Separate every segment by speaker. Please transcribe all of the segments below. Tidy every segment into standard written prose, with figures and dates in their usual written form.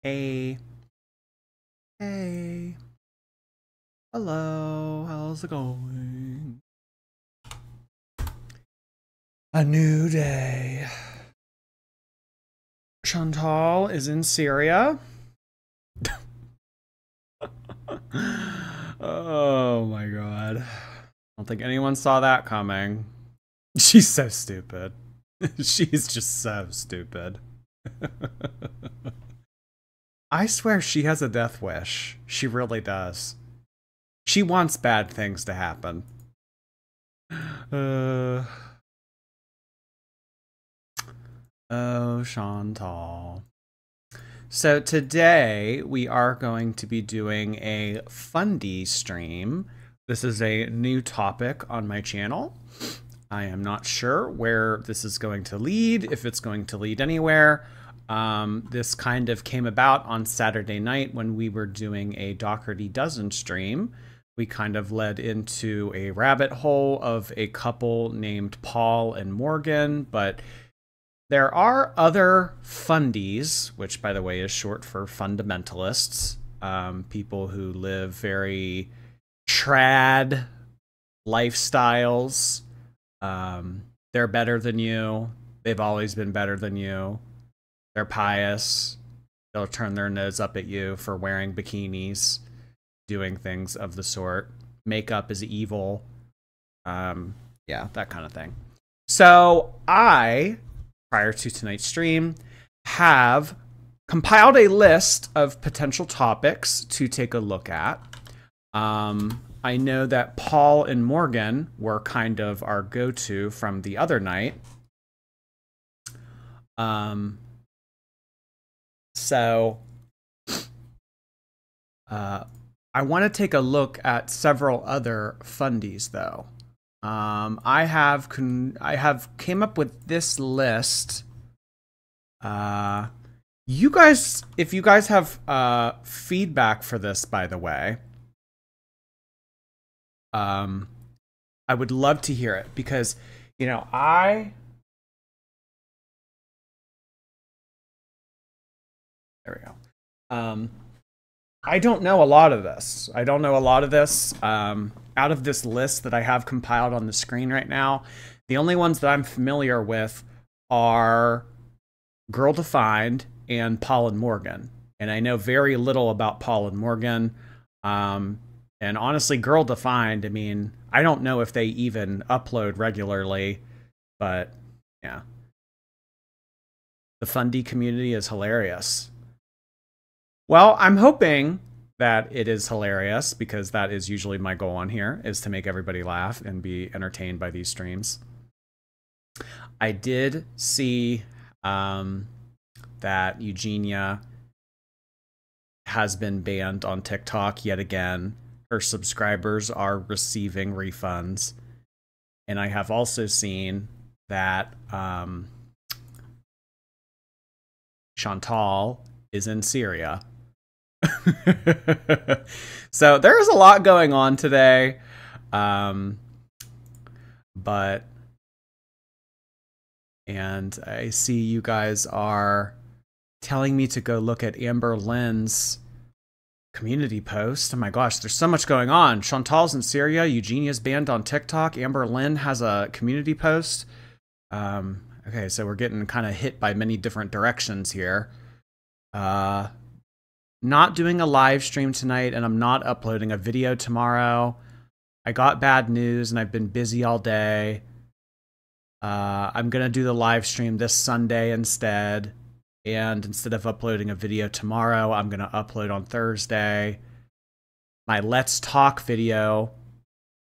Speaker 1: Hey. Hey. Hello. How's it going? A new day. Chantal is in Syria. Oh my god. I don't think anyone saw that coming. She's so stupid. She's just so stupid. I swear she has a death wish. She really does. She wants bad things to happen. Oh, Chantal. So today we are going to be doing a Fundy stream. This is a new topic on my channel. I am not sure where this is going to lead, if it's going to lead anywhere. This kind of came about on Saturday night when we were doing a Doherty Dozen stream. We kind of led into a rabbit hole of a couple named Paul and Morgan, but there are other fundies, which by the way is short for fundamentalists, people who live very trad lifestyles. They're better than you. They've always been better than you. They're pious. They'll turn their nose up at you for wearing bikinis, doing things of the sort. Makeup is evil. Yeah, that kind of thing. So I, prior to tonight's stream, have compiled a list of potential topics to take a look at. I know that Paul and Morgan were kind of our go-to from the other night. So I want to take a look at several other fundies, though. I have came up with this list. You guys, if you guys have feedback for this, by the way, I would love to hear it because, you know, there we go. I don't know a lot of this. I don't know a lot of this. Out of this list that I have compiled on the screen right now, the only ones that I'm familiar with are Girl Defined and Paul and Morgan. And I know very little about Paul and Morgan. And honestly, Girl Defined, I mean, I don't know if they even upload regularly, but yeah. The Fundy community is hilarious. Well, I'm hoping that it is hilarious because that is usually my goal on here, is to make everybody laugh and be entertained by these streams. I did see that Eugenia has been banned on TikTok yet again. Her subscribers are receiving refunds. And I have also seen that Chantal is in Syria. So there's a lot going on today. And I see you guys are telling me to go look at Amber Lynn's community post. Oh my gosh, there's so much going on. Chantal's in Syria, Eugenia's banned on TikTok, Amber Lynn has a community post. Okay, so we're getting kind of hit by many different directions here. Not doing a live stream tonight, and I'm not uploading a video tomorrow. I got bad news, and I've been busy all day. I'm going to do the live stream this Sunday instead. And instead of uploading a video tomorrow, I'm going to upload on Thursday. My Let's Talk video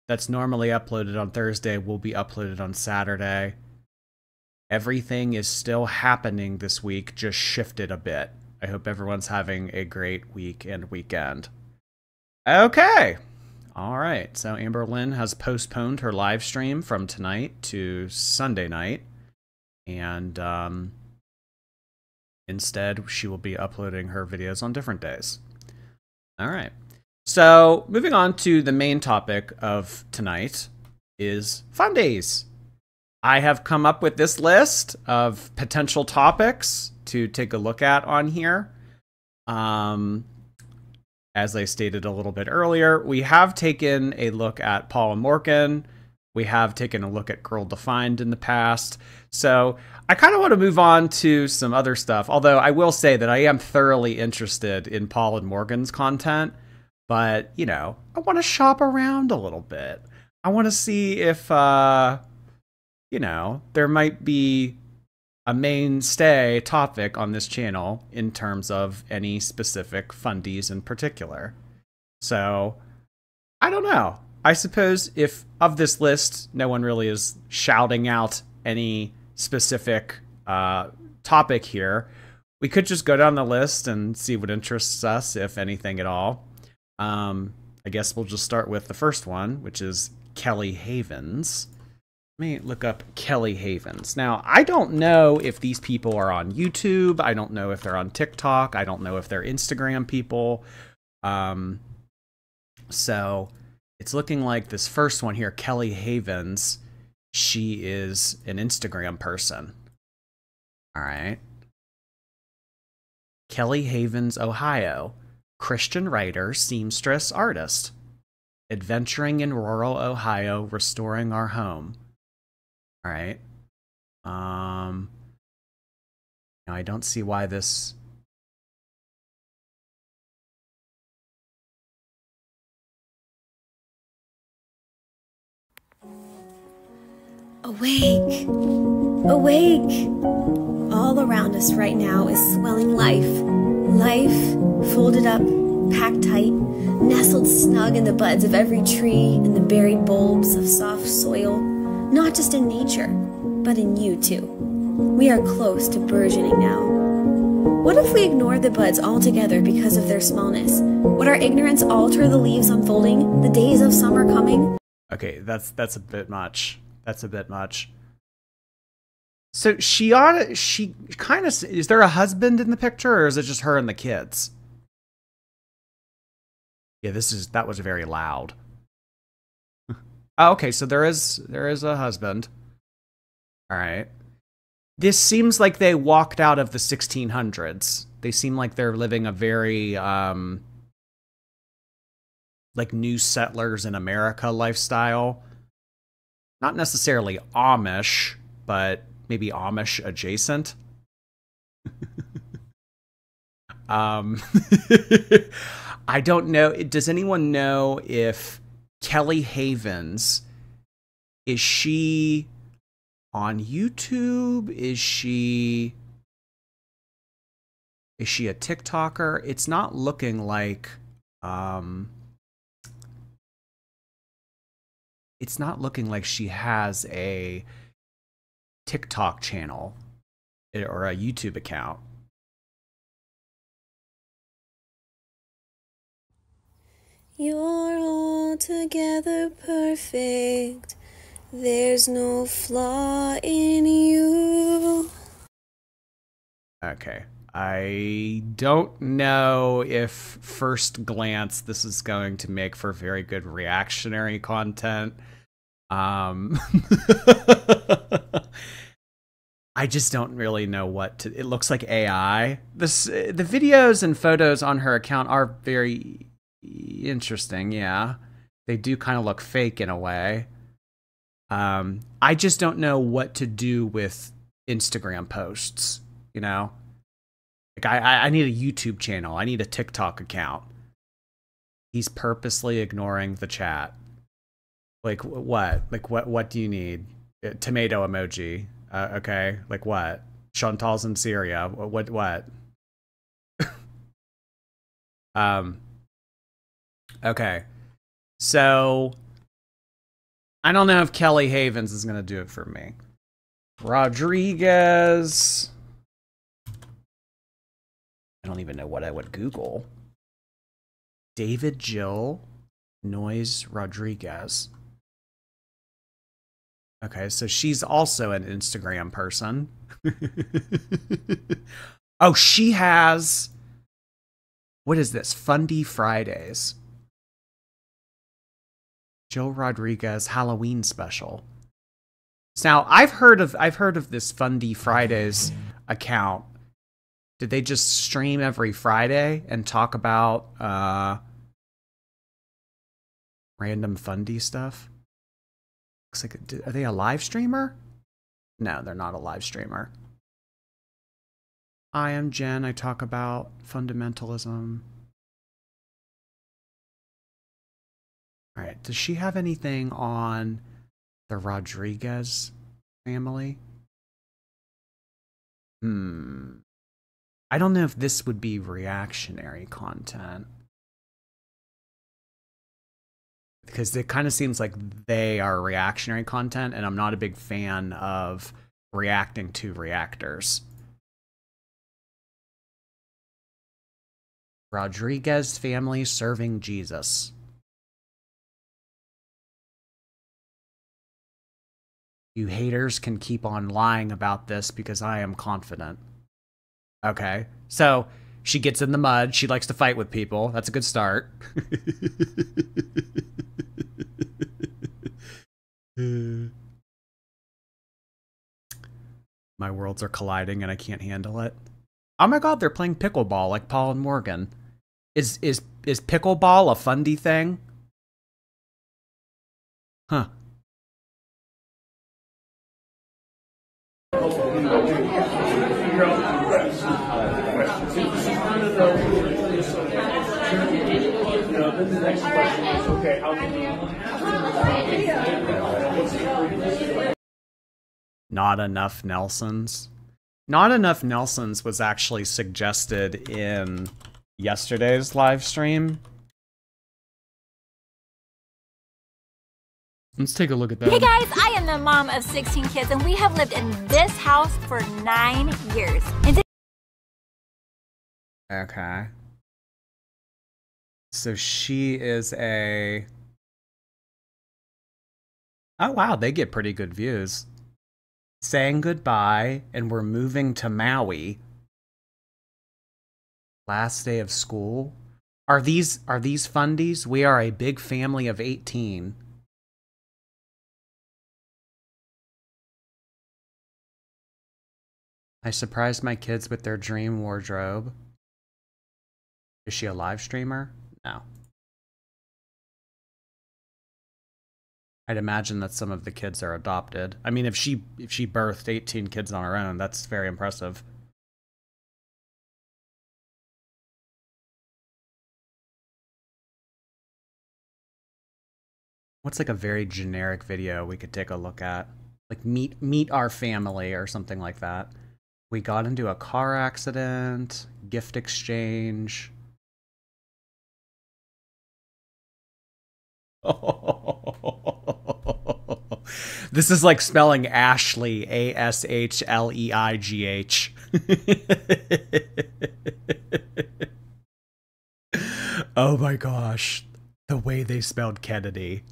Speaker 1: that's normally uploaded on Thursday will be uploaded on Saturday. Everything is still happening this week, just shifted a bit. I hope everyone's having a great week and weekend. Okay. All right. So Amber Lynn has postponed her live stream from tonight to Sunday night. And instead, she will be uploading her videos on different days. All right. So moving on to the main topic of tonight is Fundies. I have come up with this list of potential topics to take a look at on here. As I stated a little bit earlier, we have taken a look at Paul and Morgan. We have taken a look at Girl Defined in the past. So I kind of want to move on to some other stuff. Although I will say that I am thoroughly interested in Paul and Morgan's content. But, you know, I want to shop around a little bit. I want to see if, you know, there might be a mainstay topic on this channel in terms of any specific fundies in particular. So, I don't know. I suppose if of this list, no one really is shouting out any specific topic here, we could just go down the list and see what interests us, if anything at all. I guess we'll just start with the first one, which is Kelly Havens. Let me look up Kelly Havens. Now, I don't know if these people are on YouTube. I don't know if they're on TikTok. I don't know if they're Instagram people. So it's looking like this first one here, Kelly Havens, she is an Instagram person. All right. Kelly Havens, Ohio. Christian writer, seamstress, artist. Adventuring in rural Ohio, restoring our home. All right. Now I don't see why this.
Speaker 2: Awake, awake. All around us right now is swelling life. Life folded up, packed tight, nestled snug in the buds of every tree and the buried bulbs of soft soil. Not just in nature, but in you too. We are close to burgeoning now. What if we ignore the buds altogether because of their smallness? Would our ignorance alter the leaves unfolding, the days of summer coming?
Speaker 1: Okay, that's a bit much. That's a bit much. So she kind of, is there a husband in the picture, or is it just her and the kids? Yeah, that was very loud. Oh, okay, so there is a husband. All right. This seems like they walked out of the 1600s. They seem like they're living a very like new settlers in America lifestyle. Not necessarily Amish, but maybe Amish adjacent. I don't know. Does anyone know if Kelly Havens, is she on YouTube? Is she a TikToker? It's not looking like it's not looking like she has a TikTok channel or a YouTube account.
Speaker 2: You're altogether perfect. There's no flaw in you.
Speaker 1: Okay. I don't know if first glance this is going to make for very good reactionary content. I just don't really know what to. It looks like AI. The videos and photos on her account are very interesting. Yeah, they do kind of look fake in a way. I just don't know what to do with Instagram posts. You know, like I need a YouTube channel. I need a TikTok account. He's purposely ignoring the chat. Like what? Like what do you need? Tomato emoji. Okay. Like what? Chantal's in Syria. What? Okay. So I don't know if Kelly Havens is gonna do it for me. Rodriguez. I don't even know what I would Google. David Jill Noyes Rodriguez. Okay, so she's also an Instagram person. Oh, she has, what is this? Fundy Fridays. Jill Rodriguez Halloween special. Now, I've heard of this Fundy Fridays account. Did they just stream every Friday and talk about random Fundy stuff? Looks like, are they a live streamer? No, they're not a live streamer. I am Jen. I talk about fundamentalism. All right. Does she have anything on the Rodriguez family? I don't know if this would be reactionary content. Because it kind of seems like they are reactionary content, and I'm not a big fan of reacting to reactors. Rodriguez family serving Jesus. You haters can keep on lying about this because I am confident. Okay, so she gets in the mud. She likes to fight with people. That's a good start. My worlds are colliding and I can't handle it. Oh my god, they're playing pickleball like Paul and Morgan. Is pickleball a Fundy thing? Huh.
Speaker 3: Then the next question is, okay, how can you...
Speaker 1: Not enough Nelsons. Not enough Nelsons was actually suggested in yesterday's live stream. Let's take a look at that.
Speaker 4: Hey guys, I am the mom of 16 kids and we have lived in this house for 9 years.
Speaker 1: Okay. So she is a... Oh wow, they get pretty good views. Saying goodbye, and we're moving to Maui. Last day of school? Are these Fundies? We are a big family of 18. I surprised my kids with their dream wardrobe. Is she a live streamer? No. I'd imagine that some of the kids are adopted. I mean, if she birthed 18 kids on her own, that's very impressive. What's like a very generic video we could take a look at? Like meet our family or something like that. We got into a car accident, gift exchange. This is like spelling Ashley, A-S-H-L-E-I-G-H. Oh my gosh. The way they spelled Kennedy.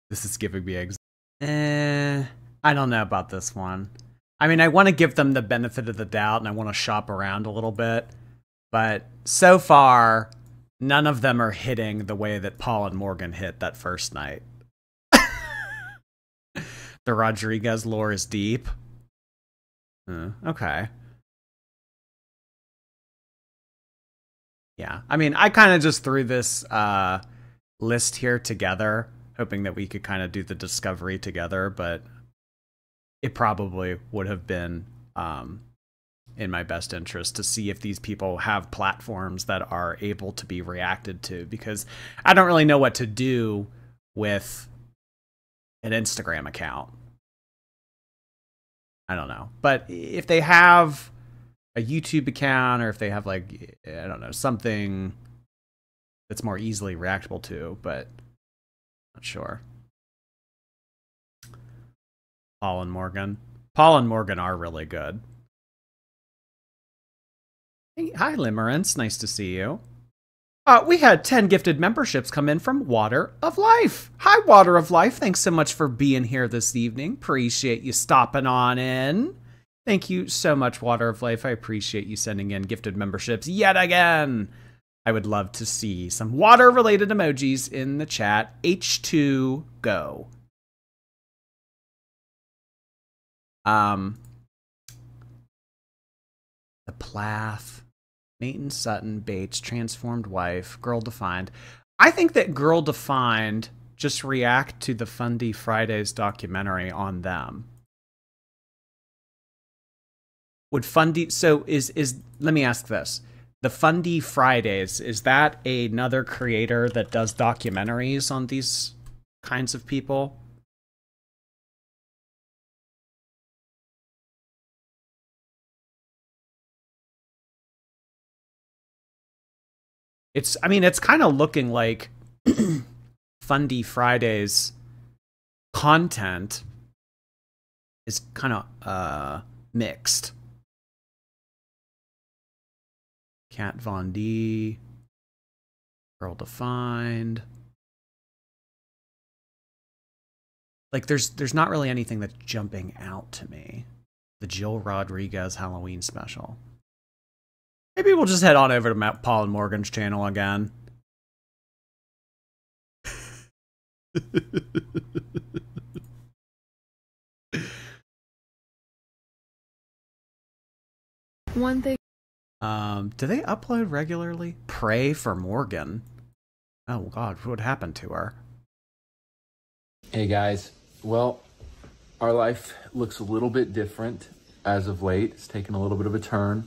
Speaker 1: This is giving me anxiety. I don't know about this one. I mean, I want to give them the benefit of the doubt and I want to shop around a little bit. But so far, none of them are hitting the way that Paul and Morgan hit that first night. The Rodriguez lore is deep. Okay. Yeah, I mean, I kind of just threw this list here together, hoping that we could kind of do the discovery together, but it probably would have been in my best interest to see if these people have platforms that are able to be reacted to, because I don't really know what to do with an Instagram account. I don't know. But if they have a YouTube account, or if they have, like, I don't know, something that's more easily reactable to, but not sure. Paul and Morgan. Paul and Morgan are really good. Hey, hi, Limerence. Nice to see you. We had 10 gifted memberships come in from Water of Life. Hi, Water of Life. Thanks so much for being here this evening. Appreciate you stopping on in. Thank you so much, Water of Life. I appreciate you sending in gifted memberships yet again. I would love to see some water-related emojis in the chat. H2 go. The Plath, Nathan Sutton, Bates, Transformed Wife, Girl Defined. I think that Girl Defined just react to the Fundy Fridays documentary on them. Would Fundy, so let me ask this. The Fundy Fridays, is that another creator that does documentaries on these kinds of people? I mean, it's kind of looking like Fundy Fridays content is kind of mixed. Kat Von D, Girl Defined. Like, there's not really anything that's jumping out to me. The Jill Rodriguez Halloween special. Maybe we'll just head on over to Paul and Morgan's channel again.
Speaker 5: One thing.
Speaker 1: Do they upload regularly? Pray for Morgan. Oh God, what happened to her?
Speaker 6: Hey guys, well, our life looks a little bit different as of late. It's taken a little bit of a turn.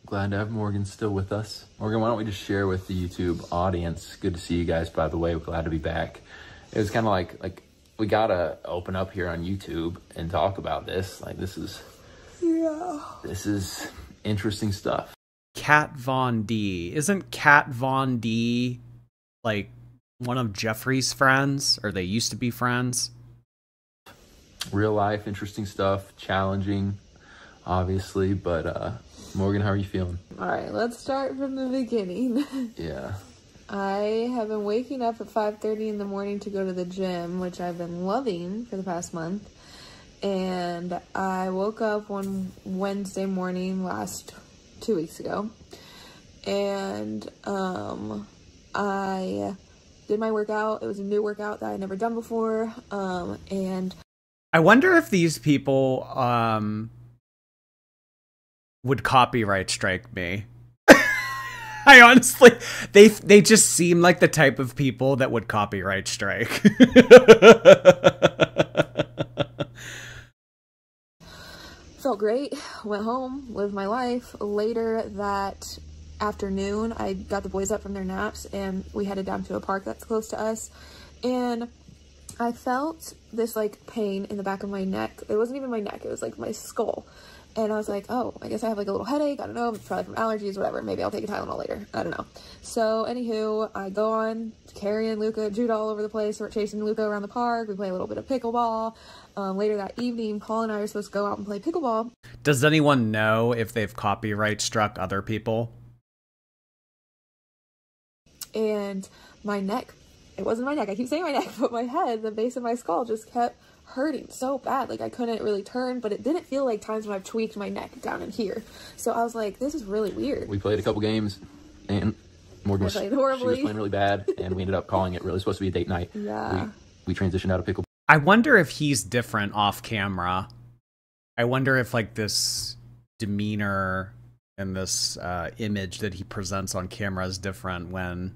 Speaker 6: Glad to have Morgan still with us. Morgan, why don't we just share with the YouTube audience? Good to see you guys, by the way. We're glad to be back. It was kind of like we gotta open up here on YouTube and talk about this. Like, this is interesting stuff.
Speaker 1: Kat Von D. Isn't Kat Von D like one of Jeffrey's friends, or they used to be friends?
Speaker 6: Real life, interesting stuff, challenging, obviously, but Morgan, how are you feeling?
Speaker 5: All right, let's start from the beginning.
Speaker 6: Yeah.
Speaker 5: I have been waking up at 5:30 in the morning to go to the gym, which I've been loving for the past month. And I woke up one Wednesday morning last 2 weeks ago, and I did my workout. It was a new workout that I had never done before, and
Speaker 1: I wonder if these people would copyright strike me. I honestly, they just seem like the type of people that would copyright strike.
Speaker 5: felt great. Went home, lived my life. Later that afternoon, I got the boys up from their naps and we headed down to a park that's close to us. And I felt this like pain in the back of my neck. It wasn't even my neck, it was like my skull. And I was like, oh, I guess I have like a little headache. I don't know, it's probably from allergies, whatever. Maybe I'll take a Tylenol later. I don't know. So anywho, I go on carrying Luca, Jude all over the place. We're chasing Luca around the park. We play a little bit of pickleball. Later that evening, Paul and I are supposed to go out and play pickleball.
Speaker 1: Does anyone know if they've copyright struck other people?
Speaker 5: And my neck, it wasn't my neck, I keep saying my neck, but my head, the base of my skull just kept hurting so bad. Like I couldn't really turn, but it didn't feel like times when I've tweaked my neck down in here. So I was like, this is really weird.
Speaker 6: We played a couple games and Morgan was, she was playing really bad, and we ended up calling it really supposed to be a date night.
Speaker 5: Yeah.
Speaker 6: We transitioned out of pickleball.
Speaker 1: I wonder if he's different off camera. I wonder if like this demeanor and this image that he presents on camera is different when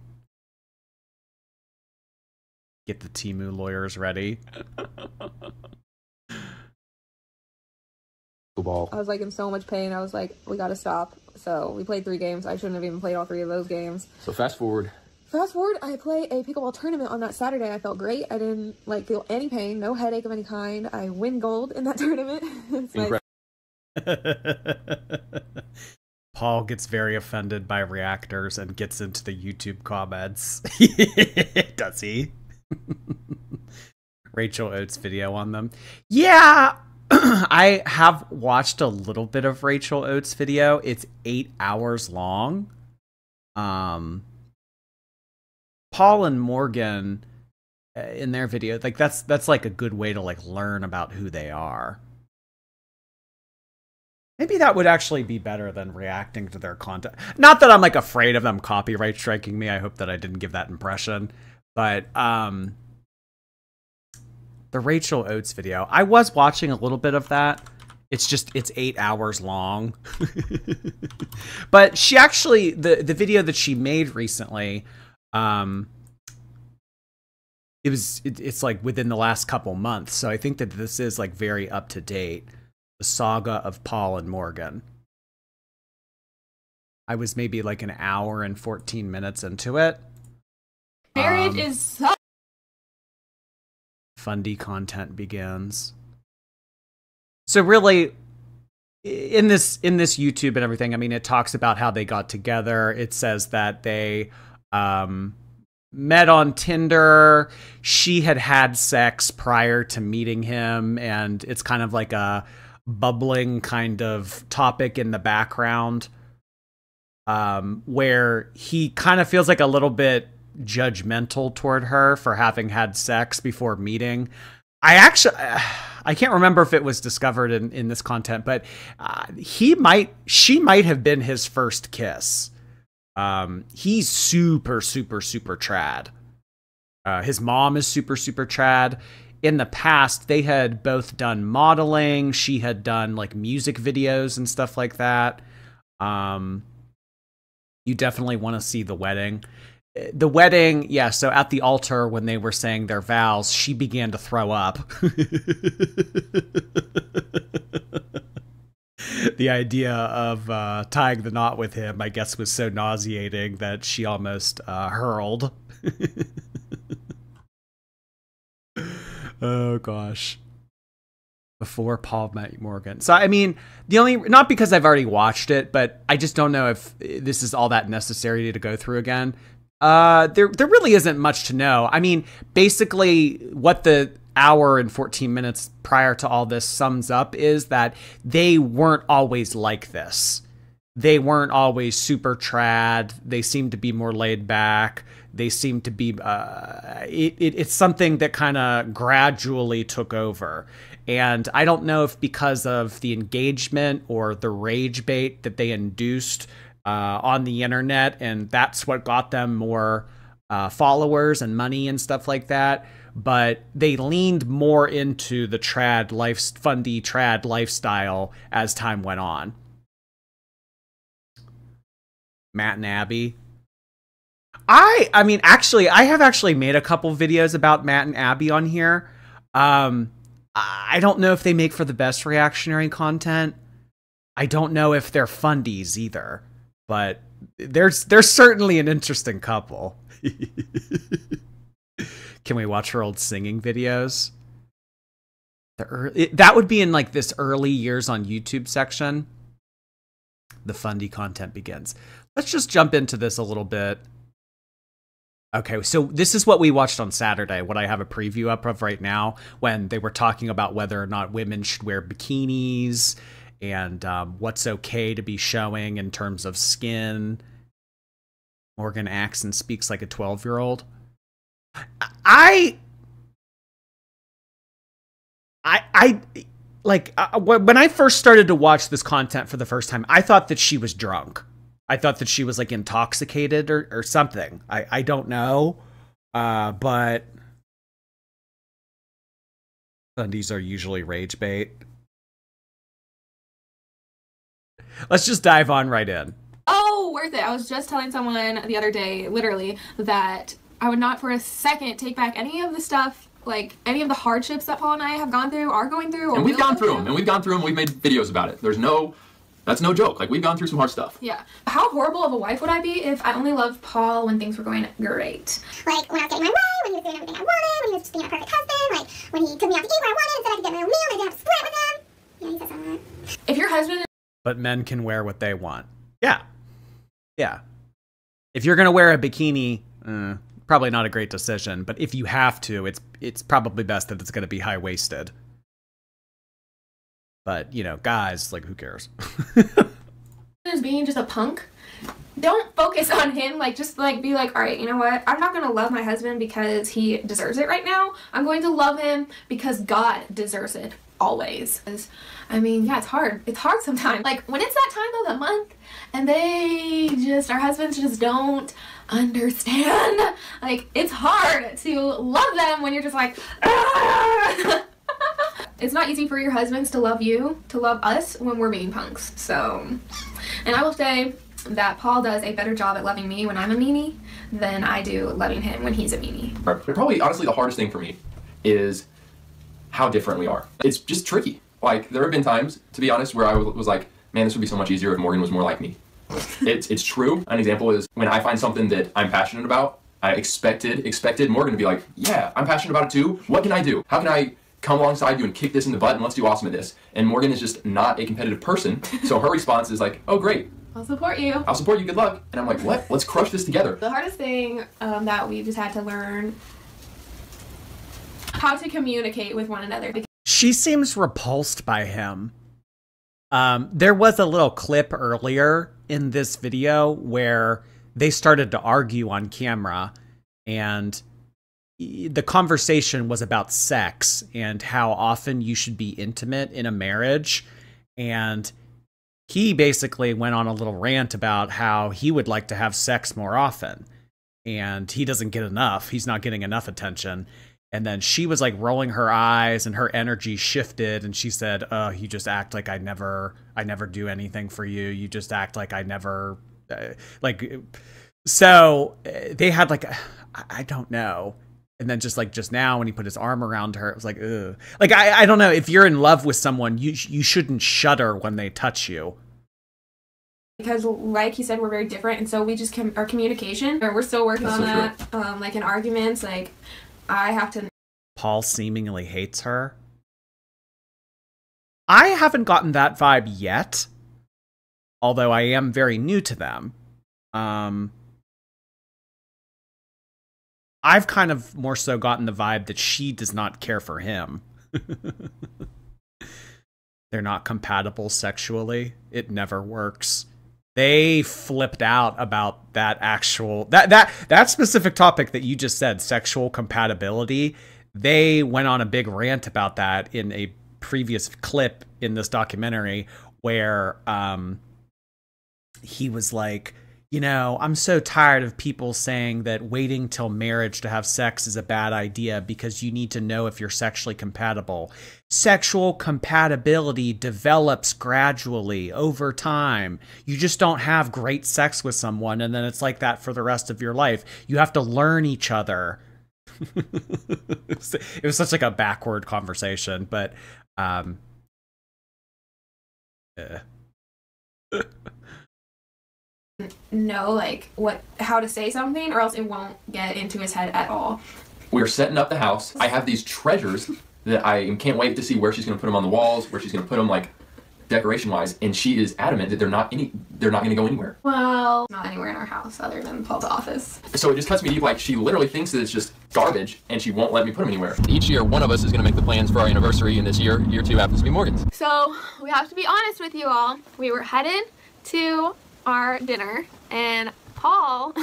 Speaker 1: get the Temu lawyers ready.
Speaker 6: Ball.
Speaker 5: I was like in so much pain. I was like, we gotta stop. So we played 3 games. I shouldn't have even played all 3 of those games.
Speaker 6: So fast forward,
Speaker 5: I play a pickleball tournament on that Saturday. I felt great. I didn't like feel any pain, no headache of any kind. I win gold in that tournament. It's like...
Speaker 1: Paul gets very offended by reactors and gets into the YouTube comments. Does he? Rachel Oates video on them. Yeah, I have watched a little bit of Rachel Oates video. It's 8 hours long. Paul and Morgan in their video, like that's like a good way to like learn about who they are. Maybe that would actually be better than reacting to their content. Not that I'm like afraid of them copyright striking me. I hope that I didn't give that impression. But the Rachel Oates video, I was watching a little bit of that. It's 8 hours long. But she actually, the video that she made recently, it's like within the last couple months. So I think that this is like very up to date. The saga of Paul and Morgan. I was maybe like an hour and 14 minutes into it.
Speaker 5: Marriage is so.
Speaker 1: Fundy content begins. So really, in this YouTube and everything, I mean, it talks about how they got together. It says that they met on Tinder. She had sex prior to meeting him, and it's kind of like a bubbling kind of topic in the background, where he kind of feels like a little bit judgmental toward her for having had sex before meeting. I can't remember if it was discovered in this content, but she might have been his first kiss. He's super, super, super trad. His mom is super, super trad. In the past, they had both done modeling. She had done like music videos and stuff like that. You definitely want to see the wedding. The wedding, yeah, so at the altar when they were saying their vows, she began to throw up. The idea of tying the knot with him, I guess, was so nauseating that she almost hurled. Oh, gosh. Before Paul met Morgan. So, I mean, not because I've already watched it, but I just don't know if this is all that necessary to go through again. There really isn't much to know. I mean, basically what the hour and 14 minutes prior to all this sums up is that they weren't always like this. They weren't always super trad. They seemed to be more laid back. They seemed to be, it's something that kind of gradually took over. And I don't know if because of the engagement or the rage bait that they induced on the internet, and that's what got them more followers and money and stuff like that. But they leaned more into the fundy trad lifestyle as time went on. Matt and Abby. I mean, actually, I have actually made a couple videos about Matt and Abby on here. I don't know if they make for the best reactionary content. I don't know if they're fundies either. But there's certainly an interesting couple. Can we watch her old singing videos? That would be in like this early years on YouTube section. The fundy content begins. Let's just jump into this a little bit. Okay, so this is what we watched on Saturday, what I have a preview up of right now, when they were talking about whether or not women should wear bikinis and what's okay to be showing in terms of skin. Morgan acts and speaks like a 12-year-old. When I first started to watch this content for the first time, I thought that she was drunk. I thought that she was like intoxicated or something. I don't know. But Fundies are usually rage bait. Let's just dive on right in.
Speaker 5: Oh, worth it. I was just telling someone the other day, literally, that I would not for a second take back any of the stuff, like any of the hardships that Paul and I have gone through, are going through, or
Speaker 6: and we've gone through them, and we've made videos about it. That's no joke. Like, we've gone through some hard stuff.
Speaker 5: Yeah. How horrible of a wife would I be if I only loved Paul when things were going great?
Speaker 7: Like, when I was getting my way, when he was doing everything I wanted, when he was just being a perfect husband, like, when he took me out to eat where I wanted and said I could get my own meal and I didn't have to split with him. Yeah, he said something like that.
Speaker 5: If your husband...
Speaker 1: But men can wear what they want. Yeah. Yeah. If you're going to wear a bikini, probably not a great decision. But if you have to, it's probably best that it's going to be high-waisted. But, you know, guys, like, who cares?
Speaker 5: As being just a punk, don't focus on him. Like, just like be like, all right, you know what, I'm not gonna love my husband because he deserves it right now. I'm going to love him because God deserves it always. I mean, yeah, it's hard sometimes, like when it's that time of the month and our husbands just don't understand. Like, it's hard to love them when you're just like, ah! it's not easy for your husbands to love you, to love us when we're being punks. So, and I will say that Paul does a better job at loving me when I'm a meanie than I do loving him when he's a meanie.
Speaker 8: Probably, honestly, the hardest thing for me is how different we are. It's just tricky. Like, there have been times, to be honest, where I was like, man, this would be so much easier if Morgan was more like me. It's true. An example is when I find something that I'm passionate about, I expected Morgan to be like, yeah, I'm passionate about it too. What can I do? How can I come alongside you and kick this in the butt and let's do awesome at this? And Morgan is just not a competitive person. So her response is like, oh, great.
Speaker 5: I'll support you.
Speaker 8: I'll support you. Good luck. And I'm like, what? Let's crush this together.
Speaker 5: The hardest thing that we just had to learn how to communicate with one another.
Speaker 1: She seems repulsed by him. There was a little clip earlier in this video where they started to argue on camera, and the conversation was about sex and how often you should be intimate in a marriage. And he basically went on a little rant about how he would like to have sex more often, and he doesn't get enough. He's not getting enough attention. And then she was like rolling her eyes and her energy shifted, and she said, "Oh, you just act like I never do anything for you. You just act like I never like." So they had like, I don't know. And then just now when he put his arm around her, it was like, ugh. Like, I don't know. If you're in love with someone, you shouldn't shudder when they touch you.
Speaker 5: Because like he said, we're very different. And so we just, our communication, we're still working on that. Like in arguments, like I have to.
Speaker 1: Paul seemingly hates her. I haven't gotten that vibe yet. Although I am very new to them. I've kind of more so gotten the vibe that she does not care for him. They're not compatible sexually. It never works. They flipped out about that actual, that specific topic that you just said, sexual compatibility. They went on a big rant about that in a previous clip in this documentary where he was like, you know, I'm so tired of people saying that waiting till marriage to have sex is a bad idea because you need to know if you're sexually compatible. Sexual compatibility develops gradually over time. You just don't have great sex with someone and then it's like that for the rest of your life. You have to learn each other. It was such like a backward conversation, but
Speaker 5: know like how to say something or else it won't get into his head at all.
Speaker 8: We're setting up the house. I have these treasures that I can't wait to see where she's going to put them on the walls, where she's going to put them like decoration wise, and she is adamant that they're not going to go anywhere.
Speaker 5: Well, not anywhere in our house other than Paul's office.
Speaker 8: So it just cuts me deep. Like, she literally thinks that it's just garbage and she won't let me put them anywhere.
Speaker 6: Each year, one of us is going to make the plans for our anniversary, and this year 2 happens to be Morgan's.
Speaker 5: So we have to be honest with you all. We were headed to our dinner and Paul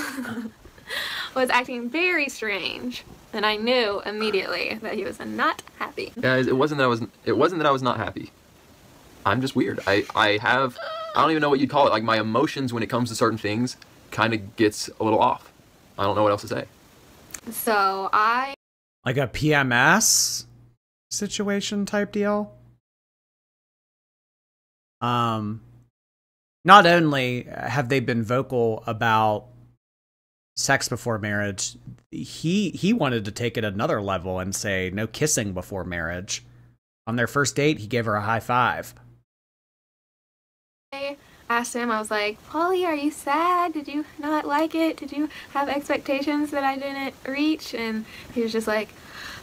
Speaker 5: was acting very strange, and I knew immediately that he was not happy.
Speaker 6: Guys, it wasn't that I was not happy. I'm just weird. I don't even know what you'd call it. Like, my emotions when it comes to certain things kind of gets a little off. I don't know what else to say.
Speaker 5: So
Speaker 1: like a PMS situation type deal. Not only have they been vocal about sex before marriage, he wanted to take it another level and say no kissing before marriage. On their first date, he gave her a high five.
Speaker 5: I asked him, I was like, Paulie, are you sad? Did you not like it? Did you have expectations that I didn't reach? And he was just like,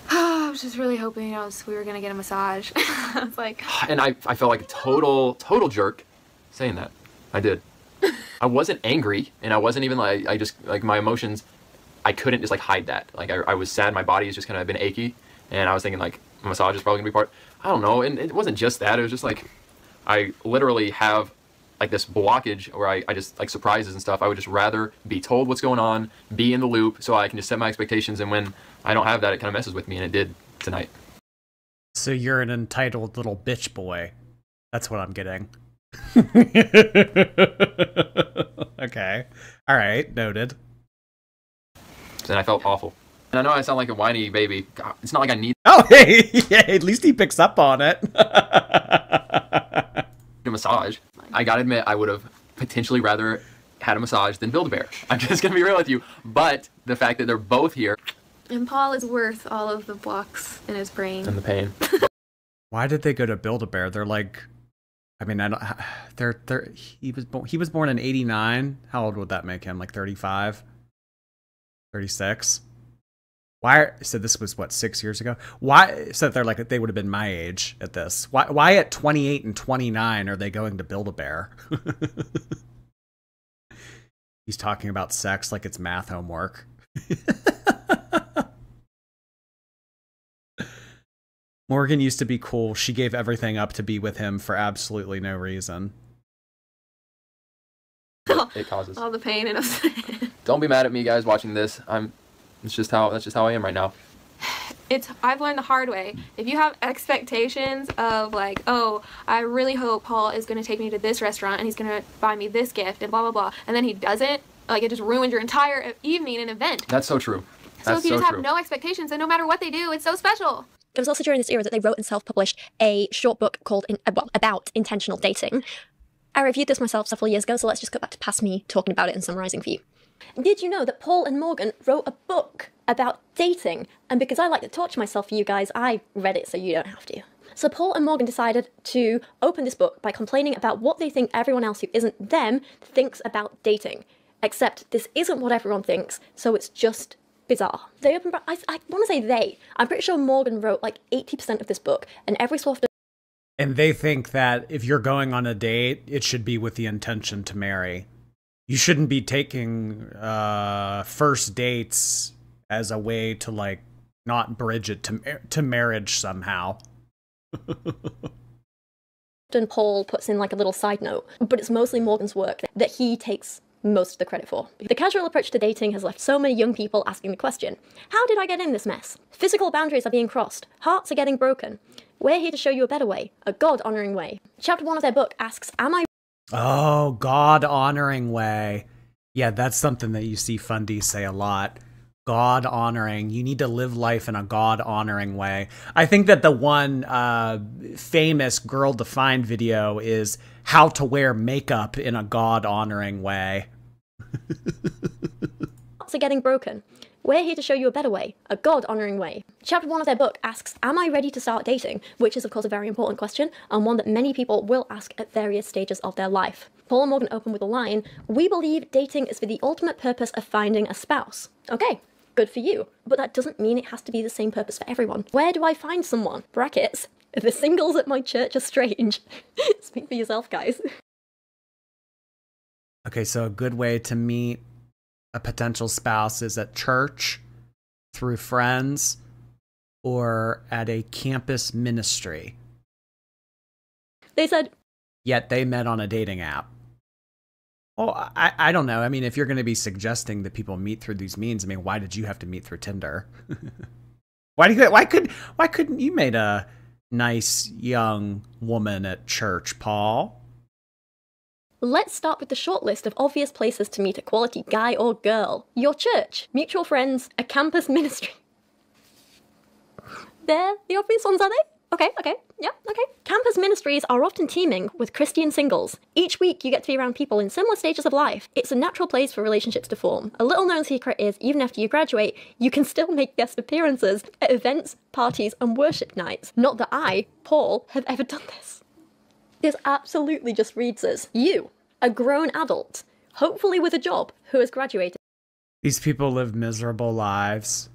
Speaker 5: oh, I was just really hoping we were gonna get a massage. I was like,
Speaker 6: and I felt like a total jerk saying that. I did. I wasn't angry, and I wasn't even like, I just, like, my emotions, I couldn't just like hide that. Like, I was sad, my body has just kind of been achy, and I was thinking like, massage is probably gonna be part, I don't know, and it wasn't just that, it was just like, I literally have like this blockage where I just like surprises and stuff. I would just rather be told what's going on, be in the loop, so I can just set my expectations, and when I don't have that, it kind of messes with me, and it did tonight.
Speaker 1: So you're an entitled little bitch boy. That's what I'm getting. Okay. All right. Noted.
Speaker 6: And I felt awful. And I know I sound like a whiny baby. God, it's not like I need
Speaker 1: Oh, hey, yeah, at least he picks up on it.
Speaker 6: a massage. I gotta admit, I would have potentially rather had a massage than Build-A-Bear. I'm just gonna be real with you. But the fact that they're both here.
Speaker 5: And Paul is worth all of the blocks in his brain.
Speaker 6: And the pain.
Speaker 1: Why did they go to Build-A-Bear? They're like, I mean, I don't, he was born in 89. How old would that make him? Like 35? 36? Why? So this was what, 6 years ago? Why? So they're like, they would have been my age at this. Why at 28 and 29 are they going to Build-A-Bear? He's talking about sex like it's math homework. Morgan used to be cool. She gave everything up to be with him for absolutely no reason.
Speaker 6: It causes
Speaker 5: all the pain and upset.
Speaker 6: Don't be mad at me, guys, watching this. That's just how I am right now.
Speaker 5: I've learned the hard way. If you have expectations of like, oh, I really hope Paul is going to take me to this restaurant and he's going to buy me this gift and blah, blah, blah, and then he doesn't, like it just ruins your entire evening and event.
Speaker 6: That's so true.
Speaker 5: So if you just have no expectations, then no matter what they do, it's so special.
Speaker 9: It was also during this era that they wrote and self-published a short book called about intentional dating. I reviewed this myself several years ago, so let's just go back to past me talking about it and summarising for you. Did you know that Paul and Morgan wrote a book about dating? And because I like to torture myself for you guys, I read it so you don't have to. So Paul and Morgan decided to open this book by complaining about what they think everyone else who isn't them thinks about dating. Except this isn't what everyone thinks, so it's just bizarre. They opened, I want to say they. I'm pretty sure Morgan wrote like 80% of this book, and every so often.
Speaker 1: And they think that if you're going on a date, it should be with the intention to marry. You shouldn't be taking first dates as a way to like not bridge it to marriage somehow.
Speaker 9: And Paul puts in like a little side note, but it's mostly Morgan's work that he takes most of the credit for. The casual approach to dating has left so many young people asking the question, how did I get in this mess? Physical boundaries are being crossed. Hearts are getting broken. We're here to show you a better way, a God-honouring way. Chapter 1 of their book asks, am I...
Speaker 1: Oh, God-honoring way. Yeah, that's something that you see Fundies say a lot. God-honoring. You need to live life in a God-honoring way. I think that the one famous girl-defined video is how to wear makeup in a God-honoring way.
Speaker 9: Hearts are getting broken. We're here to show you a better way, a God-honouring way. Chapter 1 of their book asks, am I ready to start dating? Which is, of course, a very important question, and one that many people will ask at various stages of their life. Paul and Morgan open with a line, we believe dating is for the ultimate purpose of finding a spouse. Okay, good for you, but that doesn't mean it has to be the same purpose for everyone. Where do I find someone? Brackets, the singles at my church are strange. Speak for yourself, guys.
Speaker 1: Okay, so a good way to meet a potential spouse is at church, through friends, or at a campus ministry.
Speaker 9: They said...
Speaker 1: Yet they met on a dating app. Well, I don't know. I mean, if you're going to be suggesting that people meet through these means, I mean, why did you have to meet through Tinder? Why couldn't you meet a nice young woman at church, Paul?
Speaker 9: Let's start with the short list of obvious places to meet a quality guy or girl. Your church, mutual friends, a campus ministry. They're the obvious ones, are they? Okay, yeah, okay. Campus ministries are often teeming with Christian singles. Each week you get to be around people in similar stages of life. It's a natural place for relationships to form. A little known secret is, even after you graduate, you can still make guest appearances at events, parties, and worship nights. Not that I, Paul, have ever done this. This absolutely just reads as, you, a grown adult, hopefully with a job, who has graduated.
Speaker 1: These people live miserable lives.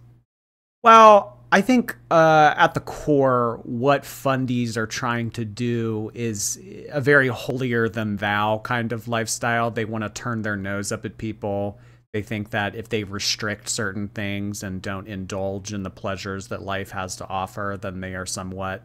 Speaker 1: Well, I think at the core, what Fundies are trying to do is a very holier-than-thou kind of lifestyle. They want to turn their nose up at people. They think that if they restrict certain things and don't indulge in the pleasures that life has to offer, then they are somewhat,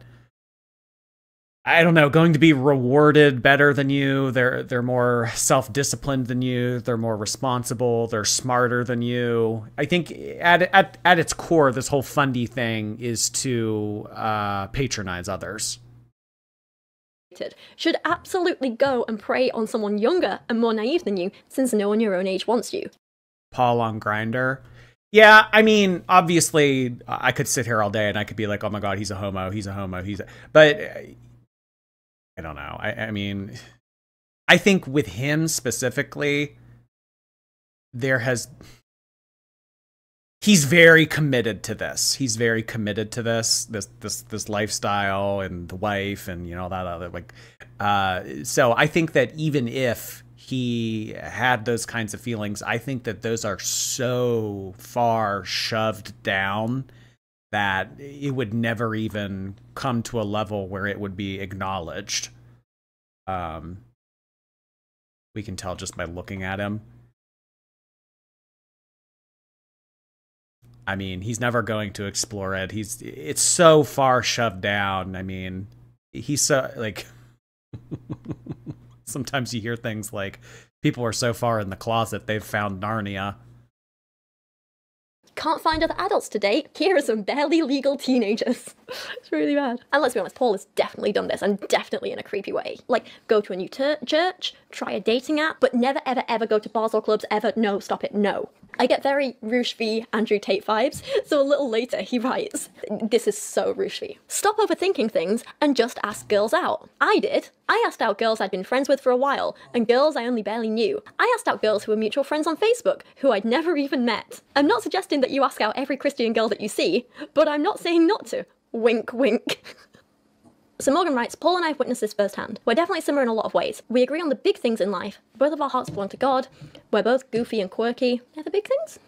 Speaker 1: I don't know, going to be rewarded better than you. They're more self-disciplined than you. They're more responsible. They're smarter than you. I think at its core, this whole Fundie thing is to patronize others.
Speaker 9: Should absolutely go and prey on someone younger and more naive than you, since no one your own age wants you.
Speaker 1: Paul on Grindr. Yeah, I mean, obviously, I could sit here all day and I could be like, oh my God, he's a homo, but I don't know. I mean, I think with him specifically, he's very committed to this. He's very committed to this lifestyle and the wife and, you know, that other, like, so I think that even if he had those kinds of feelings, I think that those are so far shoved down that it would never even come to a level where it would be acknowledged. We can tell just by looking at him. I mean, he's never going to explore it. It's so far shoved down. I mean, he's so, like, sometimes you hear things like people are so far in the closet they've found Narnia.
Speaker 9: Can't find other adults to date? Here are some barely legal teenagers. It's really bad. And let's be honest, Paul has definitely done this, and definitely in a creepy way. Like, go to a new church, try a dating app, but never ever ever go to bars or clubs ever. No, stop it, no. I get very Roosh v. Andrew Tate vibes, so a little later he writes, this is so Roosh v. Stop overthinking things and just ask girls out. I did. I asked out girls I'd been friends with for a while, and girls I only barely knew. I asked out girls who were mutual friends on Facebook, who I'd never even met. I'm not suggesting that you ask out every Christian girl that you see, but I'm not saying not to. Wink, wink. So Morgan writes, Paul and I have witnessed this firsthand. We're definitely similar in a lot of ways. We agree on the big things in life. Both of our hearts belong to God. We're both goofy and quirky. They're the big things?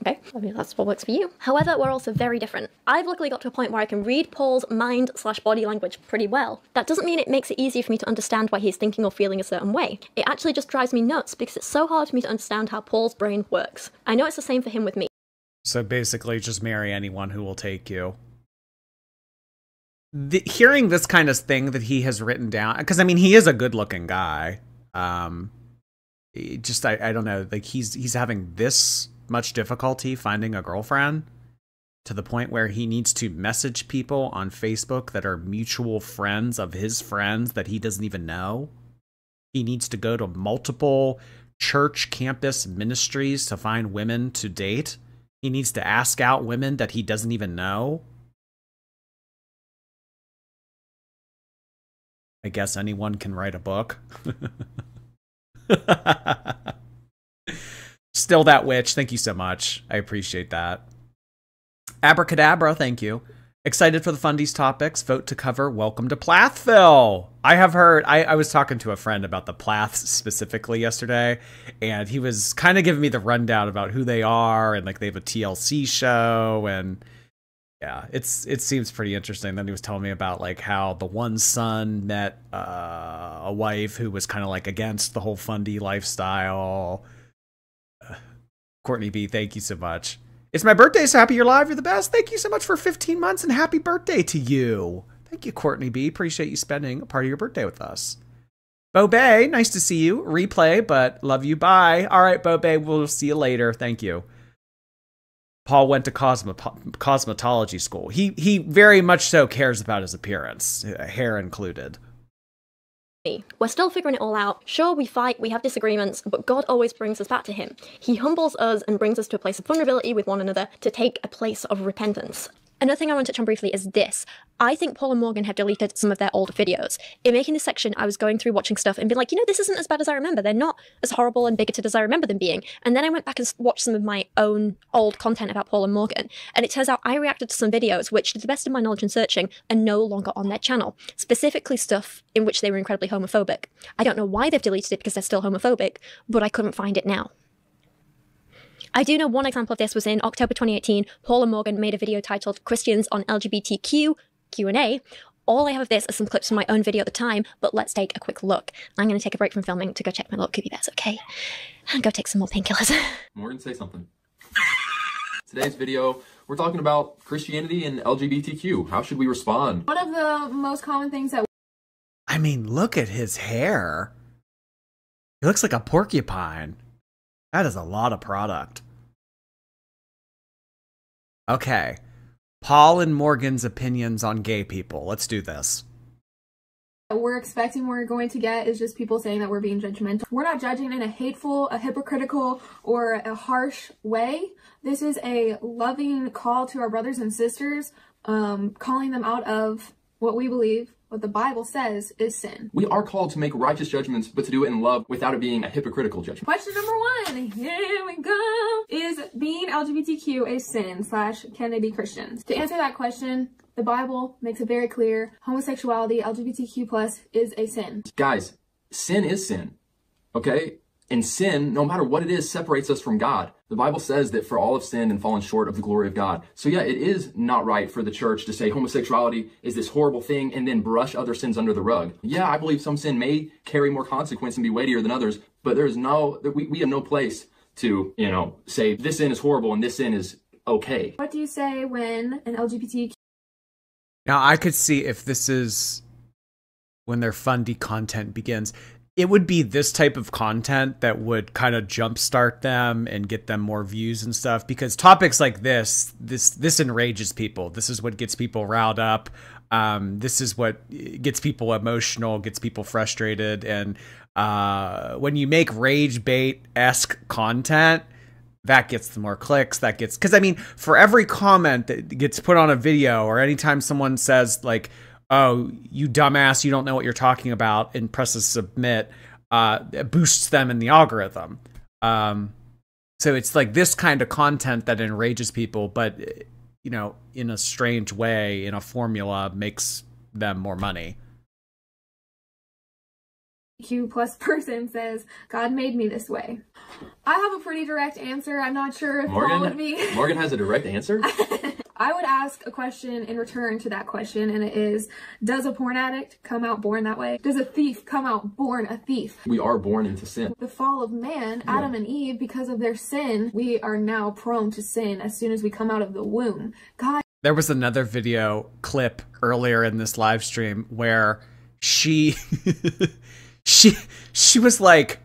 Speaker 9: Okay, I mean, that's what works for you. However, we're also very different. I've luckily got to a point where I can read Paul's mind/body language pretty well. That doesn't mean it makes it easier for me to understand why he's thinking or feeling a certain way. It actually just drives me nuts because it's so hard for me to understand how Paul's brain works. I know it's the same for him with me.
Speaker 1: So basically, just marry anyone who will take you. Hearing this kind of thing that he has written down, because I mean, he is a good-looking guy. I don't know, like he's having this much difficulty finding a girlfriend to the point where he needs to message people on Facebook that are mutual friends of his friends that he doesn't even know. He needs to go to multiple church campus ministries to find women to date. He needs to ask out women that he doesn't even know. I guess anyone can write a book. Still that witch. Thank you so much. I appreciate that. Abracadabra, thank you. Excited for the Fundies topics. Vote to cover. Welcome to Plathville. I have heard, I was talking to a friend about the Plaths specifically yesterday, and he was kind of giving me the rundown about who they are, and like they have a TLC show, and yeah, it seems pretty interesting. Then he was telling me about like how the one son met a wife who was kind of like against the whole Fundy lifestyle. Courtney B, thank you so much. It's my birthday, so happy you're live. You're the best. Thank you so much for 15 months and happy birthday to you. Thank you, Courtney B. Appreciate you spending a part of your birthday with us. Bo Bay, nice to see you. Replay, but love you. Bye. All right, Bo Bay, we'll see you later. Thank you. Paul went to cosmetology school. He very much so cares about his appearance, hair included.
Speaker 9: We're still figuring it all out. Sure, we fight, we have disagreements, but God always brings us back to him. He humbles us and brings us to a place of vulnerability with one another to take a place of repentance. Another thing I want to touch on briefly is this. I think Paul and Morgan have deleted some of their older videos. In making this section, I was going through watching stuff and being like, you know, this isn't as bad as I remember. They're not as horrible and bigoted as I remember them being. And then I went back and watched some of my own old content about Paul and Morgan. And it turns out I reacted to some videos which, to the best of my knowledge and searching, are no longer on their channel. Specifically stuff in which they were incredibly homophobic. I don't know why they've deleted it because they're still homophobic, but I couldn't find it now. I do know one example of this was in October 2018. Paul and Morgan made a video titled Christians on LGBTQ Q&A. All I have of this are some clips from my own video at the time, but let's take a quick look. I'm going to take a break from filming to go check my little Cookie Bears, okay? And go take some more painkillers.
Speaker 8: Morgan, say something. Today's video, we're talking about Christianity and LGBTQ. How should we respond?
Speaker 5: One of the most common things that...
Speaker 1: I mean, look at his hair. He looks like a porcupine. That is a lot of product. Okay. Paul and Morgan's opinions on gay people. Let's do this.
Speaker 5: we're expecting we're going to get is just people saying that we're being judgmental. We're not judging in a hateful, a hypocritical, or a harsh way. This is a loving call to our brothers and sisters, calling them out of what we believe, what the Bible says is sin.
Speaker 8: We are called to make righteous judgments, but to do it in love without it being a hypocritical judgment.
Speaker 5: Question number 1, here we go. Is being LGBTQ a sin / can they be Christians? To answer that question, the Bible makes it very clear. Homosexuality, LGBTQ+ is a sin.
Speaker 8: Guys, sin is sin, okay? And sin, no matter what it is, separates us from God. The Bible says that for all have sinned and fallen short of the glory of God. So yeah, it is not right for the church to say homosexuality is this horrible thing and then brush other sins under the rug. Yeah, I believe some sin may carry more consequence and be weightier than others, but there's we have no place to, say this sin is horrible and this sin is okay.
Speaker 5: What do you say when an LGBTQ...
Speaker 1: Now, I could see if this is when their Fundie content begins. It would be this type of content that would kind of jumpstart them and get them more views and stuff, because topics like this enrages people. This is what gets people riled up. This is what gets people emotional, gets people frustrated. And when you make rage bait-esque content, that gets the more clicks. That gets, because I mean, for every comment that gets put on a video, or anytime someone says like, "Oh, you dumbass, you don't know what you're talking about," and presses submit, it boosts them in the algorithm. So it's like this kind of content that enrages people, but, in a strange way, in a formula, makes them more money.
Speaker 5: Q+ person says, God made me this way. I have a pretty direct answer. I'm not sure if Paul would be.
Speaker 8: Morgan has a direct answer?
Speaker 5: I would ask a question in return to that question, and it is, does a porn addict come out born that way? Does a thief come out born a thief?
Speaker 8: We are born into sin.
Speaker 5: The fall of man, Adam and Eve, because of their sin, we are now prone to sin as soon as we come out of the womb. God.
Speaker 1: There was another video clip earlier in this live stream where she she was like,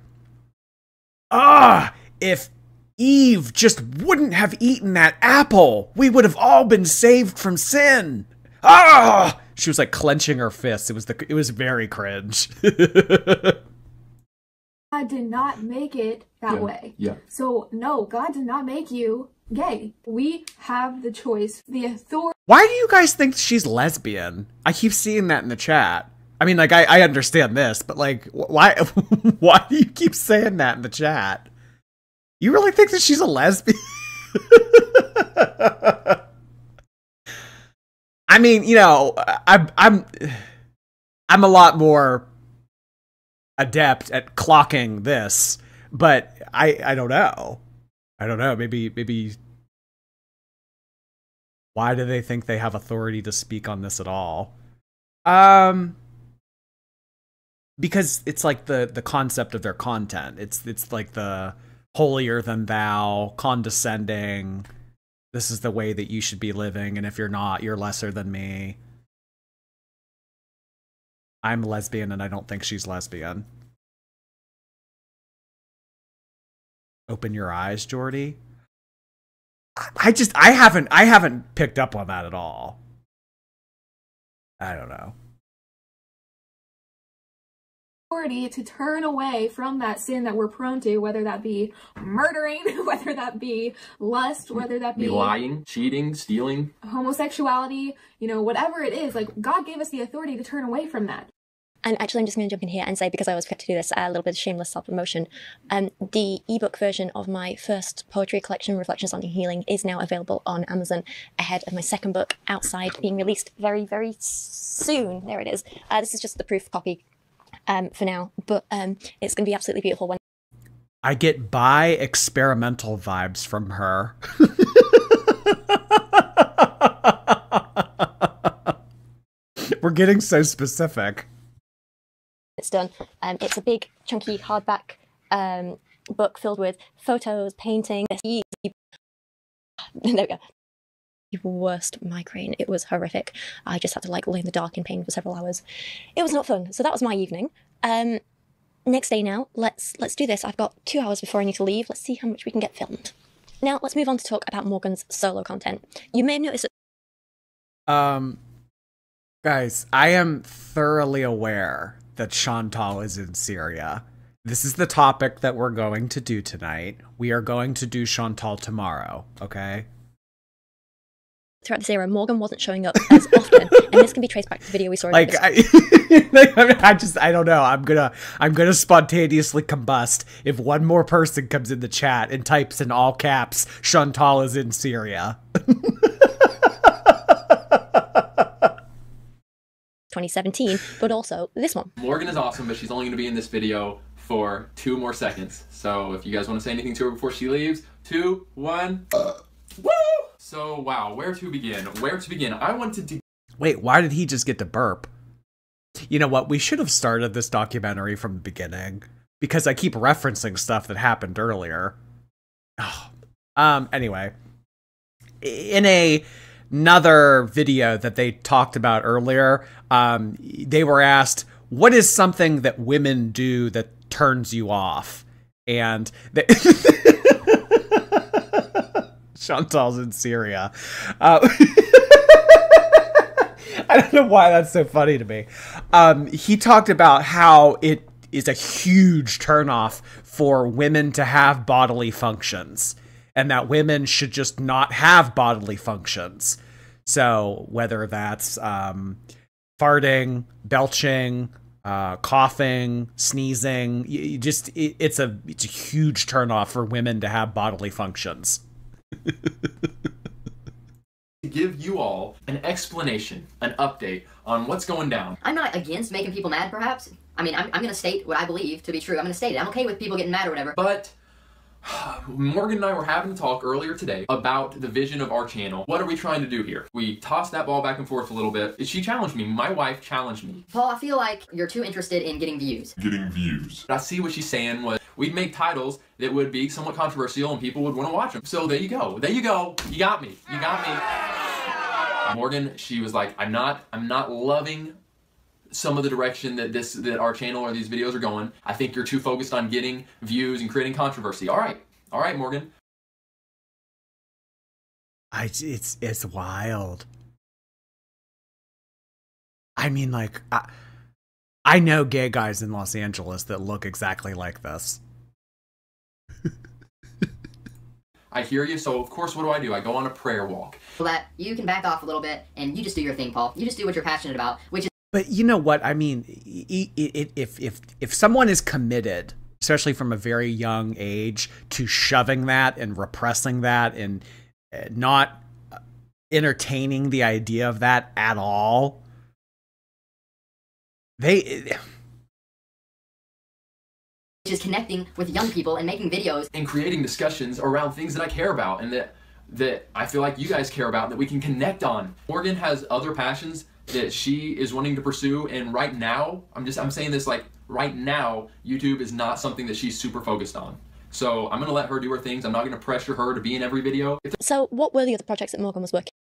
Speaker 1: if Eve just wouldn't have eaten that apple, we would have all been saved from sin. She was like clenching her fists. It was very cringe.
Speaker 5: God did not make it that way.
Speaker 8: Yeah.
Speaker 5: So no, God did not make you gay. We have the choice, the authority.
Speaker 1: Why do you guys think she's lesbian? I keep seeing that in the chat. I mean, like, I understand this, but like, why do you keep saying that in the chat? You really think that she's a lesbian? I mean, I'm a lot more adept at clocking this, but I don't know. I don't know. Maybe why do they think they have authority to speak on this at all? Because it's like the concept of their content. It's like the holier than thou, condescending. This is the way that you should be living, and if you're not, you're lesser than me. I'm lesbian, and I don't think she's lesbian. Open your eyes, Jordy. I haven't picked up on that at all. I don't know.
Speaker 5: To turn away from that sin that we're prone to, whether that be murdering, whether that be lust, whether that be
Speaker 8: lying, cheating, stealing,
Speaker 5: homosexuality, whatever it is, like God gave us the authority to turn away from that.
Speaker 9: And actually, I'm just going to jump in here and say, because I always forget to do this, a little bit of shameless self-promotion. The ebook version of my first poetry collection, Reflections on Healing, is now available on Amazon ahead of my second book, Outside, being released very, very soon. There it is. This is just the proof copy for now, but it's going to be absolutely beautiful. When
Speaker 1: I get experimental vibes from her. We're getting so specific.
Speaker 9: It's done. It's a big, chunky hardback book filled with photos, paintings. There we go. The worst migraine. It was horrific. I just had to lay in the dark in pain for several hours. It was not fun. So that was my evening. Next day now, let's do this. I've got 2 hours before I need to leave. Let's see how much we can get filmed. Now let's move on to talk about Morgan's solo content. You may have noticed that
Speaker 1: Guys, I am thoroughly aware that Chantal is in Syria. This is the topic that we're going to do tonight. We are going to do Chantal tomorrow, okay?
Speaker 9: Throughout this era, Morgan wasn't showing up as often, and this can be traced back to the video we saw.
Speaker 1: Like, I don't know. I'm gonna spontaneously combust if one more person comes in the chat and types in all caps, Chantal is in Syria.
Speaker 9: 2017, but also this one.
Speaker 8: Morgan is awesome, but she's only going to be in this video for 2 more seconds. So if you guys want to say anything to her before she leaves, 2, 1. Woo! So, wow, where to begin? Where to begin? I wanted to...
Speaker 1: Wait, why did he just get to burp? You know what? We should have started this documentary from the beginning, because I keep referencing stuff that happened earlier. Oh. Anyway. In another video that they talked about earlier, they were asked, what is something that women do that turns you off? And they Chantal's in Syria. I don't know why that's so funny to me. He talked about how it is a huge turnoff for women to have bodily functions, and that women should just not have bodily functions. So whether that's farting, belching, coughing, sneezing, it's a huge turnoff for women to have bodily functions.
Speaker 8: To give you all an explanation, an update on what's going down.
Speaker 10: I'm not against making people mad, perhaps. I mean, I'm going to state what I believe to be true. I'm going to state it. I'm okay with people getting mad or whatever.
Speaker 8: But Morgan and I were having a talk earlier today about the vision of our channel. What are we trying to do here? We tossed that ball back and forth a little bit. She challenged me. My wife challenged me.
Speaker 10: Paul, I feel like you're too interested in getting views.
Speaker 8: I see what she's saying was we'd make titles that would be somewhat controversial and people would want to watch them. So there you go. There you go. You got me. You got me. Morgan, she was like, I'm not loving some of the direction that our channel or these videos are going. I think you're too focused on getting views and creating controversy. All right, Morgan.
Speaker 1: It's wild. I mean, like, I know gay guys in Los Angeles that look exactly like this.
Speaker 8: I hear you, so of course what do? I go on a prayer walk.
Speaker 10: So that you can back off a little bit and you just do your thing, Paul. You just do what you're passionate about, which is...
Speaker 1: But you know what? I mean, if someone is committed, especially from a very young age, to shoving that and repressing that and not entertaining the idea of that at all,
Speaker 10: which is connecting with young people and making videos
Speaker 8: and creating discussions around things that I care about and that I feel like you guys care about, that we can connect on. Morgan has other passions that she is wanting to pursue, and right now, I'm saying this, like, right now, YouTube is not something that she's super focused on. So I'm gonna let her do her things. I'm not gonna pressure her to be in every video.
Speaker 9: So what were the other projects that Morgan was working?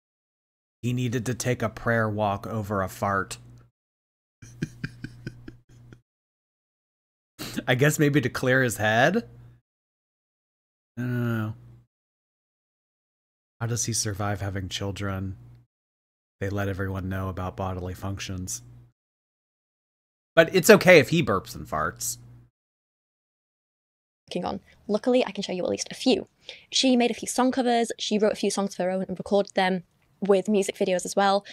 Speaker 1: He needed to take a prayer walk over a fart. I guess maybe to clear his head? I don't know. How does he survive having children? They let everyone know about bodily functions. But it's okay if he burps and farts.
Speaker 9: On. Luckily, I can show you at least a few. She made a few song covers, she wrote a few songs of her own and recorded them with music videos as well.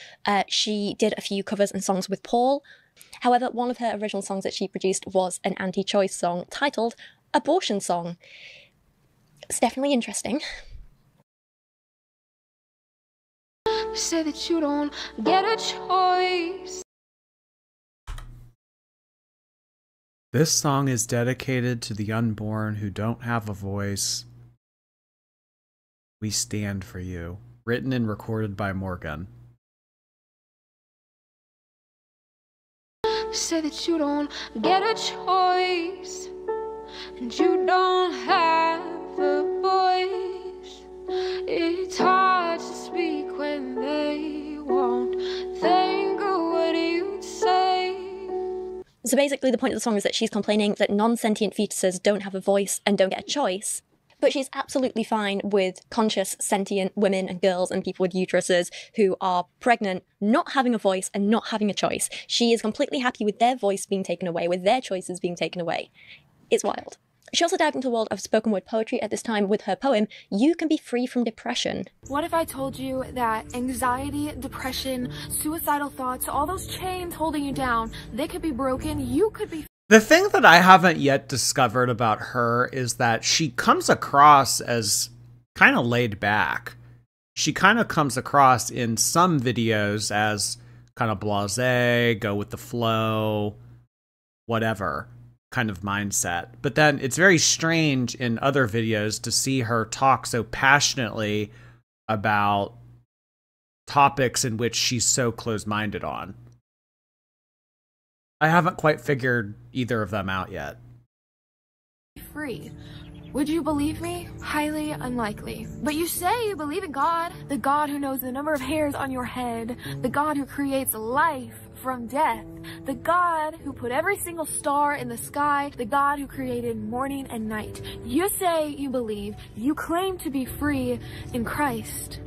Speaker 9: She did a few covers and songs with Paul. However, one of her original songs that she produced was an anti-choice song titled Abortion Song. It's definitely interesting.
Speaker 5: Say that you don't get a choice.
Speaker 1: This song is dedicated to the unborn who don't have a voice. We stand for you. Written and recorded by Morgan.
Speaker 5: Say that you don't get a choice, and you don't have a voice. It's hard to speak when they won't think of what you'd say.
Speaker 9: So basically the point of the song is that she's complaining that non-sentient fetuses don't have a voice and don't get a choice. But she's absolutely fine with conscious, sentient women and girls and people with uteruses who are pregnant, not having a voice and not having a choice. She is completely happy with their voice being taken away, with their choices being taken away. It's wild. She also dived into the world of spoken word poetry at this time with her poem, You Can Be Free from Depression.
Speaker 5: What if I told you that anxiety, depression, suicidal thoughts, all those chains holding you down, they could be broken, you could be...
Speaker 1: The thing that I haven't yet discovered about her is that she comes across as kind of laid back. She kind of comes across in some videos as kind of blasé, go with the flow, whatever kind of mindset. But then it's very strange in other videos to see her talk so passionately about topics in which she's so close-minded on. I haven't quite figured either of them out yet.
Speaker 5: free. Would you believe me? Highly unlikely. But you say you believe in God, the God who knows the number of hairs on your head, the God who creates life from death, the God who put every single star in the sky, the God who created morning and night. You say you believe, you claim to be free in Christ.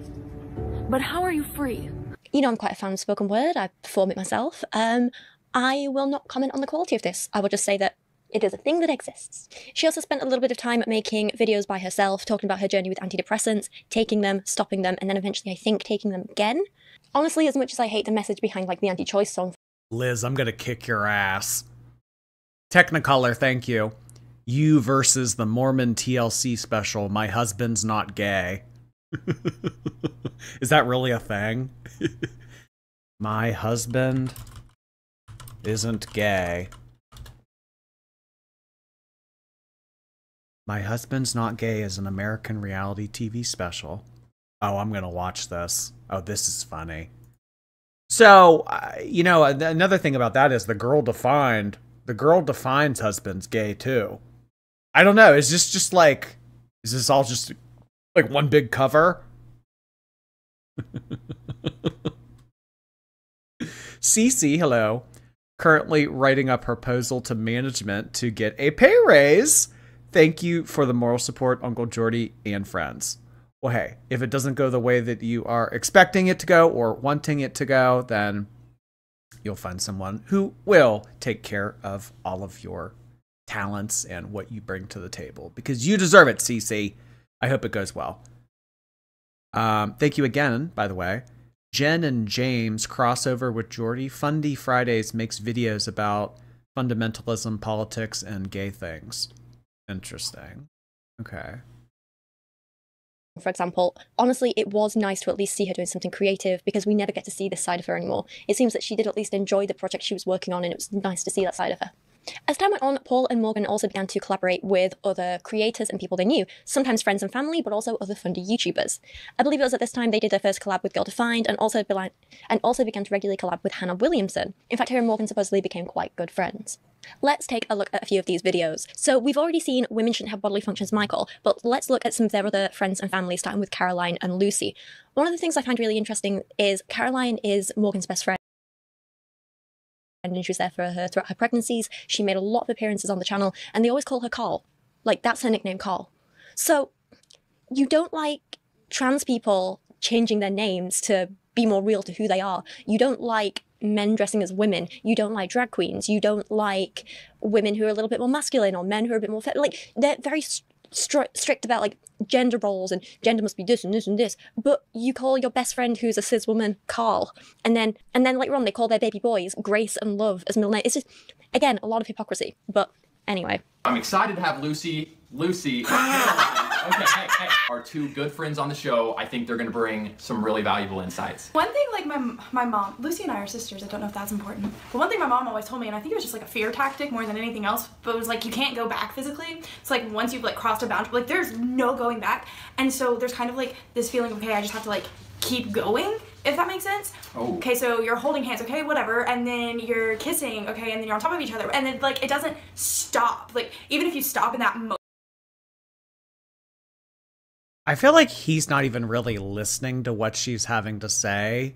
Speaker 5: But how are you free?
Speaker 9: You know, I'm quite a fan of spoken word. I perform it myself. I will not comment on the quality of this. I will just say that it is a thing that exists. She also spent a little bit of time making videos by herself, talking about her journey with antidepressants, taking them, stopping them, and then eventually, I think, taking them again. Honestly, as much as I hate the message behind, like, the anti-choice song.
Speaker 1: Liz, I'm gonna kick your ass. Technicolor, thank you. You versus the Mormon TLC special, My Husband's Not Gay. Is that really a thing? My husband isn't gay. My Husband's Not Gay is an American reality TV special. Oh, I'm gonna watch this. Oh, this is funny. So, you know, another thing about that is the girl defines husband's gay too. I don't know. Is this just like, is this all just like one big cover? Cece, hello. Currently writing a proposal to management to get a pay raise. Thank you for the moral support, Uncle Jordy and friends. Well, hey, if it doesn't go the way that you are expecting it to go or wanting it to go, then you'll find someone who will take care of all of your talents and what you bring to the table. Because you deserve it, Cece. I hope it goes well. Thank you again, by the way. Jen and James crossover with Jordy. Fundy Fridays makes videos about fundamentalism, politics, and gay things. Interesting. Okay.
Speaker 9: For example, honestly, it was nice to at least see her doing something creative because we never get to see this side of her anymore. It seems that she did at least enjoy the project she was working on, and it was nice to see that side of her. As time went on, Paul and Morgan also began to collaborate with other creators and people they knew, sometimes friends and family, but also other Fundy YouTubers. I believe it was at this time they did their first collab with Girl Defined and also began to regularly collab with Hannah Williamson. In fact, her and Morgan supposedly became quite good friends. Let's take a look at a few of these videos. So we've already seen Women Shouldn't Have Bodily Functions Michael, but let's look at some of their other friends and family, starting with Caroline and Lucy. One of the things I find really interesting is Caroline is Morgan's best friend, and she was there for her throughout her pregnancies. She made a lot of appearances on the channel, and they always call her Carl. Like, that's her nickname, Carl. So, you don't like trans people changing their names to be more real to who they are. You don't like men dressing as women. You don't like drag queens. You don't like women who are a little bit more masculine or men who are a bit more like, they're very strict about, like, gender roles and gender must be this and this and this, but you call your best friend who's a cis woman Carl, and then later on they call their baby boys Grace and Love as middle name. It's just, again, a lot of hypocrisy. But anyway,
Speaker 8: I'm excited to have Lucy and Caroline. Okay, hey, our two good friends on the show. I think they're gonna bring some really valuable insights.
Speaker 11: One thing, like my mom, Lucy and I are sisters, I don't know if that's important, but one thing my mom always told me, and I think it was just like a fear tactic more than anything else, but it was like, you can't go back physically. It's like, once you've like crossed a boundary, like there's no going back. And so there's kind of like this feeling of, okay, I just have to like keep going, if that makes sense. Oh. Okay, so you're holding hands, okay, whatever, and then you're kissing, okay, and then you're on top of each other, and then like it doesn't stop. Like, even if you stop in that moment,
Speaker 1: I feel like he's not even really listening to what she's having to say.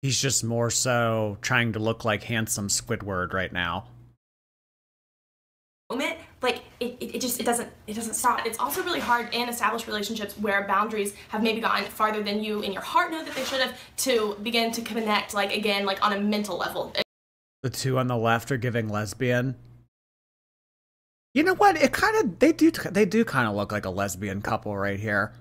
Speaker 1: He's just more so trying to look like handsome Squidward right now.
Speaker 11: like it doesn't stop. It's also really hard in established relationships where boundaries have maybe gone farther than you in your heart know that they should have, to begin to connect, like, again, like on a mental level.
Speaker 1: The two on the left are giving lesbian. You know what? It kind of, they do kind of look like a lesbian couple right here.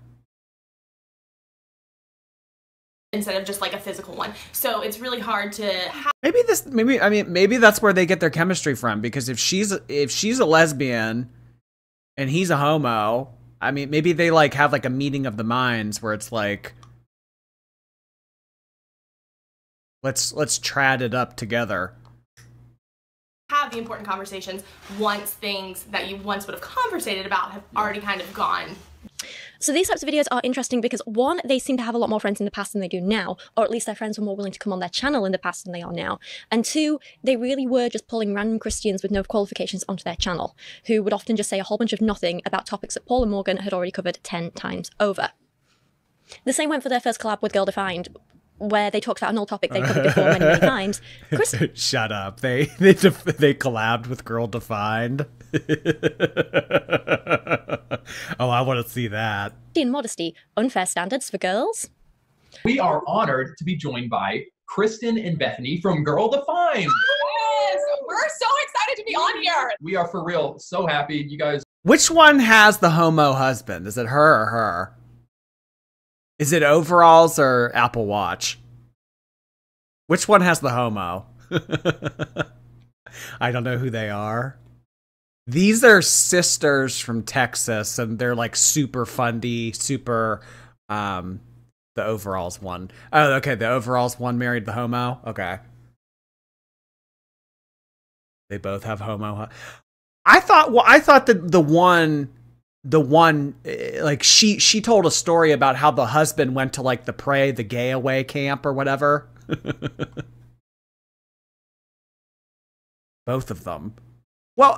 Speaker 11: Instead of just like a physical one. So it's really hard to have.
Speaker 1: Maybe that's where they get their chemistry from, because if she's a lesbian and he's a homo, I mean, maybe they like have like a meeting of the minds where it's like, let's trad it up together.
Speaker 11: Have the important conversations once things that you once would have conversated about have already kind of gone.
Speaker 9: So these types of videos are interesting because, one, they seem to have a lot more friends in the past than they do now, or at least their friends were more willing to come on their channel in the past than they are now. And two, they really were just pulling random Christians with no qualifications onto their channel, who would often just say a whole bunch of nothing about topics that Paul and Morgan had already covered 10 times over. The same went for their first collab with Girl Defined, where they talked about an old topic they covered before many, many times.
Speaker 1: Shut up. They collabed with Girl Defined. Oh, I want to see that.
Speaker 9: In modesty, unfair standards for girls.
Speaker 8: We are honored to be joined by Kristen and Bethany from Girl Defined.
Speaker 12: Yes, we're so excited to be on here.
Speaker 8: We are for real so happy, you guys.
Speaker 1: Which one has the homo husband? Is it her or her? Is it overalls or Apple Watch? Which one has the homo? I don't know who they are. These are sisters from Texas, and they're like super fundy, super, the overalls one. Oh, okay, the overalls one married the homo? Okay. They both have homo. I thought that the one, like she told a story about how the husband went to like the gay away camp or whatever. Both of them. Well,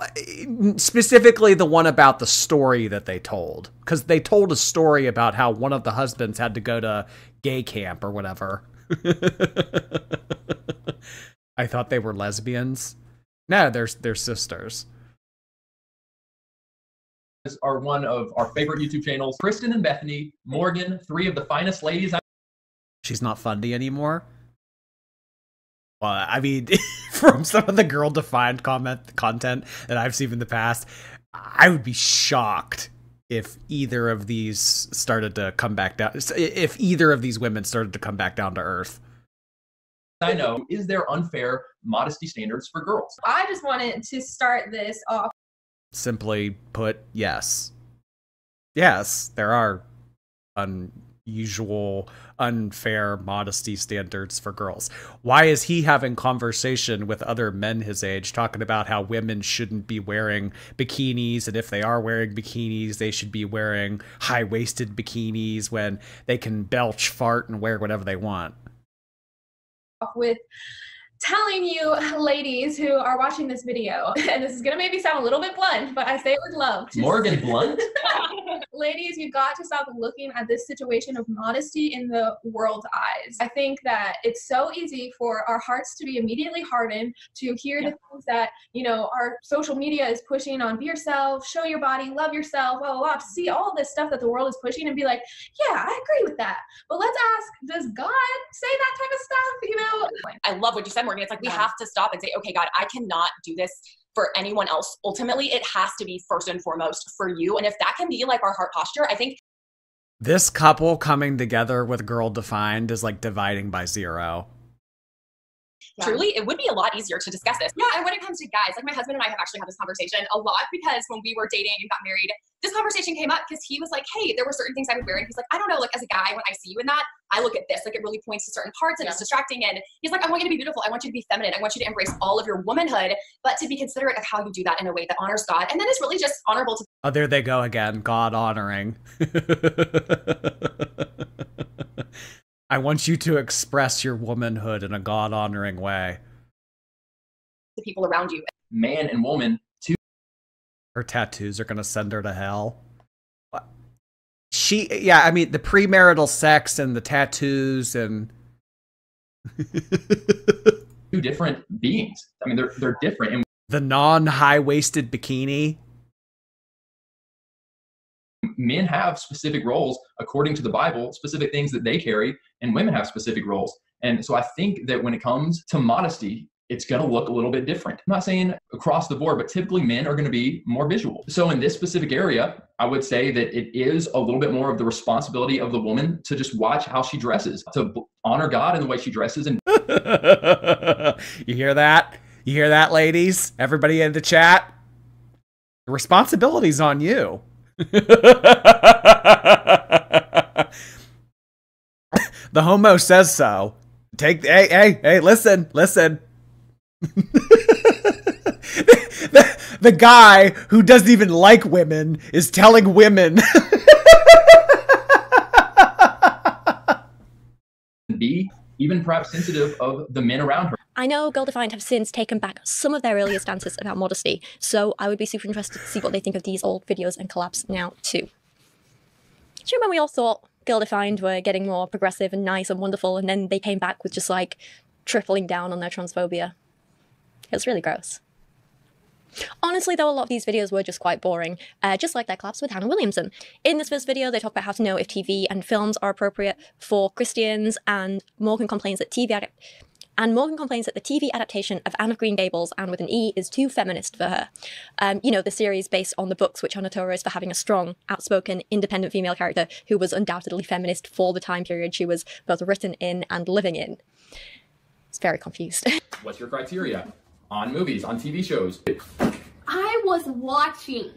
Speaker 1: specifically the one about the story that they told, because they told a story about how one of the husbands had to go to gay camp or whatever. I thought they were lesbians. No, they're sisters.
Speaker 8: Are one of our favorite YouTube channels. Kristen and Bethany, Morgan, three of the finest ladies.
Speaker 1: She's not Fundy anymore. Well, I mean, from some of the Girl Defined content that I've seen in the past, I would be shocked if either of these started to come back down. If either of these women started to come back down to earth.
Speaker 8: I know, is there unfair modesty standards for girls?
Speaker 12: I just wanted to start this off.
Speaker 1: Simply put, yes. Yes, there are unusual, unfair modesty standards for girls. Why is he having conversation with other men his age, talking about how women shouldn't be wearing bikinis, and if they are wearing bikinis, they should be wearing high-waisted bikinis when they can belch, fart, and wear whatever they want?
Speaker 12: With telling you ladies who are watching this video, and this is gonna maybe sound a little bit blunt, but I say it with love.
Speaker 8: Morgan Blunt?
Speaker 12: Ladies, you've got to stop looking at this situation of modesty in the world's eyes. I think that it's so easy for our hearts to be immediately hardened to hear the things that, you know, our social media is pushing on: be yourself, show your body, love yourself, blah, blah, blah. To see all this stuff that the world is pushing and be like, yeah, I agree with that. But let's ask, does God say that type of stuff? You know?
Speaker 13: I love what you said, Morgan. It's like we have to stop and say, okay, God, I cannot do this for anyone else. Ultimately, it has to be first and foremost for you. And if that can be like our heart posture, I think
Speaker 1: this couple coming together with Girl Defined is like dividing by zero.
Speaker 13: truly, it would be a lot easier to discuss this. Yeah, and when it comes to guys, like my husband and I have actually had this conversation a lot, because when we were dating and got married, this conversation came up because he was like, hey, there were certain things I would wear. And he's like, I don't know, like as a guy, when I see you in that, I look at this, like it really points to certain parts and it's distracting. And he's like, I want you to be beautiful. I want you to be feminine. I want you to embrace all of your womanhood, but to be considerate of how you do that in a way that honors God. And then it's really just honorable to—
Speaker 1: Oh, there they go again. God honoring. I want you to express your womanhood in a God honoring way.
Speaker 13: The people around you.
Speaker 8: Man and woman.
Speaker 1: Her tattoos are going to send her to hell. Yeah, I mean, the premarital sex and the tattoos and...
Speaker 8: Two different beings. I mean, they're different. And
Speaker 1: the non-high-waisted bikini.
Speaker 8: men have specific roles according to the Bible, specific things that they carry, and women have specific roles. And so I think that when it comes to modesty, it's going to look a little bit different. I'm not saying across the board, but typically men are going to be more visual. So in this specific area, I would say that it is a little bit more of the responsibility of the woman to just watch how she dresses, to honor God in the way she dresses. And
Speaker 1: you hear that? You hear that, ladies? Everybody in the chat? The responsibility's on you. The homo says so. Hey, listen. The guy who doesn't even like women is telling women
Speaker 8: be even perhaps sensitive of the men around her.
Speaker 9: I know Girl Defined have since taken back some of their earlier stances about modesty, so I would be super interested to see what they think of these old videos and collabs now too. Do you remember we all thought Girl Defined were getting more progressive and nice and wonderful, and then they came back with just like tripling down on their transphobia? It was really gross. Honestly though, a lot of these videos were just quite boring, just like their collabs with Hannah Williamson. In this first video, they talk about how to know if TV and films are appropriate for Christians, and Morgan complains that the TV adaptation of Anne of Green Gables, Anne with an E, is too feminist for her. You know, the series based on the books, which are notorious for having a strong, outspoken, independent female character who was undoubtedly feminist for the time period she was both written in and living in. It's very confused.
Speaker 8: What's your criteria? On movies, on TV shows.
Speaker 14: I was watching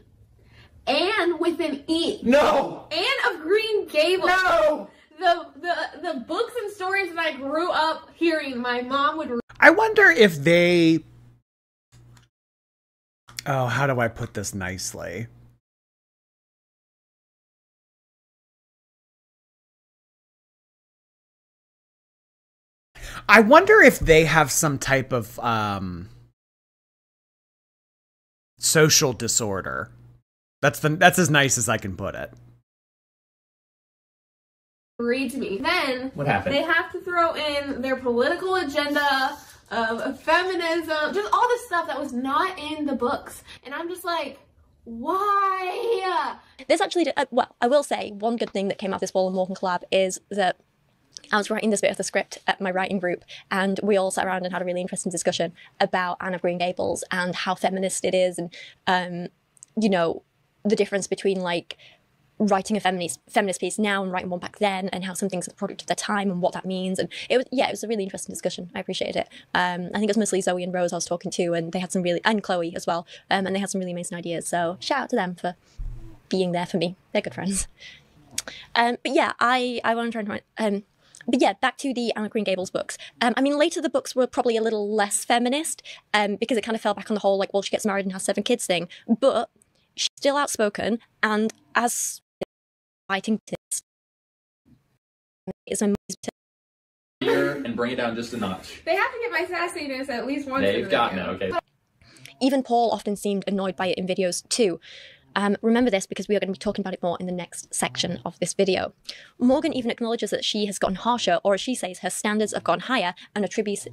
Speaker 14: Anne with an E.
Speaker 8: No!
Speaker 14: Anne of Green Gables.
Speaker 8: No!
Speaker 14: The books and stories that I grew up hearing my mom would read.
Speaker 1: I wonder if they... Oh, how do I put this nicely? I wonder if they have some type of social disorder. That's as nice as I can put it.
Speaker 14: Read to me. Then
Speaker 8: what happened?
Speaker 14: They have to throw in their political agenda of feminism, just all this stuff that was not in the books. And I'm just like, why?
Speaker 9: This actually, well, I will say one good thing that came out of this Paul and Morgan collab is that I was writing this bit of the script at my writing group, and we all sat around and had a really interesting discussion about Anne of Green Gables and how feminist it is, and you know, the difference between like writing a feminist piece now and writing one back then, and how some things are the product of their time and what that means. And it was a really interesting discussion. I appreciated it. I think it was mostly Zoe and Rose I was talking to, and they had some really, and Chloe as well, and they had some really amazing ideas. So shout out to them for being there for me. They're good friends. But yeah, I want to try and but yeah, back to the Anne of Green Gables books. I mean, later the books were probably a little less feminist, because it kind of fell back on the whole, like, well, she gets married and has 7 kids thing. But she's still outspoken, and as fighting is a
Speaker 8: here and bring it down just a notch.
Speaker 14: They have to get my sassiness at least once.
Speaker 8: They've gotten it, okay.
Speaker 9: Even Paul often seemed annoyed by it in videos too. Remember this because we are going to be talking about it more in the next section of this video. Morgan even acknowledges that she has gotten harsher, or as she says, her standards have gone higher, and attributes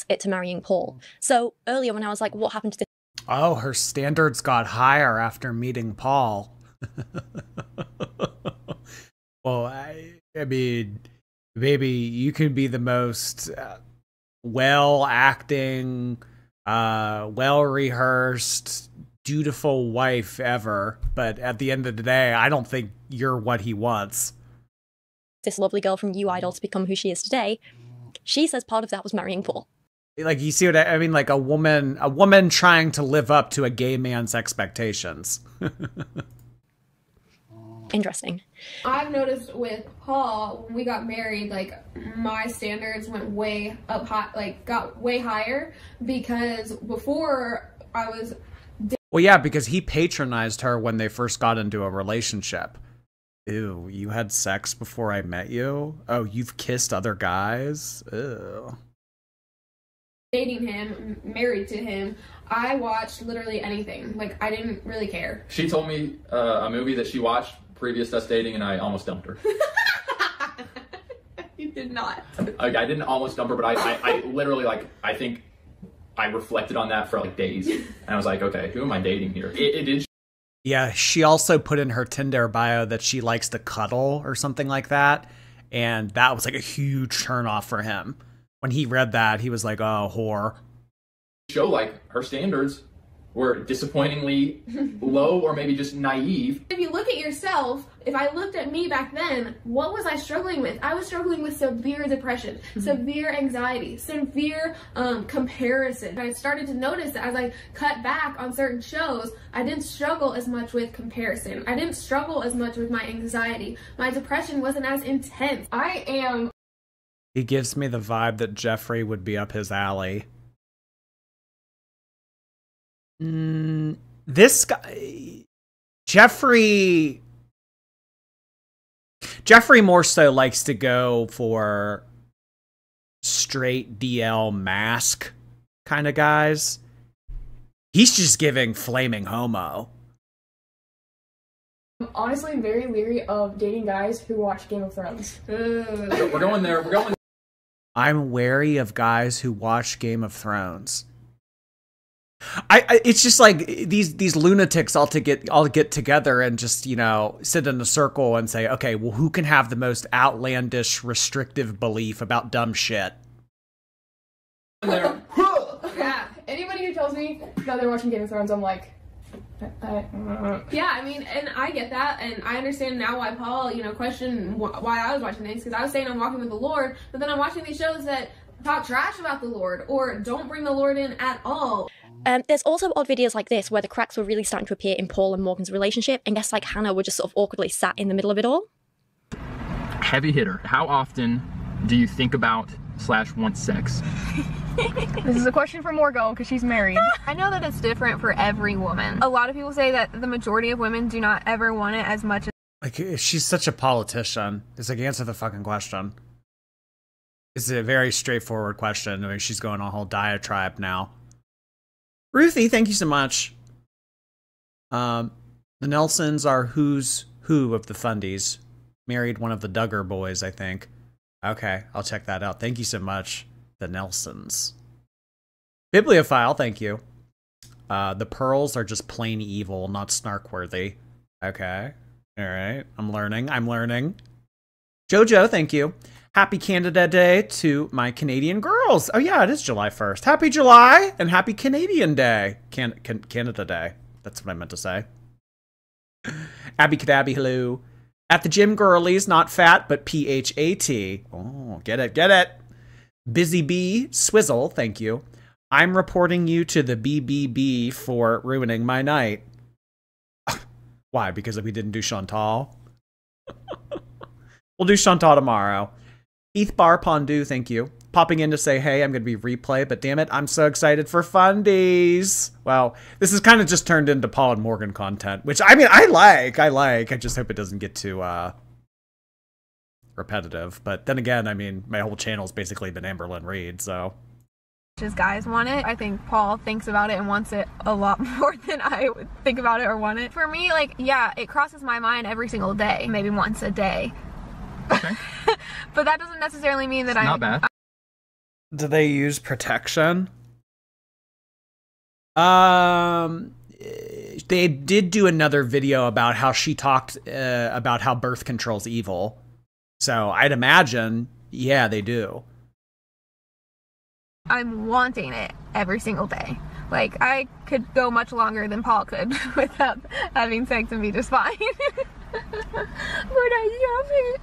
Speaker 9: it to marrying Paul. So earlier when I was like, what happened to this?
Speaker 1: Oh, her standards got higher after meeting Paul. Well, I mean, baby, you can be the most well-acting, well-rehearsed, dutiful wife ever, but at the end of the day, I don't think you're what he wants.
Speaker 9: This lovely girl from You Idol to become who she is today. She says part of that was marrying Paul.
Speaker 1: Like, you see what I mean? Like a woman trying to live up to a gay man's expectations.
Speaker 9: Interesting.
Speaker 14: I've noticed with Paul, when we got married, like, my standards went way up high, like, got way higher, because before I was...
Speaker 1: Well, yeah, because he patronized her when they first got into a relationship. Ew, you had sex before I met you? Oh, you've kissed other guys? Ew.
Speaker 14: Dating him, married to him, I watched literally anything. Like, I didn't really care.
Speaker 8: She told me a movie that she watched previous to us dating, and I almost dumped her.
Speaker 14: You did not.
Speaker 8: I didn't almost dump her, but I literally, like, I think I reflected on that for like days, and I was like, okay, who am I dating here? It did
Speaker 1: Yeah, she also put in her Tinder bio that she likes to cuddle or something like that. And that was like a huge turnoff for him. When he read that, he was like, oh, whore.
Speaker 8: Show like her standards were disappointingly low or maybe just naive.
Speaker 14: If you look at yourself, if I looked at me back then, what was I struggling with? I was struggling with severe depression, severe anxiety, severe comparison. I started to notice that as I cut back on certain shows, I didn't struggle as much with comparison. I didn't struggle as much with my anxiety. My depression wasn't as intense. I am...
Speaker 1: He gives me the vibe that Jeffrey would be up his alley. This guy, Jeffrey more so likes to go for straight DL mask kind of guys. He's just giving flaming homo.
Speaker 14: I'm honestly very leery of dating guys who watch Game of Thrones.
Speaker 8: We're going there. We're going.
Speaker 1: I'm wary of guys who watch Game of Thrones. It's just like these lunatics all get together and just, you know, sit in a circle and say, okay, well, who can have the most outlandish, restrictive belief about dumb shit?
Speaker 14: Yeah, anybody who tells me that they're watching Game of Thrones, I'm like, yeah, I mean, and I get that, and I understand now why Paul, you know, questioned why I was watching things, because I was saying I'm walking with the Lord, but then I'm watching these shows that talk trash about the Lord, or don't bring the Lord in at all.
Speaker 9: There's also odd videos like this where the cracks were really starting to appear in Paul and Morgan's relationship, and guests like Hannah were just sort of awkwardly sat in the middle of it all.
Speaker 15: Heavy hitter. How often do you think about / want sex?
Speaker 16: This is a question for Morgo because she's married. I know that it's different for every woman. A lot of people say that the majority of women do not ever want it as much as...
Speaker 1: Like, she's such a politician. It's like, answer the fucking question. It's a very straightforward question. I mean, she's going on a whole diatribe now. Ruthie, thank you so much. The Nelsons are who's who of the Fundies. Married one of the Duggar boys, I think. Okay, I'll check that out. Thank you so much, the Nelsons. Bibliophile, thank you. The Pearls are just plain evil, not snark-worthy. Okay, all right. I'm learning. Jojo, thank you. Happy Canada Day to my Canadian girls. Oh yeah, it is July 1st. Happy July and happy Canadian Day. Canada Day. That's what I meant to say. Abby Cadabby, hello. At the gym girlies, not fat, but P-H-A-T. Oh, get it. Busy Bee, Swizzle, thank you. I'm reporting you to the BBB for ruining my night. Why? Because we didn't do Chantal? We'll do Chantal tomorrow. Heath Bar Pondu, thank you. Popping in to say, hey, I'm going to be replay, but damn it, I'm so excited for Fundies. Wow, this has kind of just turned into Paul and Morgan content, which, I mean, I like. I just hope it doesn't get too repetitive. But then again, I mean, my whole channel's basically been Amberlynn Reed, so.
Speaker 16: As guys want it. I think Paul thinks about it and wants it a lot more than I would think about it or want it. For me, like, yeah, it crosses my mind every single day, maybe once a day.
Speaker 15: Okay.
Speaker 16: But that doesn't necessarily mean that I'm
Speaker 15: not bad.
Speaker 1: Do they use protection? They did do another video about how she talked about how birth control's evil. So I'd imagine, yeah, they do.
Speaker 16: I'm wanting it every single day. Like, I could go much longer than Paul could without having sex and be just fine. But I love it.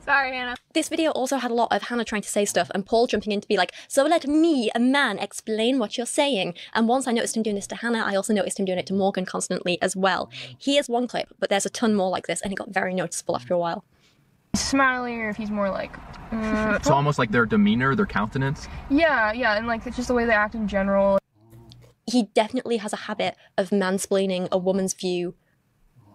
Speaker 16: Sorry, Hannah.
Speaker 9: This video also had a lot of Hannah trying to say stuff and Paul jumping in to be like, so let me, a man, explain what you're saying. And once I noticed him doing this to Hannah, I also noticed him doing it to Morgan constantly as well. Here's one clip, but there's a ton more like this, and it got very noticeable after a while.
Speaker 16: Smiling, or if he's more like...
Speaker 15: So almost like their demeanor, their countenance?
Speaker 16: Yeah, and like, it's just the way they act in general.
Speaker 9: He definitely has a habit of mansplaining a woman's view,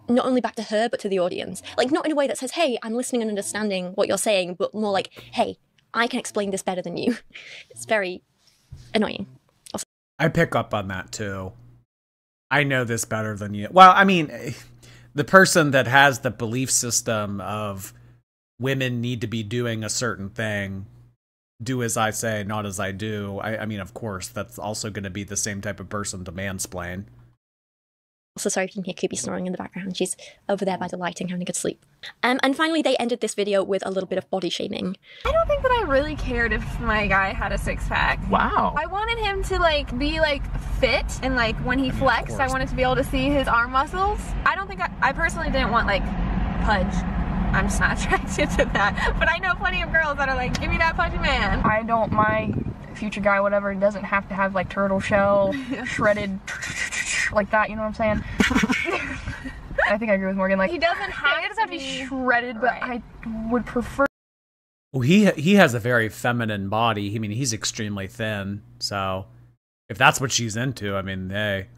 Speaker 9: not only back to her, but to the audience. Like, not in a way that says, hey, I'm listening and understanding what you're saying, but more like, hey, I can explain this better than you. It's very annoying. Also,
Speaker 1: I pick up on that, too. I know this better than you. Well, I mean, the person that has the belief system of women need to be doing a certain thing, do as I say, not as I do. I mean, of course, that's also going to be the same type of person to mansplain.
Speaker 9: Also, sorry if you can hear Kobe snoring in the background. She's over there by the lighting having a good sleep. And finally, they ended this video with a little bit of body shaming.
Speaker 16: I don't think that I really cared if my guy had a six-pack.
Speaker 15: Wow.
Speaker 16: I wanted him to like be like fit, and like when he flexed, I wanted to be able to see his arm muscles. I don't think I personally didn't want like pudge. I'm just not attracted to that. But I know plenty of girls that are like, give me that pudgy man.
Speaker 17: I don't, my future guy, whatever, doesn't have to have like turtle shell, shredded like that, you know what I'm saying? I think I agree with Morgan. Like,
Speaker 16: he doesn't have
Speaker 17: to be shredded, but I would prefer.
Speaker 1: Well, he has a very feminine body. I mean, he's extremely thin. So if that's what she's into, I mean, hey.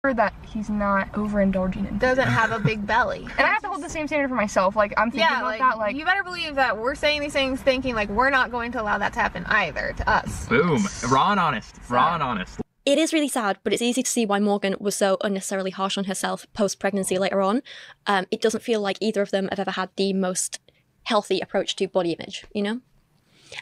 Speaker 17: That he's not overindulging in.
Speaker 16: Doesn't have a big belly.
Speaker 17: And I have to hold the same standard for myself. Like, I'm thinking about that. Like,
Speaker 16: you better believe that we're saying these things thinking like we're not going to allow that to happen either to us.
Speaker 15: Boom. Raw and honest. Raw and honest.
Speaker 9: It is really sad, but it's easy to see why Morgan was so unnecessarily harsh on herself post-pregnancy later on. It doesn't feel like either of them have ever had the most healthy approach to body image, you know?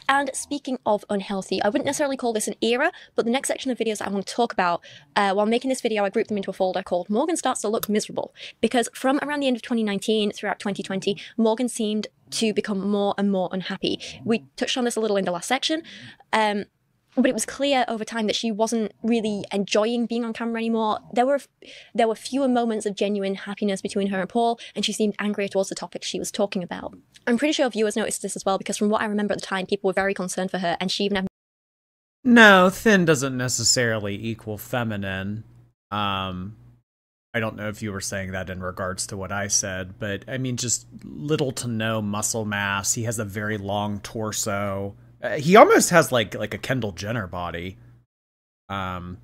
Speaker 9: And speaking of unhealthy, I wouldn't necessarily call this an era, but the next section of videos I want to talk about, while making this video, I grouped them into a folder called Morgan Starts to Look Miserable. Because from around the end of 2019 throughout 2020, Morgan seemed to become more and more unhappy. We touched on this a little in the last section, but it was clear over time that she wasn't really enjoying being on camera anymore. There were fewer moments of genuine happiness between her and Paul, and she seemed angrier towards the topics she was talking about. I'm pretty sure viewers noticed this as well, because from what I remember at the time, people were very concerned for her, and she even had...
Speaker 1: No, thin doesn't necessarily equal feminine. I don't know if you were saying that in regards to what I said, but I mean, just little to no muscle mass. He has a very long torso. He almost has like a Kendall Jenner body. So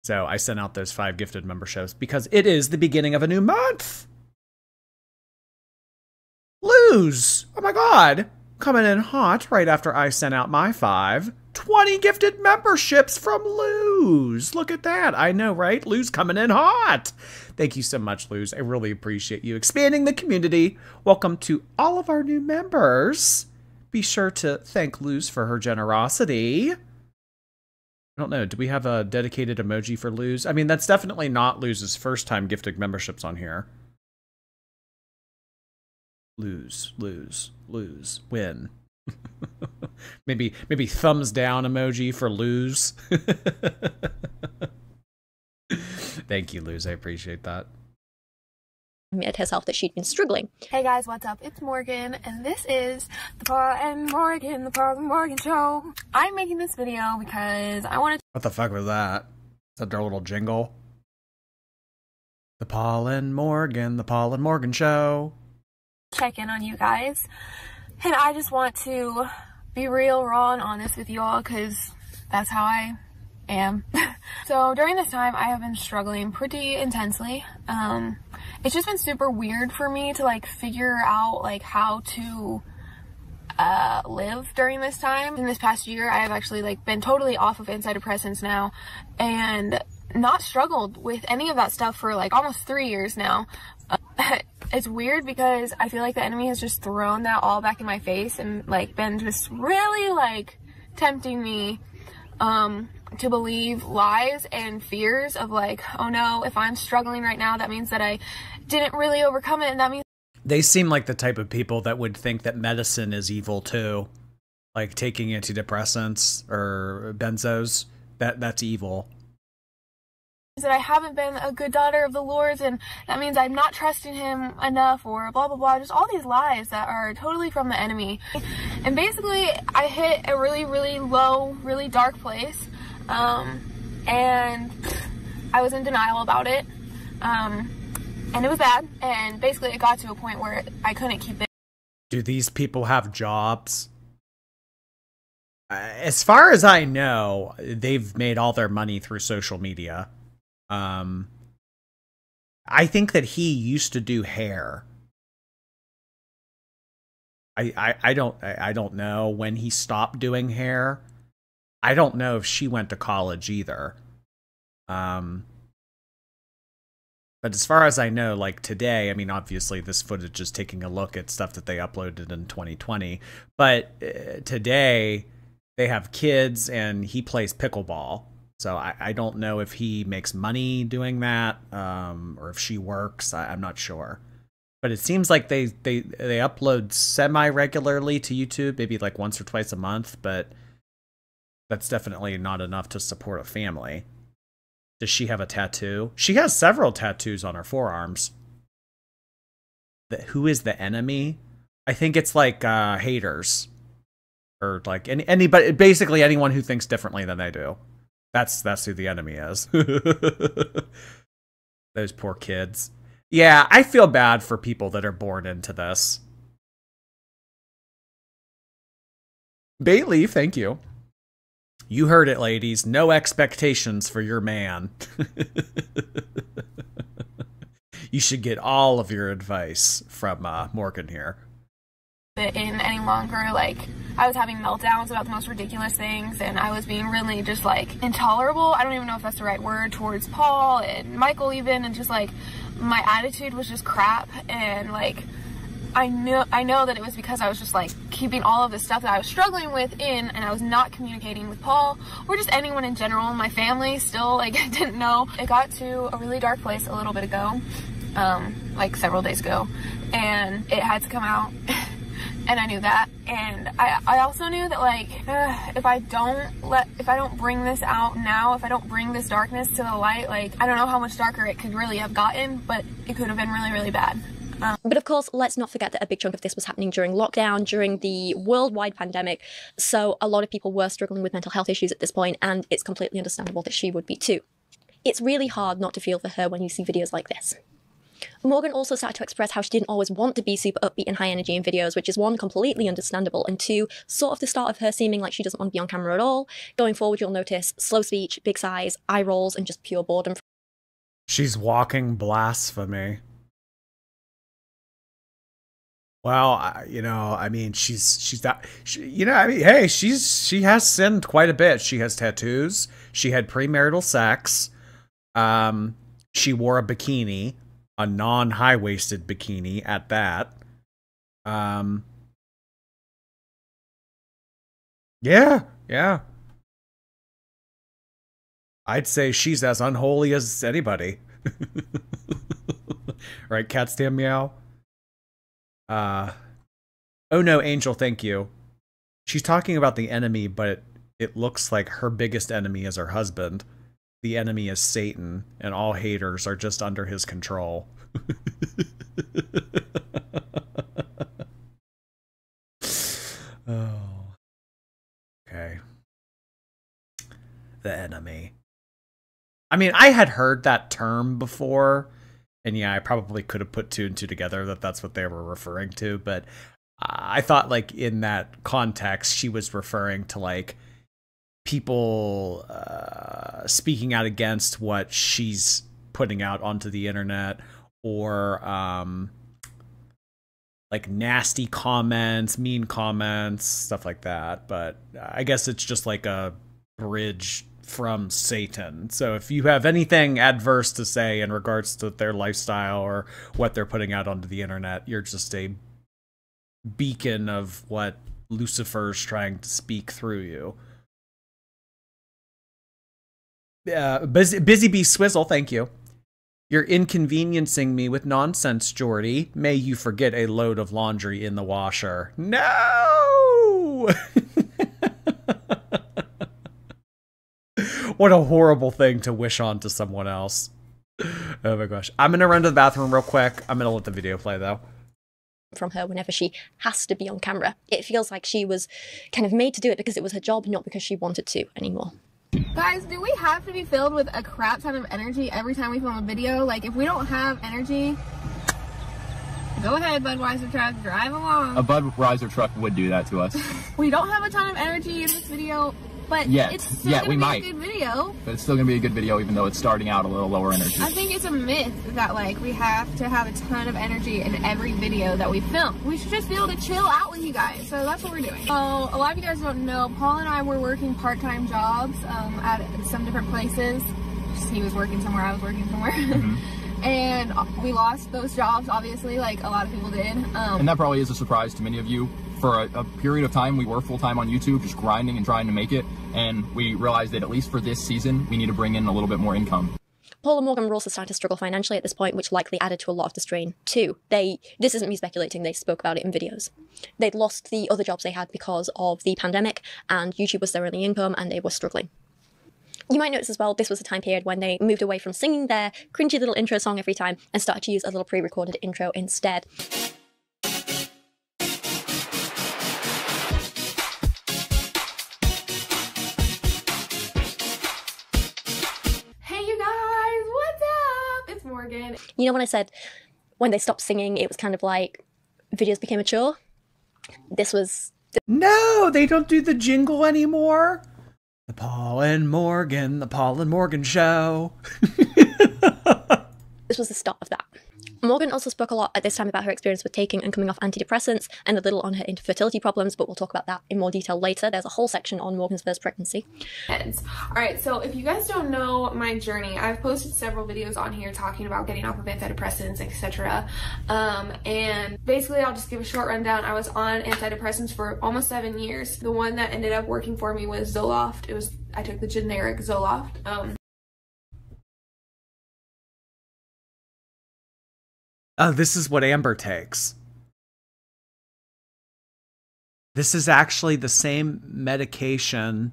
Speaker 1: I sent out those 5 gifted memberships because it is the beginning of a new month. Lose! Oh my god! Coming in hot right after I sent out my 5. 20 gifted memberships from Lose! Look at that. I know, right? Lose coming in hot. Thank you so much, Lose. I really appreciate you expanding the community. Welcome to all of our new members. Be sure to thank Luz for her generosity. I don't know, do we have a dedicated emoji for Luz? I mean, that's definitely not Luz's first time gifting memberships on here. Lose, win. maybe thumbs down emoji for Luz. Thank you, Luz. I appreciate that.
Speaker 9: Admitted herself that she'd been struggling.
Speaker 16: Hey guys, what's up? It's Morgan, and this is the Paul and Morgan show. I'm making this video because I wanted to...
Speaker 1: What the fuck was that? Is that their little jingle? The Paul and Morgan show.
Speaker 16: Check in on you guys, and I just want to be real, raw, and honest with you all because that's how I am. So during this time, I have been struggling pretty intensely. It's just been super weird for me to like figure out like how to live during this time. In this past year, I have actually like been totally off of antidepressants now and not struggled with any of that stuff for like almost 3 years now. It's weird because I feel like the enemy has just thrown that all back in my face and like been just really like tempting me to believe lies and fears of like, oh no, if I'm struggling right now, that means that I didn't really overcome it, and that means...
Speaker 1: They seem like the type of people that would think that medicine is evil too. Like taking antidepressants or benzos, that's evil.
Speaker 16: That I haven't been a good daughter of the Lord's, and that means I'm not trusting him enough, or blah blah blah, just all these lies that are totally from the enemy. And basically I hit a really low, really dark place, and I was in denial about it, and it was bad, and basically it got to a point where I couldn't keep it.
Speaker 1: Do these people have jobs? As far as I know, they've made all their money through social media. I think that he used to do hair. I don't know when he stopped doing hair. I don't know if she went to college either. But as far as I know, like today, I mean, obviously this footage is taking a look at stuff that they uploaded in 2020. But today, they have kids and he plays pickleball. So I don't know if he makes money doing that, or if she works. I'm not sure. But it seems like they upload semi-regularly to YouTube, maybe like once or twice a month, but that's definitely not enough to support a family. Does she have a tattoo? She has several tattoos on her forearms. Who is the enemy? I think it's like haters. Or like anybody, basically anyone who thinks differently than they do. That's who the enemy is. Those poor kids. Yeah, I feel bad for people that are born into this. Bailey, thank you. You heard it, ladies. No expectations for your man. You should get all of your advice from Morgan here.
Speaker 16: In any longer, like, I was having meltdowns about the most ridiculous things, and I was being really just like intolerable. I don't even know if that's the right word, towards Paul and Michael even, and just like my attitude was just crap. And like I know that it was because I was just like keeping all of the stuff that I was struggling with in, and I was not communicating with Paul or just anyone in general. My family still like didn't know. It got to a really dark place a little bit ago, like several days ago, and it had to come out. And I knew that, and I also knew that like if I don't bring this out now, if I don't bring this darkness to the light, like I don't know how much darker it could really have gotten, but it could have been really, really bad.
Speaker 9: But of course, let's not forget that a big chunk of this was happening during lockdown, during the worldwide pandemic. So a lot of people were struggling with mental health issues at this point, and it's completely understandable that she would be too. It's really hard not to feel for her when you see videos like this. Morgan also started to express how she didn't always want to be super upbeat and high energy in videos, which is one, completely understandable, and two, sort of the start of her seeming like she doesn't want to be on camera at all. Going forward, you'll notice slow speech, big sighs, eye rolls, and just pure boredom.
Speaker 1: She's walking blasphemy. Well, you know, I mean, she's not, you know, I mean, hey, she has sinned quite a bit. She has tattoos. She had premarital sex. She wore a bikini, a non-high-waisted bikini at that. Yeah. I'd say she's as unholy as anybody. Right, Cat Stand Meow? Oh no, Angel, thank you. She's talking about the enemy, but it looks like her biggest enemy is her husband. The enemy is Satan, and all haters are just under his control. Oh. Okay. The enemy. I mean, I had heard that term before, and yeah, I probably could have put two and two together that that's what they were referring to, but I thought, like, in that context, she was referring to, like, people speaking out against what she's putting out onto the internet, or like nasty comments, mean comments, stuff like that. But I guess it's just like a bridge from Satan. So if you have anything adverse to say in regards to their lifestyle or what they're putting out onto the internet, you're just a beacon of what Lucifer's trying to speak through you. Busy Bee Swizzle, thank you. You're inconveniencing me with nonsense, Jordy. May you forget a load of laundry in the washer. No! What a horrible thing to wish on to someone else. Oh my gosh. I'm gonna run to the bathroom real quick. I'm gonna let the video play though.
Speaker 9: From her whenever she has to be on camera. It feels like she was kind of made to do it because it was her job, not because she wanted to anymore.
Speaker 16: Guys, do we have to be filled with a crap ton of energy every time we film a video? Like, if we don't have energy, go ahead, Budweiser truck, drive along.
Speaker 15: A Budweiser truck would do that to us.
Speaker 16: We don't have a ton of energy in this video, but it's still gonna be a good video.
Speaker 15: But it's still gonna be a good video, even though it's starting out a little lower energy.
Speaker 16: I think it's a myth that, like, we have to have a ton of energy in every video that we film. We should just be able to chill out with you guys. So that's what we're doing. So a lot of you guys don't know, Paul and I were working part-time jobs at some different places. He was working somewhere, I was working somewhere. And we lost those jobs, obviously, like a lot of people did.
Speaker 15: And that probably is a surprise to many of you. For a period of time, we were full-time on YouTube, just grinding and trying to make it, and we realized that at least for this season, we need to bring in a little bit more income.
Speaker 9: Paul and Morgan were also starting to struggle financially at this point, which likely added to a lot of the strain too. This isn't me speculating, they spoke about it in videos. They'd lost the other jobs they had because of the pandemic, and YouTube was their only income, and they were struggling. You might notice as well, this was a time period when they moved away from singing their cringy little intro song every time and started to use a little pre-recorded intro instead.
Speaker 14: Morgan.
Speaker 9: You know when I said when they stopped singing, it was kind of like videos became a chore? This was...
Speaker 1: No, they don't do the jingle anymore. The Paul and Morgan show.
Speaker 9: This was the start of that. Morgan also spoke a lot at this time about her experience with taking and coming off antidepressants and a little on her infertility problems, but we'll talk about that in more detail later. There's a whole section on Morgan's first pregnancy.
Speaker 14: Alright, so if you guys don't know my journey, I've posted several videos on here talking about getting off of antidepressants, etc. And basically I'll just give a short rundown. I was on antidepressants for almost 7 years. The one that ended up working for me was Zoloft. I took the generic Zoloft.
Speaker 1: Oh, this is what Amber takes. This is actually the same medication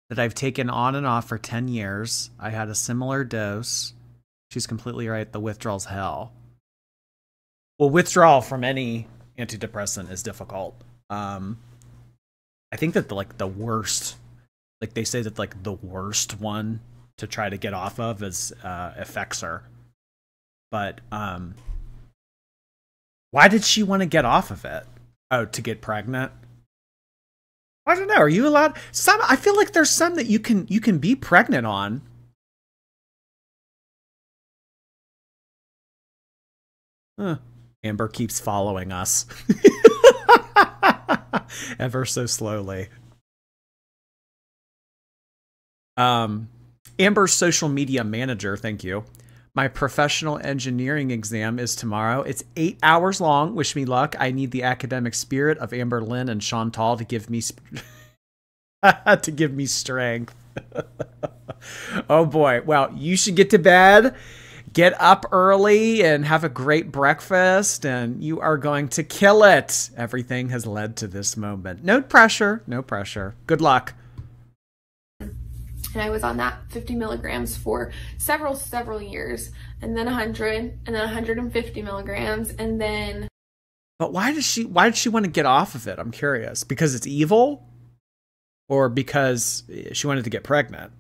Speaker 1: that I've taken on and off for 10 years. I had a similar dose. She's completely right. The withdrawal's hell. Well, withdrawal from any antidepressant is difficult. I think that the worst, like they say that like the worst one to try to get off of is Effexor. But why did she want to get off of it? Oh, to get pregnant? I don't know. Are you allowed? Some, I feel like there's some that you can be pregnant on. Huh. Amber keeps following us. Ever so slowly. Amber's social media manager, thank you. My professional engineering exam is tomorrow. It's 8 hours long. Wish me luck. I need the academic spirit of Amber Lynn and Chantal to give me strength. Oh boy. Well, you should get to bed, get up early, and have a great breakfast, and you are going to kill it. Everything has led to this moment. No pressure. No pressure. Good luck.
Speaker 14: And I was on that 50 milligrams for several years, and then 100, and then 150 milligrams, and then...
Speaker 1: But why did she want to get off of it? I'm curious. Because it's evil? Or because she wanted to get pregnant?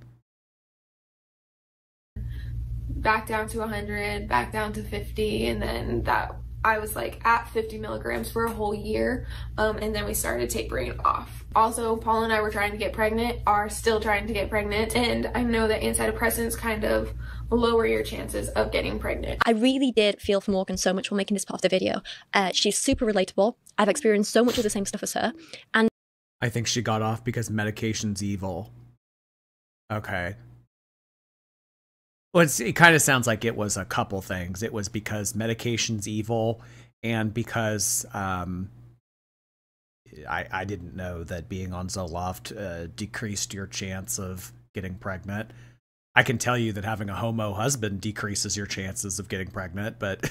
Speaker 14: Back down to 100, back down to 50, and then that I was like at 50 milligrams for a whole year, and then we started tapering it off. Also, Paul and I were trying to get pregnant, are still trying to get pregnant, and I know that antidepressants kind of lower your chances of getting pregnant.
Speaker 9: I really did feel for Morgan so much for making this part of the video. She's super relatable. I've experienced so much of the same stuff as her, and
Speaker 1: I think she got off because medication's evil. Okay. Well, it kind of sounds like it was a couple things. It was because medication's evil, and because I didn't know that being on Zoloft decreased your chance of getting pregnant. I can tell you that having a homo husband decreases your chances of getting pregnant, but...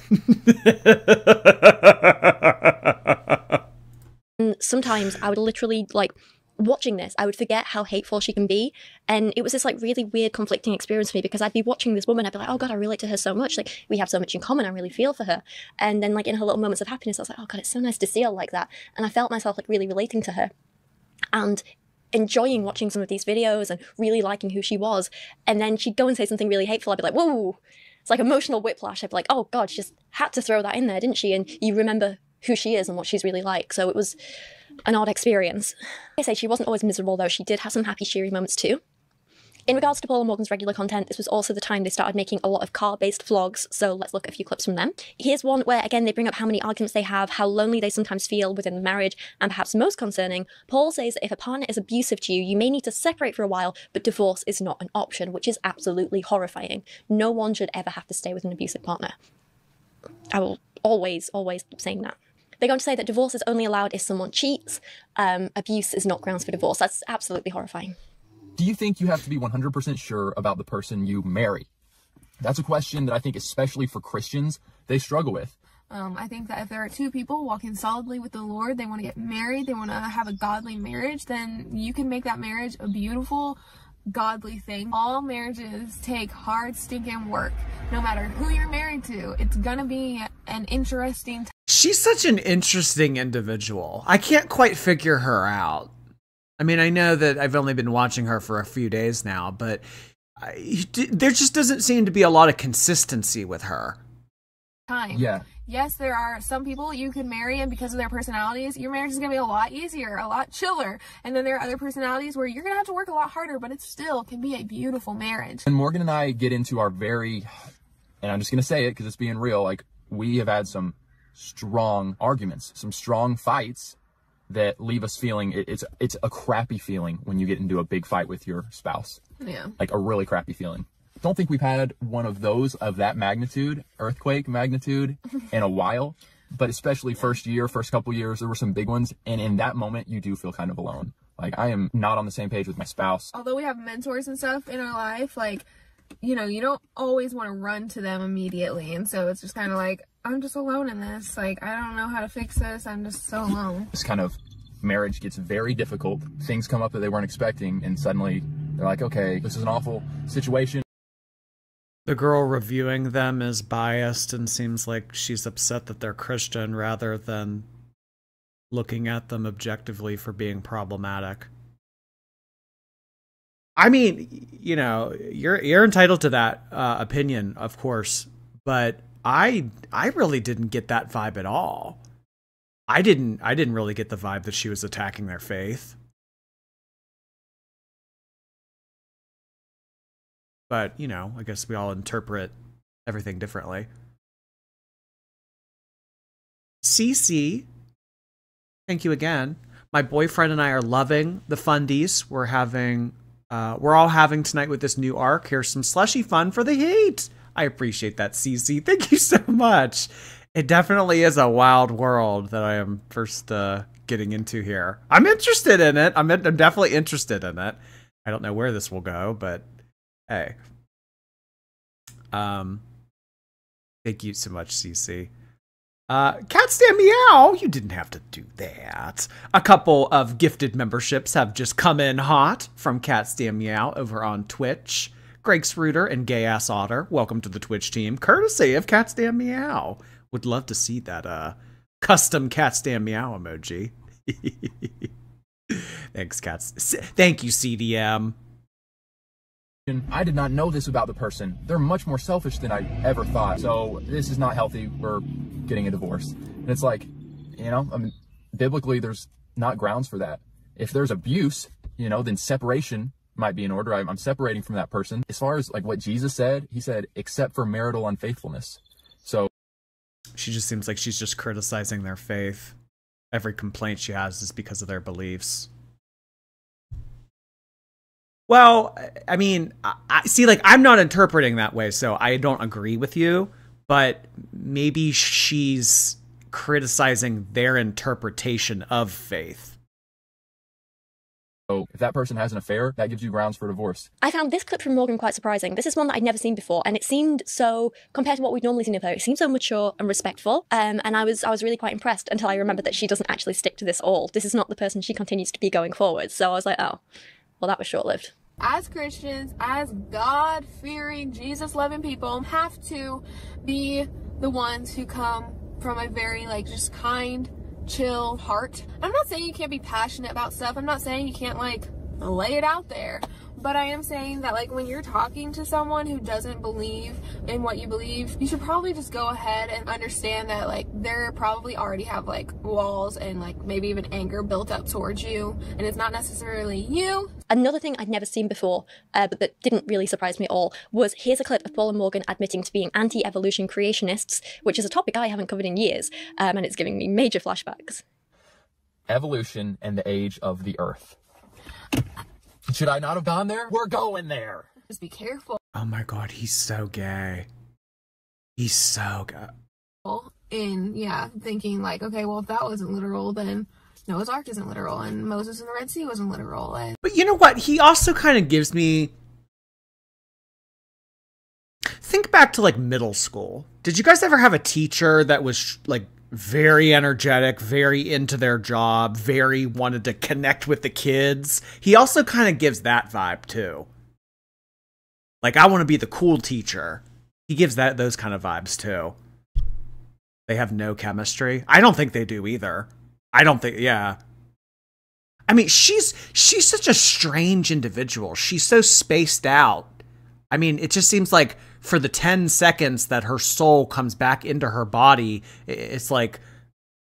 Speaker 9: Sometimes I would literally, like, watching this, I would forget how hateful she can be, and it was this like really weird conflicting experience for me, because I'd be watching this woman, I'd be like, oh god, I relate to her so much, like we have so much in common, I really feel for her. And then like in her little moments of happiness, I was like, oh god, it's so nice to see her like that, and I felt myself like really relating to her and enjoying watching some of these videos and really liking who she was. And then she'd go and say something really hateful, I'd be like, whoa, it's like emotional whiplash. I'd be like, oh god, she just had to throw that in there, didn't she? And you remember who she is and what she's really like. So it was an odd experience. I say she wasn't always miserable though, she did have some happy cheery moments too. In regards to Paul and Morgan's regular content, this was also the time they started making a lot of car-based vlogs, so let's look at a few clips from them. Here's one where, again, they bring up how many arguments they have, how lonely they sometimes feel within the marriage, and perhaps most concerning, Paul says that if a partner is abusive to you, you may need to separate for a while, but divorce is not an option, which is absolutely horrifying. No one should ever have to stay with an abusive partner. I will always keep saying that. They're going to say that divorce is only allowed if someone cheats. Abuse is not grounds for divorce. That's absolutely horrifying.
Speaker 15: Do you think you have to be 100% sure about the person you marry? That's a question that I think, especially for Christians, they struggle with.
Speaker 16: I think that if there are two people walking solidly with the Lord, they want to get married, they want to have a godly marriage, then you can make that marriage a beautiful, godly thing. All marriages take hard, stinking work. No matter who you're married to, it's gonna be an interesting
Speaker 1: She's such an interesting individual. I can't quite figure her out. I mean, I know that I've only been watching her for a few days now, but there just doesn't seem to be a lot of consistency with her.
Speaker 16: time.
Speaker 15: Yeah.
Speaker 16: Yes, there are some people you can marry, and because of their personalities, your marriage is going to be a lot easier, a lot chiller. And then there are other personalities where you're going to have to work a lot harder, but it still can be a beautiful marriage.
Speaker 15: And Morgan and I get into our very, and I'm just going to say it because it's being real, like, we have had some strong arguments, some strong fights that leave us feeling, it's a crappy feeling when you get into a big fight with your spouse.
Speaker 16: Yeah.
Speaker 15: Like a really crappy feeling. Don't think we've had one of those of that magnitude, earthquake magnitude, in a while. But especially first couple years, there were some big ones. And in that moment, you do feel kind of alone. Like, I am not on the same page with my spouse.
Speaker 16: Although we have mentors and stuff in our life, like, you know, you don't always want to run to them immediately. And so it's just kind of like, I'm just alone in this. Like, I don't know how to fix this. I'm just so alone.
Speaker 15: This kind of marriage gets very difficult. Things come up that they weren't expecting. And suddenly they're like, okay, this is an awful situation.
Speaker 1: The girl reviewing them is biased and seems like she's upset that they're Christian rather than looking at them objectively for being problematic. I mean, you know, you're entitled to that opinion, of course, but I really didn't get that vibe at all. I didn't really get the vibe that she was attacking their faith. But, you know, I guess we all interpret everything differently. CC, thank you again. My boyfriend and I are loving the Fundies. We're all having tonight with this new arc. Here's some slushy fun for the heat. I appreciate that, CC. Thank you so much. It definitely is a wild world that I am first getting into here. I'm interested in it. I'm definitely interested in it. I don't know where this will go, but hey. Thank you so much, CC. Cat Stand Meow, you didn't have to do that. A couple of gifted memberships have just come in hot from Cat Stand Meow over on Twitch. Greg Sruder and Gay Ass Otter, welcome to the Twitch team, courtesy of Cat Stand Meow. Would love to see that custom Cat Stand Meow emoji. Thanks, Cats. Thank you, CDM.
Speaker 15: I did not know this about the person. They're much more selfish than I ever thought. So this is not healthy. We're getting a divorce. And it's like, you know, I mean, biblically, there's not grounds for that. If there's abuse, you know, then separation might be in order. I'm separating from that person. As far as like what Jesus said, he said, except for marital unfaithfulness. So
Speaker 1: she just seems like she's just criticizing their faith. Every complaint she has is because of their beliefs. Well, I mean, I see, like, I'm not interpreting that way, so I don't agree with you, but maybe she's criticizing their interpretation of faith.
Speaker 15: So if that person has an affair, that gives you grounds for divorce.
Speaker 9: I found this clip from Morgan quite surprising. This is one that I'd never seen before, and it seemed so, compared to what we'd normally seen of her, it seemed so mature and respectful, and I was really quite impressed until I remembered that she doesn't actually stick to this all. This is not the person she continues to be going forward, so I was like, oh, well, that was short-lived.
Speaker 16: As Christians, as God-fearing, Jesus-loving people, have to be the ones who come from a very, like, just kind, chill heart. I'm not saying you can't be passionate about stuff. I'm not saying you can't, like, lay it out there. But I am saying that, like, when you're talking to someone who doesn't believe in what you believe, you should probably just go ahead and understand that, like, they're probably already have, like, walls and, like, maybe even anger built up towards you, and it's not necessarily you.
Speaker 9: Another thing I'd never seen before, but that didn't really surprise me at all, was here's a clip of Paul and Morgan admitting to being anti-evolution creationists, which is a topic I haven't covered in years, and it's giving me major flashbacks.
Speaker 15: Evolution and the age of the Earth. Should I not have gone there? We're going there.
Speaker 16: Just be careful.
Speaker 1: Oh my god, he's so gay. He's so gay.
Speaker 16: in, yeah, thinking like, okay, well, if that wasn't literal, then Noah's Ark isn't literal, and Moses in the Red Sea wasn't literal. And
Speaker 1: But you know what? He also kind of gives me... Think back to, like, middle school. Did you guys ever have a teacher that was, like, very energetic, very into their job, very wanted to connect with the kids? He also kind of gives that vibe, too. Like, I want to be the cool teacher. He gives those kind of vibes, too. They have no chemistry. I don't think they do either. I don't think, yeah. I mean, she's such a strange individual. She's so spaced out. I mean, it just seems like for the 10 seconds that her soul comes back into her body, it's like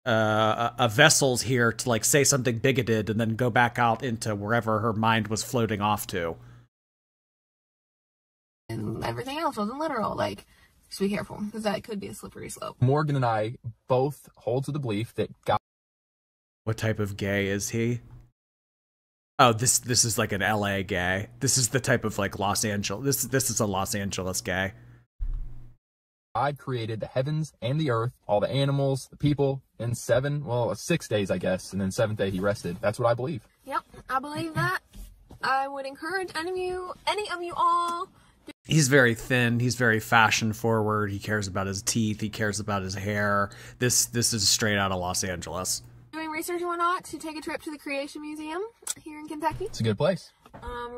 Speaker 1: a vessel's here to like say something bigoted and then go back out into wherever her mind was floating off to.
Speaker 16: and everything else wasn't literal. Like, just be careful, because that could be a slippery slope.
Speaker 15: Morgan and I both hold to the belief that God...
Speaker 1: What type of gay is he? Oh, this is like an LA gay. This is the type of like Los Angeles. This is a Los Angeles gay.
Speaker 15: God created the heavens and the earth, all the animals, the people, in 6 days, I guess, and then 7th day he rested. That's what I believe.
Speaker 16: Yep, I believe that. I would encourage any of you all.
Speaker 1: He's very thin. He's very fashion forward. He cares about his teeth. He cares about his hair. This is straight out of Los Angeles.
Speaker 16: Doing research and whatnot to take a trip to the Creation Museum here in Kentucky.
Speaker 15: It's a good place.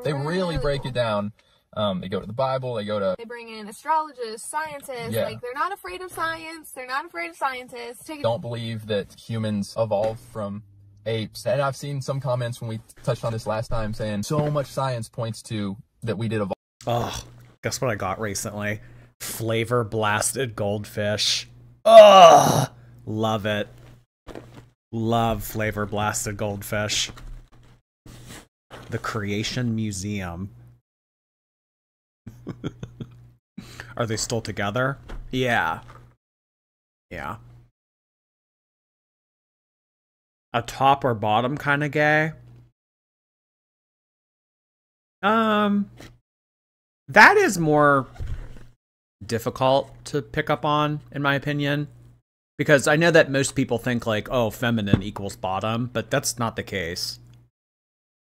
Speaker 15: They really break it down. They go to the Bible. They bring
Speaker 16: in astrologists, scientists.
Speaker 15: Yeah.
Speaker 16: Like, they're not afraid of science. They're not afraid of scientists.
Speaker 15: Don't believe that humans evolved from apes. And I've seen some comments when we touched on this last time saying so much science points to that we did evolve.
Speaker 1: Oh, guess what I got recently? Flavor blasted goldfish. Oh, love it. Love flavor blasted goldfish. The Creation Museum. Are they still together? Yeah. Yeah. A top or bottom kind of gay? That is more difficult to pick up on, in my opinion. Because I know that most people think like, oh, feminine equals bottom, but that's not the case.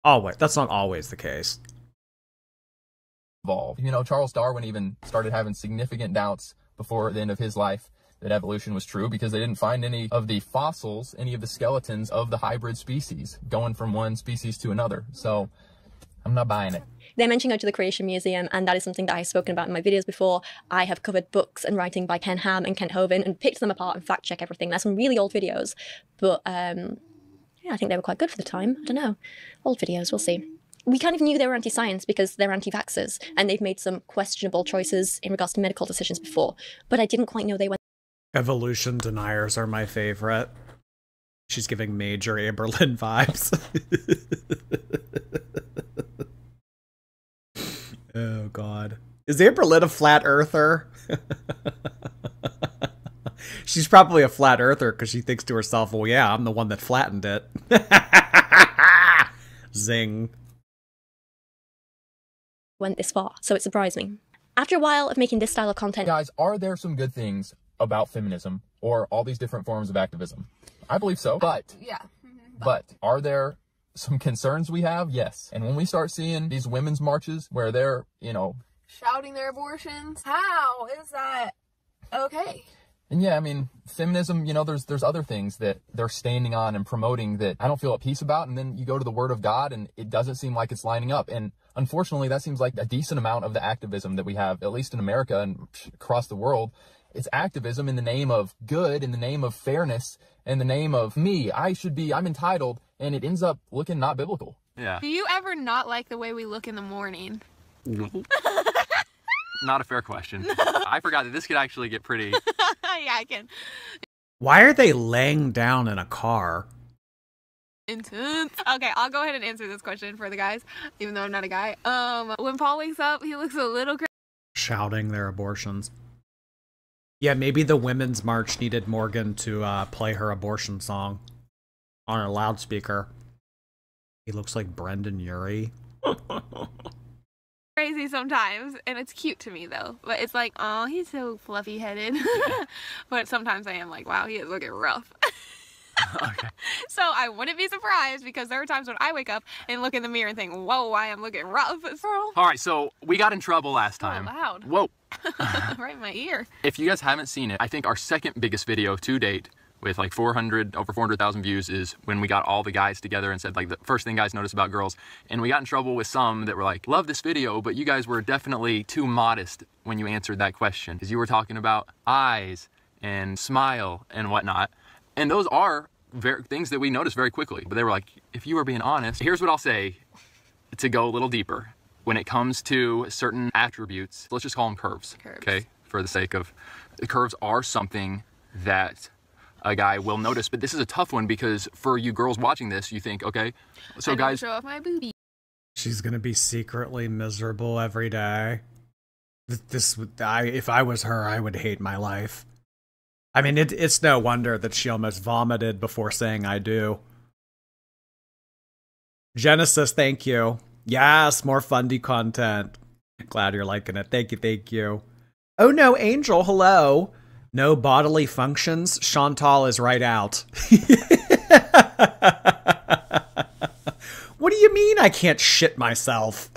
Speaker 1: Always. That's not always the case.
Speaker 15: Evolve. You know, Charles Darwin even started having significant doubts before the end of his life that evolution was true because they didn't find any of the fossils, any of the skeletons of the hybrid species going from one species to another. So I'm not buying it.
Speaker 9: They mentioned going to the Creation Museum, and that is something that I've spoken about in my videos before. I have covered books and writing by Ken Ham and Kent Hovind and picked them apart and fact-check everything. There's some really old videos, but yeah, I think they were quite good for the time. I don't know. Old videos, we'll see. We kind of knew they were anti-science because they're anti-vaxxers, and they've made some questionable choices in regards to medical decisions before, but I didn't quite know they went...
Speaker 1: Evolution deniers are my favorite. She's giving major Amberlynn vibes. Oh, God. Is Amberlynn a flat earther? She's probably a flat earther because she thinks to herself, well, yeah, I'm the one that flattened it. Zing.
Speaker 9: Went this far, so it surprised me. After a while of making this style of content...
Speaker 15: Guys, are there some good things about feminism or all these different forms of activism? I believe so, but...
Speaker 16: Yeah.
Speaker 15: But are there some concerns we have? Yes. And when we start seeing these women's marches where they're, you know...
Speaker 16: shouting their abortions, how is that okay?
Speaker 15: And yeah, I mean, feminism, you know, there's other things that they're standing on and promoting that I don't feel at peace about, and then you go to the Word of God and it doesn't seem like it's lining up. And unfortunately, that seems like a decent amount of the activism that we have, at least in America and across the world. It's activism in the name of good, in the name of fairness, in the name of me, I'm entitled, and it ends up looking not biblical.
Speaker 6: Yeah.
Speaker 14: Do you ever not like the way we look in the morning?
Speaker 6: No. Not a fair question. I forgot that this could actually get pretty...
Speaker 14: Yeah, I can.
Speaker 1: Why are they laying down in a car?
Speaker 14: Intense. Okay, I'll go ahead and answer this question for the guys, even though I'm not a guy. When Paul wakes up, he looks a little crazy.
Speaker 1: Shouting their abortions. Yeah, maybe the Women's March needed Morgan to play her abortion song on a loudspeaker. He looks like Brendan Urie.
Speaker 14: crazy sometimes, and it's cute to me though. But it's like, oh, he's so fluffy headed. But sometimes I am like, wow, he is looking rough.
Speaker 6: Okay.
Speaker 14: So I wouldn't be surprised, because there are times when I wake up and look in the mirror and think, whoa, I am looking rough.
Speaker 6: All right, so we got in trouble last time.
Speaker 14: Loud.
Speaker 6: Whoa.
Speaker 14: Right in my ear.
Speaker 6: If you guys haven't seen it, I think our second biggest video to date with like over 400,000 views is when we got all the guys together and said like the first thing guys notice about girls. And we got in trouble with some that were like, love this video, but you guys were definitely too modest when you answered that question. Because you were talking about eyes and smile and whatnot. And those are things that we notice very quickly. But they were like, if you were being honest, here's what I'll say to go a little deeper. When it comes to certain attributes, let's just call them curves. Okay? For the sake of, the curves are something that a guy will notice. But this is a tough one because for you girls watching this, you think, okay, so guys,
Speaker 14: show off my booty.
Speaker 1: She's gonna be secretly miserable every day. If I was her, I would hate my life. I mean, it's no wonder that she almost vomited before saying I do. Genesis, thank you. Yes, more Fundy content. Glad you're liking it. Thank you, thank you. Oh no, Angel, hello. No bodily functions. Chantal is right out. What do you mean I can't shit myself?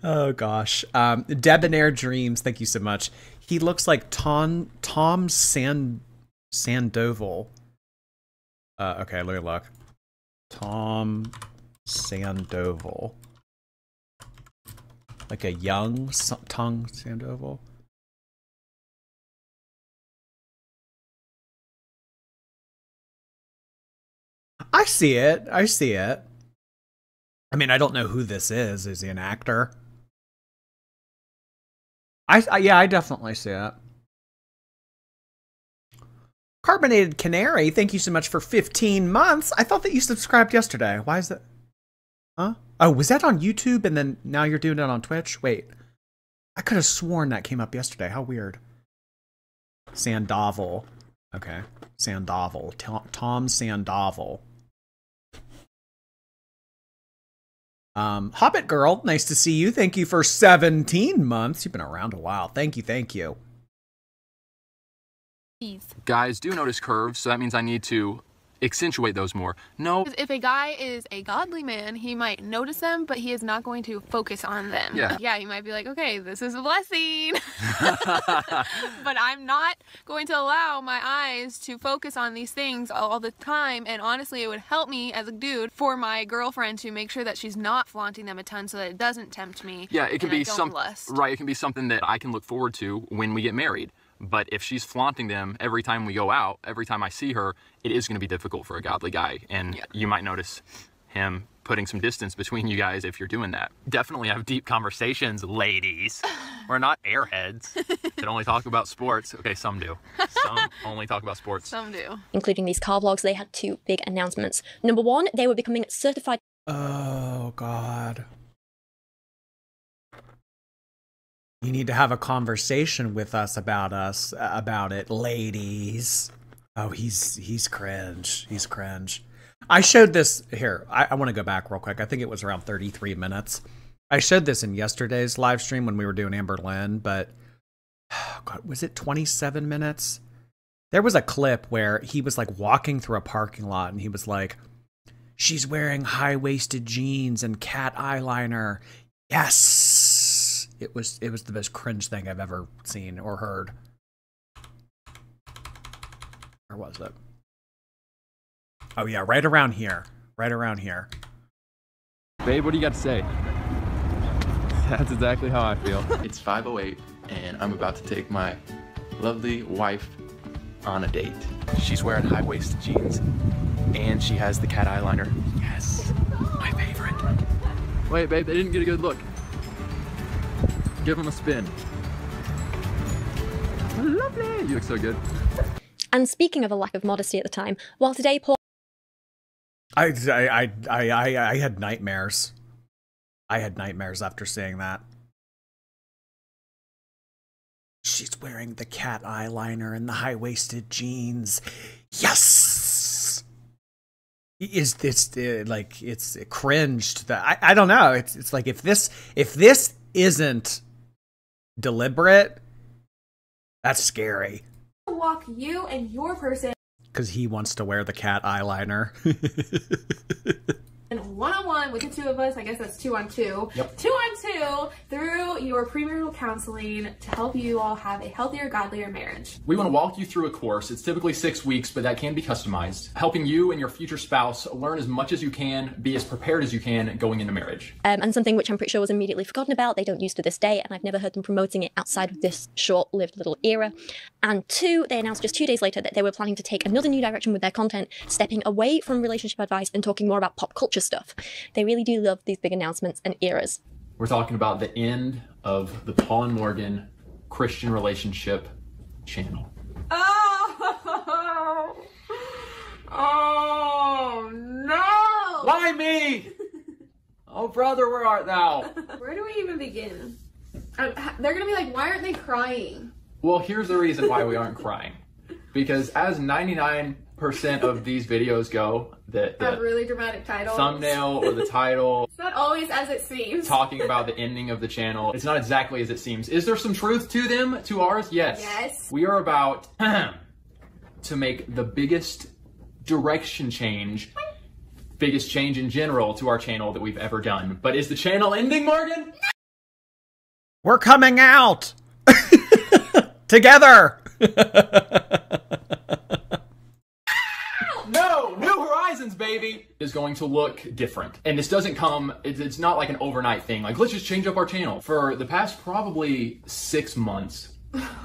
Speaker 1: Oh gosh. Debonair Dreams, thank you so much. He looks like Tom Sandoval. Okay, let me look. Tom Sandoval. Like a young Tom Sandoval. I see it. I see it. I mean, I don't know who this is. Is he an actor? Yeah, I definitely see it. Carbonated Canary, thank you so much for 15 months. I thought that you subscribed yesterday. Why is that? Huh? Oh, was that on YouTube and then now you're doing it on Twitch? Wait. I could have sworn that came up yesterday. How weird. Sandoval. Okay. Sandoval. Tom Sandoval. Hobbit Girl, nice to see you. Thank you for 17 months. You've been around a while. Thank you, thank you.
Speaker 6: Guys do notice curves, so that means I need to accentuate those more. No.
Speaker 14: If a guy is a godly man, he might notice them, but he is not going to focus on them. Yeah, he might be like, okay, this is a blessing. But I'm not going to allow my eyes to focus on these things all the time. And honestly, it would help me as a dude for my girlfriend to make sure that she's not flaunting them a ton so that it doesn't tempt me.
Speaker 6: Yeah, it can be right. It can be something that I can look forward to when we get married. But if she's flaunting them every time we go out, every time I see her, it is going to be difficult for a godly guy. And you might notice him putting some distance between you guys if you're doing that. Definitely have deep conversations, ladies. We're not airheads that only talk about sports. Okay, some do. Some only talk about sports.
Speaker 14: Some do.
Speaker 9: Including these car vlogs, they had two big announcements. Number one, they were becoming certified.
Speaker 1: Oh, God. You need to have a conversation with us about it, ladies. Oh, he's cringe. He's cringe. I showed this here. I want to go back real quick. I think it was around 33 minutes. I showed this in yesterday's live stream when we were doing Amber Lynn, but oh God, was it 27 minutes? There was a clip where he was like walking through a parking lot and he was like, she's wearing high-waisted jeans and cat eyeliner. Yes. It was the most cringe thing I've ever seen or heard. Where was it? Oh yeah, right around here. Right around here.
Speaker 6: Babe, what do you got to say? That's exactly how I feel. It's 5:08 and I'm about to take my lovely wife on a date. She's wearing high-waisted jeans and she has the cat eyeliner. Yes, my favorite. Wait, babe, they didn't get a good look. Give him a spin. Lovely. You look so good.
Speaker 9: And speaking of a lack of modesty at the time, while today Paul...
Speaker 1: I had nightmares. I had nightmares after seeing that. She's wearing the cat eyeliner and the high-waisted jeans. Yes! Is this like it's cringed that I don't know. It's like if this isn't deliberate, that's scary.
Speaker 14: Walk you and your person
Speaker 1: because he wants to wear the cat eyeliner.
Speaker 14: and one-on-one with the two of us, I guess that's 2-on-2.
Speaker 15: Yep.
Speaker 14: 2-on-2 through your premarital counseling to help you all have a healthier, godlier marriage.
Speaker 15: We want to walk you through a course. It's typically 6 weeks, but that can be customized, helping you and your future spouse learn as much as you can, be as prepared as you can going into marriage.
Speaker 9: And something which I'm pretty sure was immediately forgotten about, they don't use to this day, and I've never heard them promoting it outside of this short-lived little era. And 2, they announced just 2 days later that they were planning to take another new direction with their content, stepping away from relationship advice and talking more about pop culture stuff. They really do love these big announcements and eras.
Speaker 15: We're talking about the end of the Paul and Morgan Christian relationship channel.
Speaker 14: Oh, oh no!
Speaker 15: Why me? Oh brother, where art thou?
Speaker 14: Where do we even begin? They're gonna be like, why aren't they crying?
Speaker 15: Well, here's the reason why we aren't crying. Because as 99% of these videos go, the
Speaker 14: really dramatic title,
Speaker 15: thumbnail or the title,
Speaker 14: it's not always as it seems.
Speaker 15: Talking about the ending of the channel, it's not exactly as it seems. Is there some truth to them, to ours? Yes.
Speaker 14: Yes.
Speaker 15: We are about to make the biggest direction change, biggest change in general to our channel that we've ever done. But is the channel ending, Morgan?
Speaker 1: We're coming out together.
Speaker 15: No, New Horizons, baby, is going to look different. And this doesn't come, it's not like an overnight thing. Like, let's just change up our channel. For the past probably 6 months,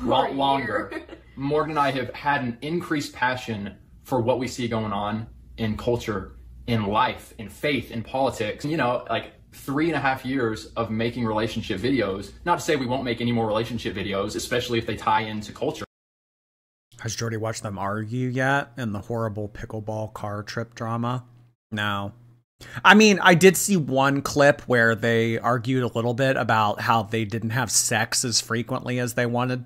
Speaker 15: longer, Morgan and I have had an increased passion for what we see going on in culture, in life, in faith, in politics. You know, like 3.5 years of making relationship videos. Not to say we won't make any more relationship videos, especially if they tie into culture.
Speaker 1: Has Jordy watched them argue yet in the horrible pickleball car trip drama? No. I mean, I did see one clip where they argued a little bit about how they didn't have sex as frequently as they wanted.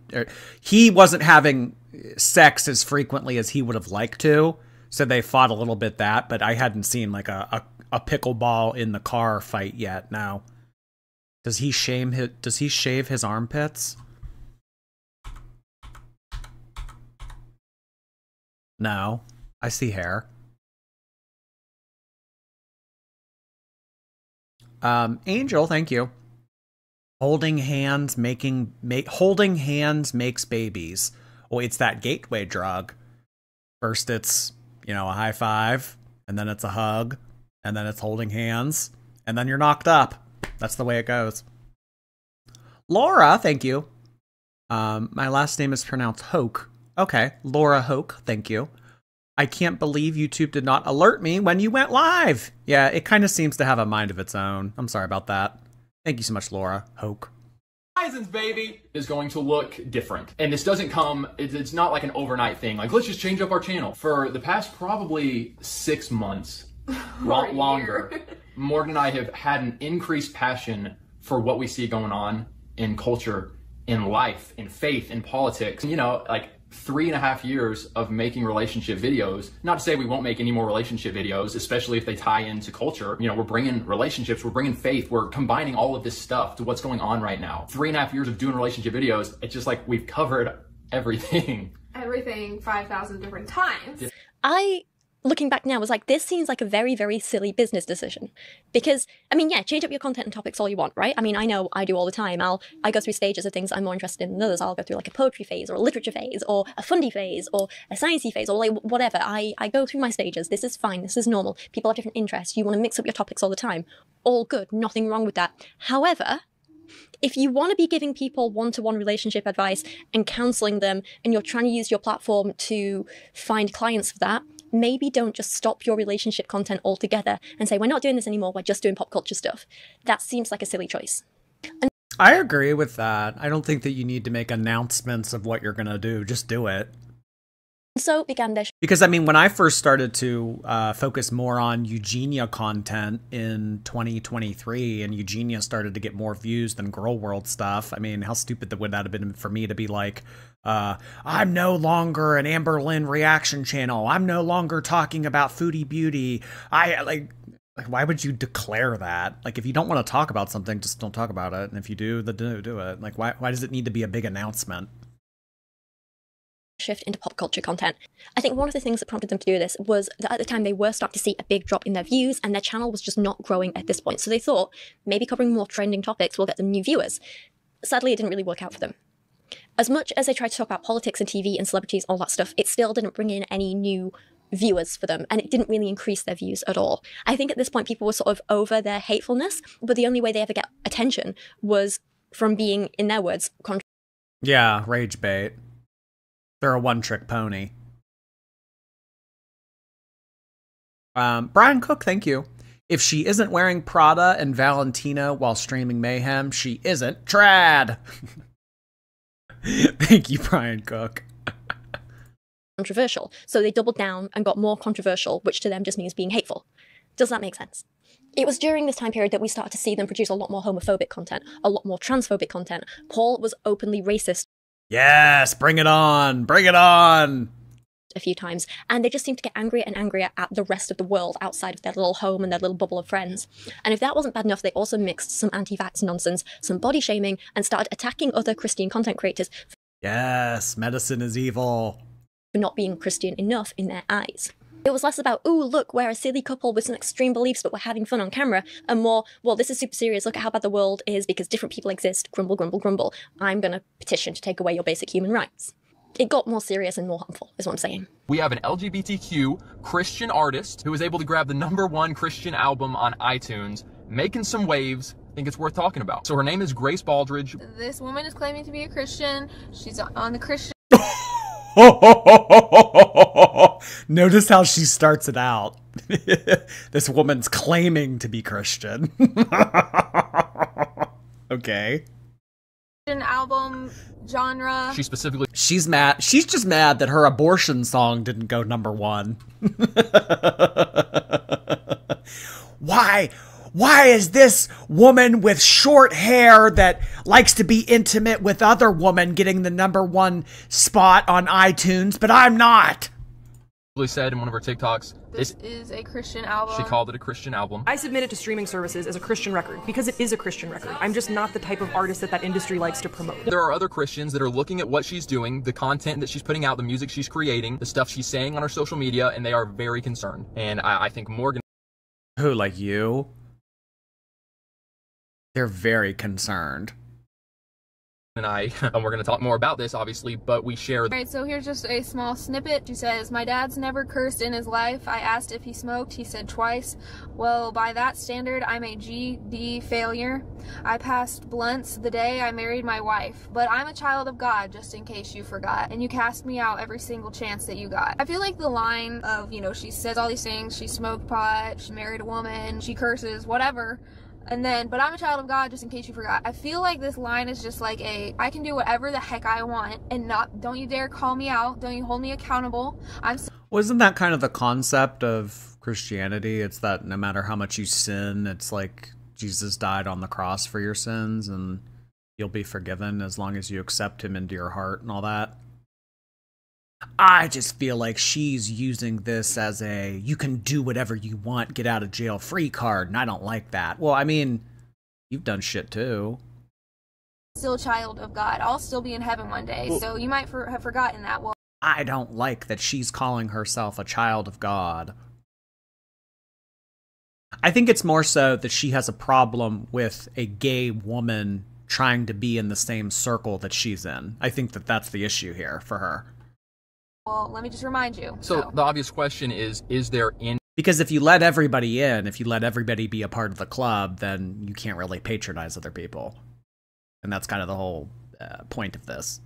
Speaker 1: He wasn't having sex as frequently as he would have liked to, so they fought a little bit that, but I hadn't seen like a pickleball in the car fight yet. No. Does he shave his armpits? No, I see hair. Angel, thank you. Holding hands makes babies. Oh, it's that gateway drug. First it's, you know, a high five, and then it's a hug, and then it's holding hands, and then you're knocked up. That's the way it goes. Laura, thank you. My last name is pronounced Hoke. Okay, Laura Hoke, thank you. I can't believe YouTube did not alert me when you went live. Yeah, it kind of seems to have a mind of its own. I'm sorry about that. Thank you so much, Laura Hoke.
Speaker 15: Horizons, baby, is going to look different. And this doesn't come, it's not like an overnight thing. Like, let's just change up our channel. For the past probably 6 months, longer, Morgan and I have had an increased passion for what we see going on in culture, in life, in faith, in politics. You know, like 3.5 years of making relationship videos. Not to say we won't make any more relationship videos, especially if they tie into culture. You know, we're bringing relationships, we're bringing faith, we're combining all of this stuff to what's going on right now. 3.5 years of doing relationship videos, it's just like we've covered everything.
Speaker 14: Everything 5,000 different times.
Speaker 9: Looking back now, was like, this seems like a very, very silly business decision. Because, I mean, yeah, change up your content and topics all you want, right? I mean, I know I do all the time. I go through stages of things I'm more interested in than others. I'll go through like a poetry phase or a literature phase or a fundy phase or a sciencey phase or like whatever. I go through my stages. This is fine. This is normal. People have different interests. You want to mix up your topics all the time. All good. Nothing wrong with that. However, if you want to be giving people one-to-one relationship advice and counseling them, and you're trying to use your platform to find clients for that, maybe don't just stop your relationship content altogether and say, we're not doing this anymore, we're just doing pop culture stuff. That seems like a silly choice.
Speaker 1: I agree with that. I don't think that you need to make announcements of what you're going to do. Just do it.
Speaker 9: So began their
Speaker 1: because I mean, when I first started to focus more on Eugenia content in 2023, and Eugenia started to get more views than Girl World stuff, I mean, how stupid would that have been for me to be like, I'm no longer an Amber Lynn reaction channel. I'm no longer talking about foodie beauty. Like, why would you declare that? Like, if you don't want to talk about something, just don't talk about it. And if you do, then do it. Like, why does it need to be a big announcement?
Speaker 9: Shift into pop culture content. I think one of the things that prompted them to do this was that at the time they were starting to see a big drop in their views and their channel was just not growing at this point. So they thought maybe covering more trending topics will get them new viewers. Sadly, it didn't really work out for them. As much as they tried to talk about politics and TV and celebrities, all that stuff, it still didn't bring in any new viewers for them, and it didn't really increase their views at all. I think at this point people were sort of over their hatefulness, but the only way they ever get attention was from being, in their words,
Speaker 1: yeah, rage bait. They're a one-trick pony. Brian Cook, thank you. If she isn't wearing Prada and Valentino while streaming Mayhem, she isn't trad. Thank you, Brian Cook.
Speaker 9: controversial. So they doubled down and got more controversial, which to them just means being hateful. Does that make sense? It was during this time period that we started to see them produce a lot more homophobic content, a lot more transphobic content. Paul was openly racist.
Speaker 1: Yes, bring it on! Bring it on!
Speaker 9: A few times, and they just seemed to get angrier and angrier at the rest of the world outside of their little home and their little bubble of friends. And if that wasn't bad enough, they also mixed some anti-vax nonsense, some body shaming, and started attacking other Christian content creators.
Speaker 1: Yes, medicine is evil.
Speaker 9: For not being Christian enough in their eyes. It was less about, ooh, look, we're a silly couple with some extreme beliefs, but we're having fun on camera, and more, well, this is super serious, look at how bad the world is because different people exist, grumble, grumble, grumble. I'm gonna petition to take away your basic human rights. It got more serious and more harmful, is what I'm saying.
Speaker 15: We have an LGBTQ Christian artist who was able to grab the #1 Christian album on iTunes, making some waves. I think it's worth talking about. So her name is Grace Baldridge.
Speaker 14: This woman is claiming to be a Christian. She's on the Christian...
Speaker 1: Notice how she starts it out. This woman's claiming to be Christian. Okay.
Speaker 14: album genre.
Speaker 1: She's mad. She's just mad that her abortion song didn't go #1. Why is this woman with short hair that likes to be intimate with other women getting the #1 spot on iTunes, but I'm not?
Speaker 15: Said in one of her TikToks,
Speaker 14: This is a Christian album.
Speaker 15: She called it a Christian album.
Speaker 18: I submit it to streaming services as a Christian record because it is a Christian record. I'm just not the type of artist that industry likes to promote.
Speaker 15: There are other Christians that are looking at what she's doing, the content that she's putting out, the music she's creating, the stuff she's saying on her social media, and they are very concerned. And I think Morgan...
Speaker 1: Who, like you? They're very concerned.
Speaker 15: And we're going to talk more about this, obviously, but we share...
Speaker 14: Alright, so here's just a small snippet. She says, my dad's never cursed in his life. I asked if he smoked. He said twice. Well, by that standard, I'm a GD failure. I passed blunts the day I married my wife. But I'm a child of God, just in case you forgot. And you cast me out every single chance that you got. I feel like the line of, you know, she says all these things. She smoked pot. She married a woman. She curses, whatever. And then, but I'm a child of God, just in case you forgot. I feel like this line is just like I can do whatever the heck I want and don't you dare call me out. Don't you hold me accountable.
Speaker 1: Wasn't that kind of the concept of Christianity? It's that no matter how much you sin, it's like Jesus died on the cross for your sins and you'll be forgiven as long as you accept him into your heart and all that. I just feel like she's using this as a, you can do whatever you want, get out of jail free card, and I don't like that. Well, I mean, you've done shit too.
Speaker 14: Still a child of God. I'll still be in heaven one day, so you might have forgotten that. Well,
Speaker 1: I don't like that she's calling herself a child of God. I think it's more so that she has a problem with a gay woman trying to be in the same circle that she's in. I think that that's the issue here for her.
Speaker 14: Well, let me just remind you.
Speaker 15: So the obvious question is there in...
Speaker 1: Because if you let everybody in, if you let everybody be a part of the club, then you can't really patronize other people. And that's kind of the whole point of this.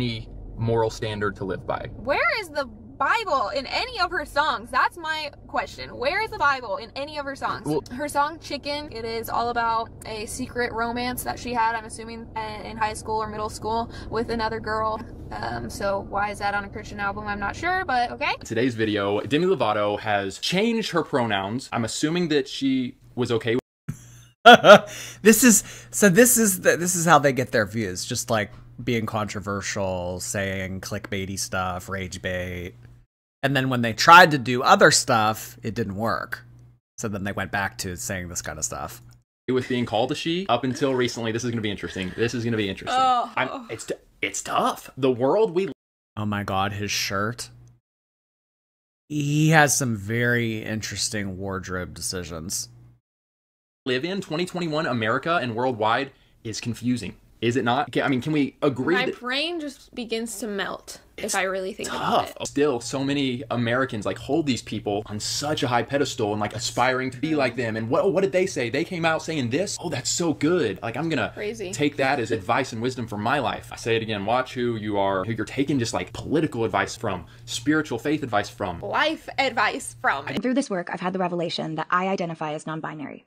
Speaker 15: Any moral standard to live by.
Speaker 14: Where is the Bible in any of her songs? That's my question. Where is the Bible in any of her songs?
Speaker 15: Well,
Speaker 14: her song Chicken, it is all about a secret romance that she had, I'm assuming, in high school or middle school with another girl. So why is that on a Christian album? I'm not sure, but okay.
Speaker 15: Today's video, Demi Lovato has changed her pronouns. I'm assuming that she was okay with
Speaker 1: This is how they get their views. Just like being controversial, saying clickbaity stuff, rage bait. And then when they tried to do other stuff, it didn't work. So then they went back to saying this kind of stuff.
Speaker 6: With being called a she up until recently. This is going to be interesting. This is going to be interesting.
Speaker 14: Oh.
Speaker 6: It's tough. The world we...
Speaker 1: Oh my God, his shirt. He has some very interesting wardrobe decisions.
Speaker 6: Live in 2021 America and worldwide is confusing. Is it not? I mean, can we agree
Speaker 14: My
Speaker 6: that
Speaker 14: brain just begins to melt if I really think about
Speaker 6: tough?
Speaker 14: it.
Speaker 6: Still, so many Americans like hold these people on such a high pedestal and like aspiring to be like them. And what did they say? They came out saying this? Oh, that's so good. Like, I'm gonna take that as advice and wisdom for my life. I say it again, watch who you're taking just like political advice from, spiritual faith advice from.
Speaker 14: Life advice from.
Speaker 19: Through this work, I've had the revelation that I identify as non-binary.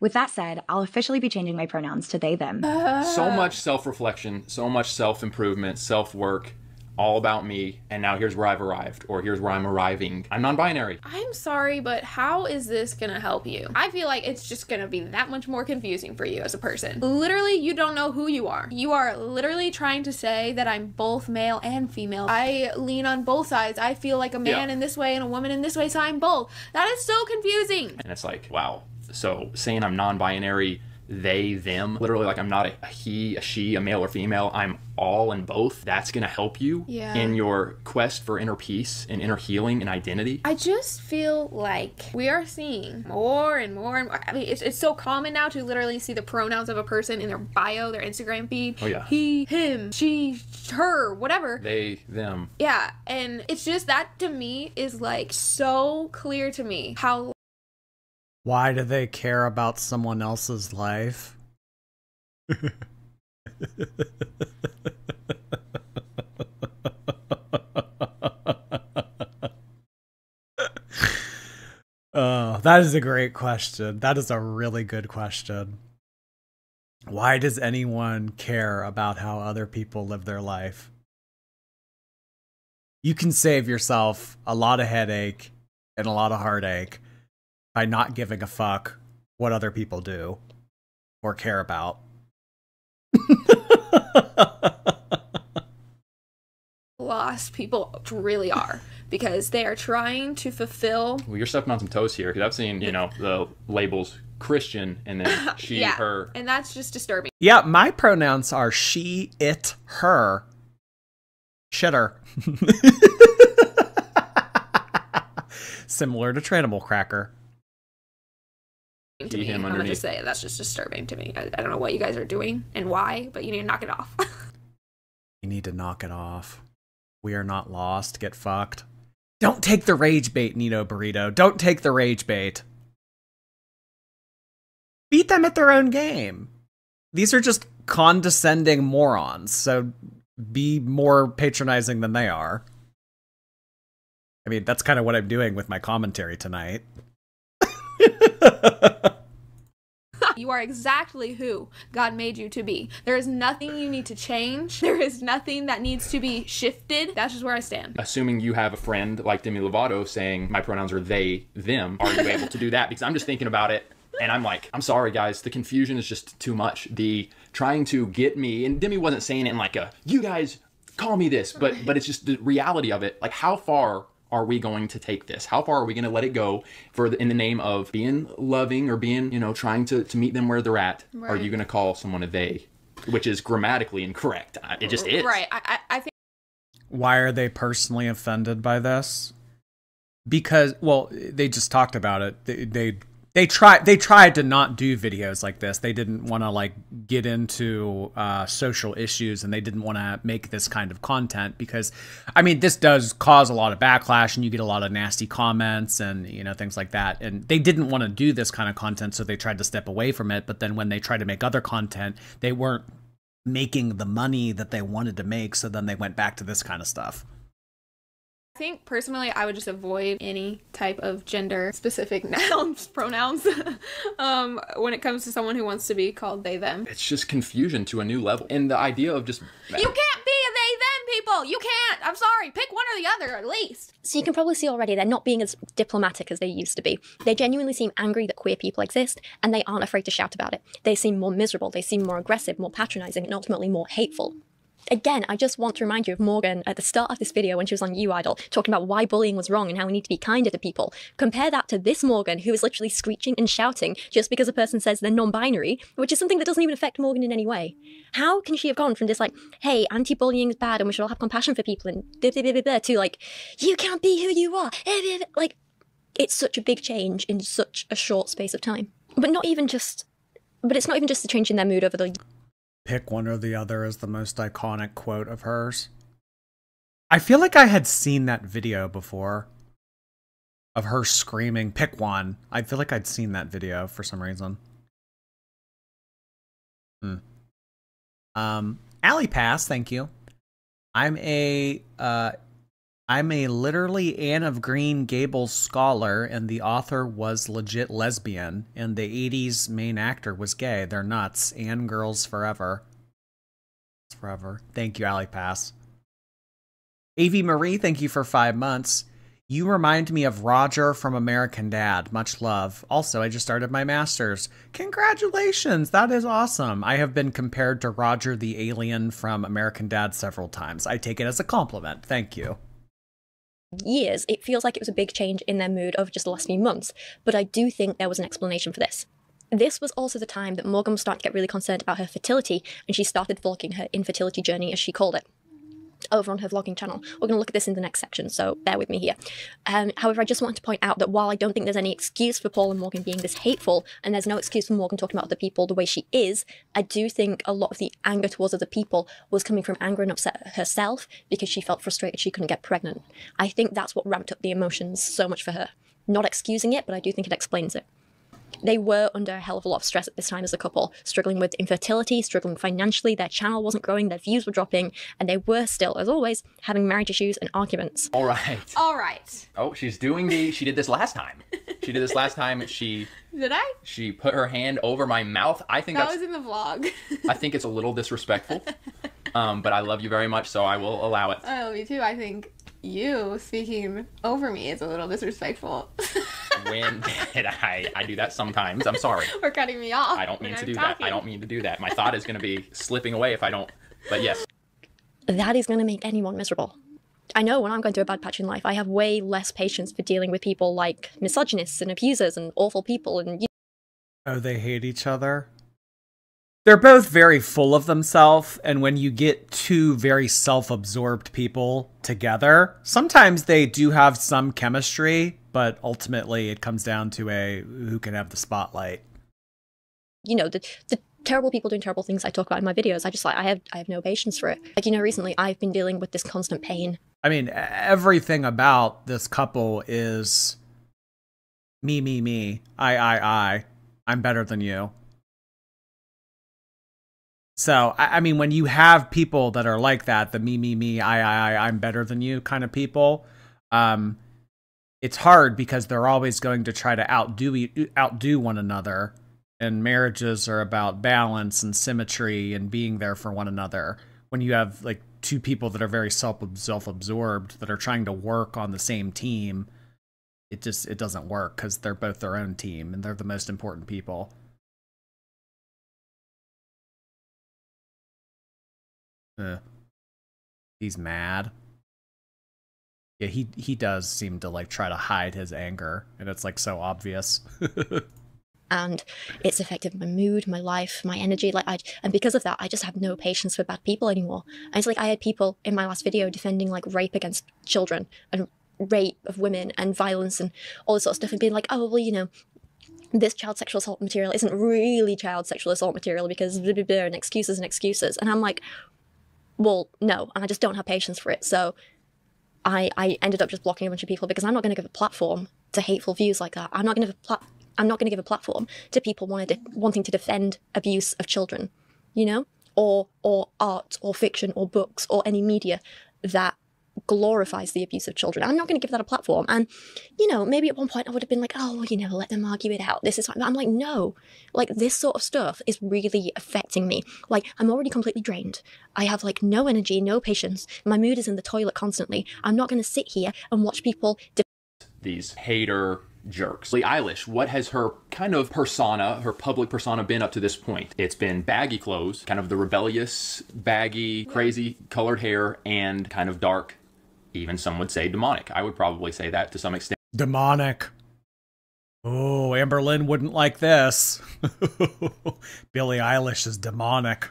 Speaker 19: With that said, I'll officially be changing my pronouns to they, them.
Speaker 6: So much self-reflection, so much self-improvement, self-work, all about me, and now here's where I've arrived, or here's where I'm arriving. I'm non-binary.
Speaker 14: I'm sorry, but how is this gonna help you? I feel like it's just gonna be that much more confusing for you as a person. Literally, you don't know who you are. You are literally trying to say that I'm both male and female. I lean on both sides. I feel like a man in this way and a woman in this way, so I'm both. That is so confusing.
Speaker 6: And it's like, wow. So saying I'm non-binary, they, them, literally like I'm not a he, a she, a male or female, I'm all and both. That's gonna help you in your quest for inner peace and inner healing and identity.
Speaker 14: I just feel like we are seeing more and more and more. I mean, it's so common now to literally see the pronouns of a person in their bio, their Instagram feed.
Speaker 6: Oh yeah.
Speaker 14: He, him, she, her, whatever.
Speaker 6: They, them.
Speaker 14: Yeah, and it's just that to me is like so clear to me how.
Speaker 1: Why do they care about someone else's life? Oh, that is a great question. That is a really good question. Why does anyone care about how other people live their life? You can save yourself a lot of headache and a lot of heartache by not giving a fuck what other people do or care about.
Speaker 14: Lost people really are, because they are trying to fulfill.
Speaker 6: Well, you're stepping on some toes here, because I've seen, you know, the labels Christian and then she, her.
Speaker 14: And that's just disturbing.
Speaker 1: Yeah, my pronouns are she, it, her. Shitter. Similar to Trainable Cracker.
Speaker 14: To me, I'm gonna just say that's just disturbing to me. I don't know what you guys are doing and why, but you need to knock it off.
Speaker 1: You need to knock it off. We are not lost. Get fucked. Don't take the rage bait, Nino Burrito. Don't take the rage bait. Beat them at their own game. These are just condescending morons, so be more patronizing than they are. I mean, that's kind of what I'm doing with my commentary tonight.
Speaker 14: You are exactly who God made you to be. There is nothing you need to change. There is nothing that needs to be shifted. That's just where I stand.
Speaker 6: Assuming you have a friend like Demi Lovato saying my pronouns are they, them, are you able to do that? Because I'm just thinking about it and I'm like, I'm sorry guys, the confusion is just too much. The trying to get me, and Demi wasn't saying it in like a, you guys call me this, but it's just the reality of it. Like, how far are we going to take this? How far are we going to let it go in the name of being loving or being, you know, trying to meet them where they're at? Right. Are you going to call someone a they, which is grammatically incorrect? It just is.
Speaker 14: Right. I think.
Speaker 1: Why are they personally offended by this? Because, well, they just talked about it. They tried to not do videos like this. They didn't want to like get into social issues, and they didn't want to make this kind of content because, I mean, this does cause a lot of backlash, and you get a lot of nasty comments and, you know, things like that. And they didn't want to do this kind of content, so they tried to step away from it. But then when they tried to make other content, they weren't making the money that they wanted to make, so then they went back to this kind of stuff.
Speaker 14: I think personally I would just avoid any type of gender specific nouns, pronouns when it comes to someone who wants to be called they, them.
Speaker 6: It's just confusion to a new level. And the idea of just...
Speaker 14: You can't be a they, them people. You can't. I'm sorry. Pick one or the other at least.
Speaker 9: So you can probably see already they're not being as diplomatic as they used to be. They genuinely seem angry that queer people exist, and they aren't afraid to shout about it. They seem more miserable. They seem more aggressive, more patronizing, and ultimately more hateful. Again, I just want to remind you of Morgan at the start of this video when she was on You Idol, talking about why bullying was wrong and how we need to be kinder to people. Compare that to this Morgan, who is literally screeching and shouting just because a person says they're non-binary, which is something that doesn't even affect Morgan in any way. How can she have gone from this, like, hey, anti-bullying is bad and we should all have compassion for people and to, like, you can't be who you are. Like, it's such a big change in such a short space of time. But it's not even just the change in their mood over the...
Speaker 1: Pick one or the other is the most iconic quote of hers. I feel like I had seen that video before. Of her screaming, pick one. I feel like I'd seen that video for some reason. Alley Pass, thank you. I'm a literally Anne of Green Gables scholar, and the author was legit lesbian, and the 80s main actor was gay. They're nuts. Anne girls forever. Forever. Thank you, Alley Pass. AV Marie, thank you for 5 months. You remind me of Roger from American Dad. Much love. Also, I just started my master's. Congratulations! That is awesome. I have been compared to Roger the alien from American Dad several times. I take it as a compliment. Thank you.
Speaker 9: Years, it feels like it was a big change in their mood over just the last few months, but I do think there was an explanation for this. This was also the time that Morgan was starting to get really concerned about her fertility, and she started vlogging her infertility journey, as she called it, over on her vlogging channel. We're going to look at this in the next section, so bear with me here. However, I just wanted to point out that while I don't think there's any excuse for Paul and Morgan being this hateful, and there's no excuse for Morgan talking about other people the way she is, I do think a lot of the anger towards other people was coming from anger and upset at herself because she felt frustrated she couldn't get pregnant. I think that's what ramped up the emotions so much for her. Not excusing it, but I do think it explains it. They were under a hell of a lot of stress at this time as a couple, struggling with infertility, struggling financially, their channel wasn't growing, their views were dropping, and they were still, as always, having marriage issues and arguments.
Speaker 6: All right.
Speaker 20: All right.
Speaker 6: Oh, she did this last time. She did this last time.
Speaker 20: Did I?
Speaker 6: She put her hand over my mouth. I think
Speaker 20: that was in the vlog.
Speaker 6: I think it's a little disrespectful, but I love you very much, so I will allow it.
Speaker 20: I love you too. I think you speaking over me is a little disrespectful.
Speaker 6: When did I do that sometimes? I'm sorry.
Speaker 20: Or cutting me off.
Speaker 6: I don't mean to do that. I don't mean to do that. My thought is going to be slipping away if I don't, but yes.
Speaker 9: That is going to make anyone miserable. I know when I'm going through a bad patch in life, I have way less patience for dealing with people like misogynists and abusers and awful people and...
Speaker 1: Oh, they hate each other? They're both very full of themselves, and when you get two very self-absorbed people together, sometimes they do have some chemistry, but ultimately it comes down to who can have the spotlight.
Speaker 9: You know, the terrible people doing terrible things I talk about in my videos, I have no patience for it. Like, you know, recently I've been dealing with this constant pain.
Speaker 1: I mean, everything about this couple is me, I. I'm better than you. So, I mean, when you have people that are like that, the me, I, I'm better than you kind of people, it's hard because they're always going to try to outdo one another. And marriages are about balance and symmetry and being there for one another. When you have like two people that are very self-absorbed that are trying to work on the same team, it doesn't work because they're both their own team and they're the most important people. He's mad. Yeah, he does seem to like try to hide his anger, and it's like so obvious.
Speaker 9: And it's affected my mood, my life, my energy. And because of that, I just have no patience for bad people anymore. And it's like I had people in my last video defending like rape against children and rape of women and violence and all this sort of stuff, and being like, oh well, you know, this child sexual assault material isn't really child sexual assault material because blah, blah, blah, and excuses. And I'm like, well, no, and I just don't have patience for it. So I ended up just blocking a bunch of people because I'm not going to give a platform to hateful views like that. I'm not going to give a platform to people wanting to defend abuse of children, you know, or art or fiction or books or any media that glorifies the abuse of children. I'm not going to give that a platform. And, you know, maybe at one point I would have been like, oh, well, you know, let them argue it out. This is fine. But I'm like, no, like this sort of stuff is really affecting me. Like I'm already completely drained. I have like no energy, no patience. My mood is in the toilet constantly. I'm not going to sit here and watch people.
Speaker 6: These hater jerks. Billie Eilish, what has her kind of persona, her public persona been up to this point? It's been baggy clothes, kind of the rebellious, baggy, crazy colored hair, and kind of dark, even some would say demonic. I would probably say that to some extent.
Speaker 1: Demonic. Oh, Amber Lynn wouldn't like this. Billie Eilish is demonic.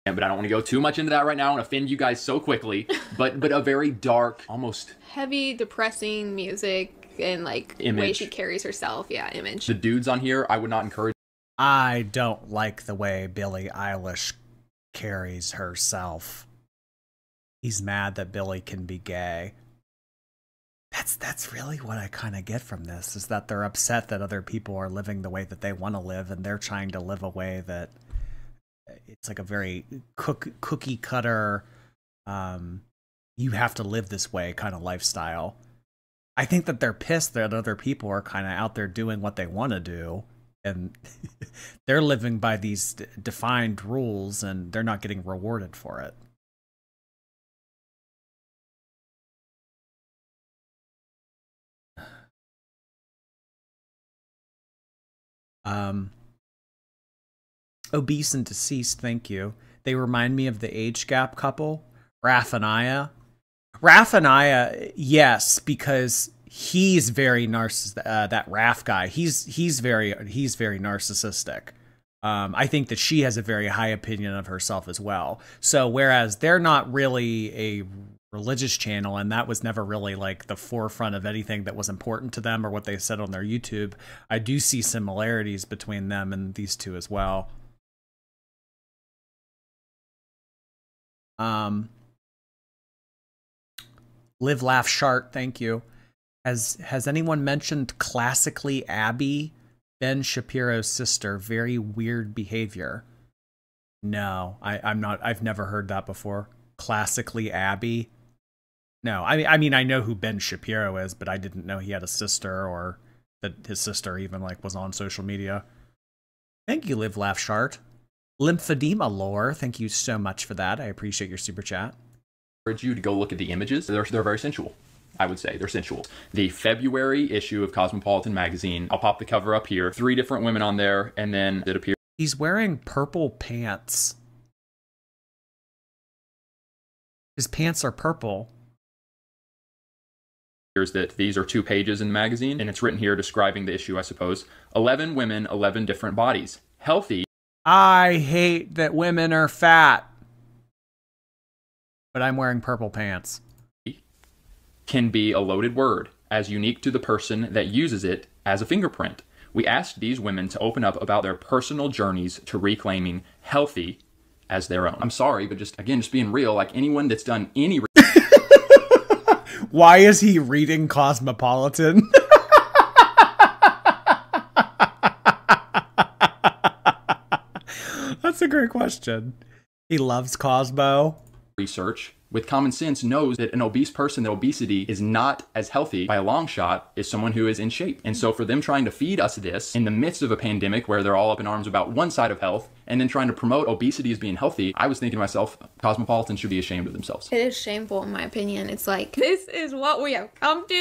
Speaker 6: But I don't want to go too much into that right now and offend you guys so quickly. But a very dark, almost
Speaker 20: heavy, depressing music and like
Speaker 6: image.
Speaker 20: Way she carries herself. Yeah, image.
Speaker 6: The dudes on here, I would not encourage.
Speaker 1: I don't like the way Billie Eilish carries herself. He's mad that Billie can be gay. That's really what I kind of get from this, is that they're upset that other people are living the way that they want to live, and they're trying to live a way that it's like a very cookie cutter, you have to live this way kind of lifestyle. I think that they're pissed that other people are kind of out there doing what they want to do, and they're living by these defined rules, and they're not getting rewarded for it. Obese and deceased, thank you. They remind me of the age gap couple, Raph and Aya. Raph and Aya, yes, because he's very that Raph guy. He's very narcissistic. I think that she has a very high opinion of herself as well. So whereas they're not really a religious channel, and that was never really like the forefront of anything that was important to them or what they said on their YouTube, I do see similarities between them and these two as well. Live Laugh Shart, thank you. Has anyone mentioned Classically Abby, Ben Shapiro's sister? Very weird behavior. No, I'm not. I've never heard that before. Classically Abby. No, I mean I know who Ben Shapiro is, but I didn't know he had a sister, or that his sister even like was on social media. Thank you, Live Laugh Shart. Lymphedema lore, thank you so much for that. I appreciate your super chat.
Speaker 6: I urge you to go look at the images. They're very sensual. I would say they're sensual. The February issue of Cosmopolitan magazine, I'll pop the cover up here. 3 different women on there, and then it appears
Speaker 1: he's wearing purple pants. His pants are purple.
Speaker 6: That these are 2 pages in the magazine, and it's written here describing the issue, I suppose. 11 women, 11 different bodies. Healthy.
Speaker 1: I hate that women are fat, but I'm wearing purple pants.
Speaker 6: Can be a loaded word, as unique to the person that uses it as a fingerprint. We asked these women to open up about their personal journeys to reclaiming healthy as their own. I'm sorry, but just being real, like anyone that's done any...
Speaker 1: Why is he reading Cosmopolitan? That's a great question. He loves Cosmo.
Speaker 6: Research with common sense knows that an obese person, that obesity is not as healthy by a long shot as someone who is in shape. And so for them trying to feed us this in the midst of a pandemic where they're all up in arms about one side of health and then trying to promote obesity as being healthy, I was thinking to myself, Cosmopolitans should be ashamed of themselves.
Speaker 20: It is shameful in my opinion. It's like, this is what we have come to.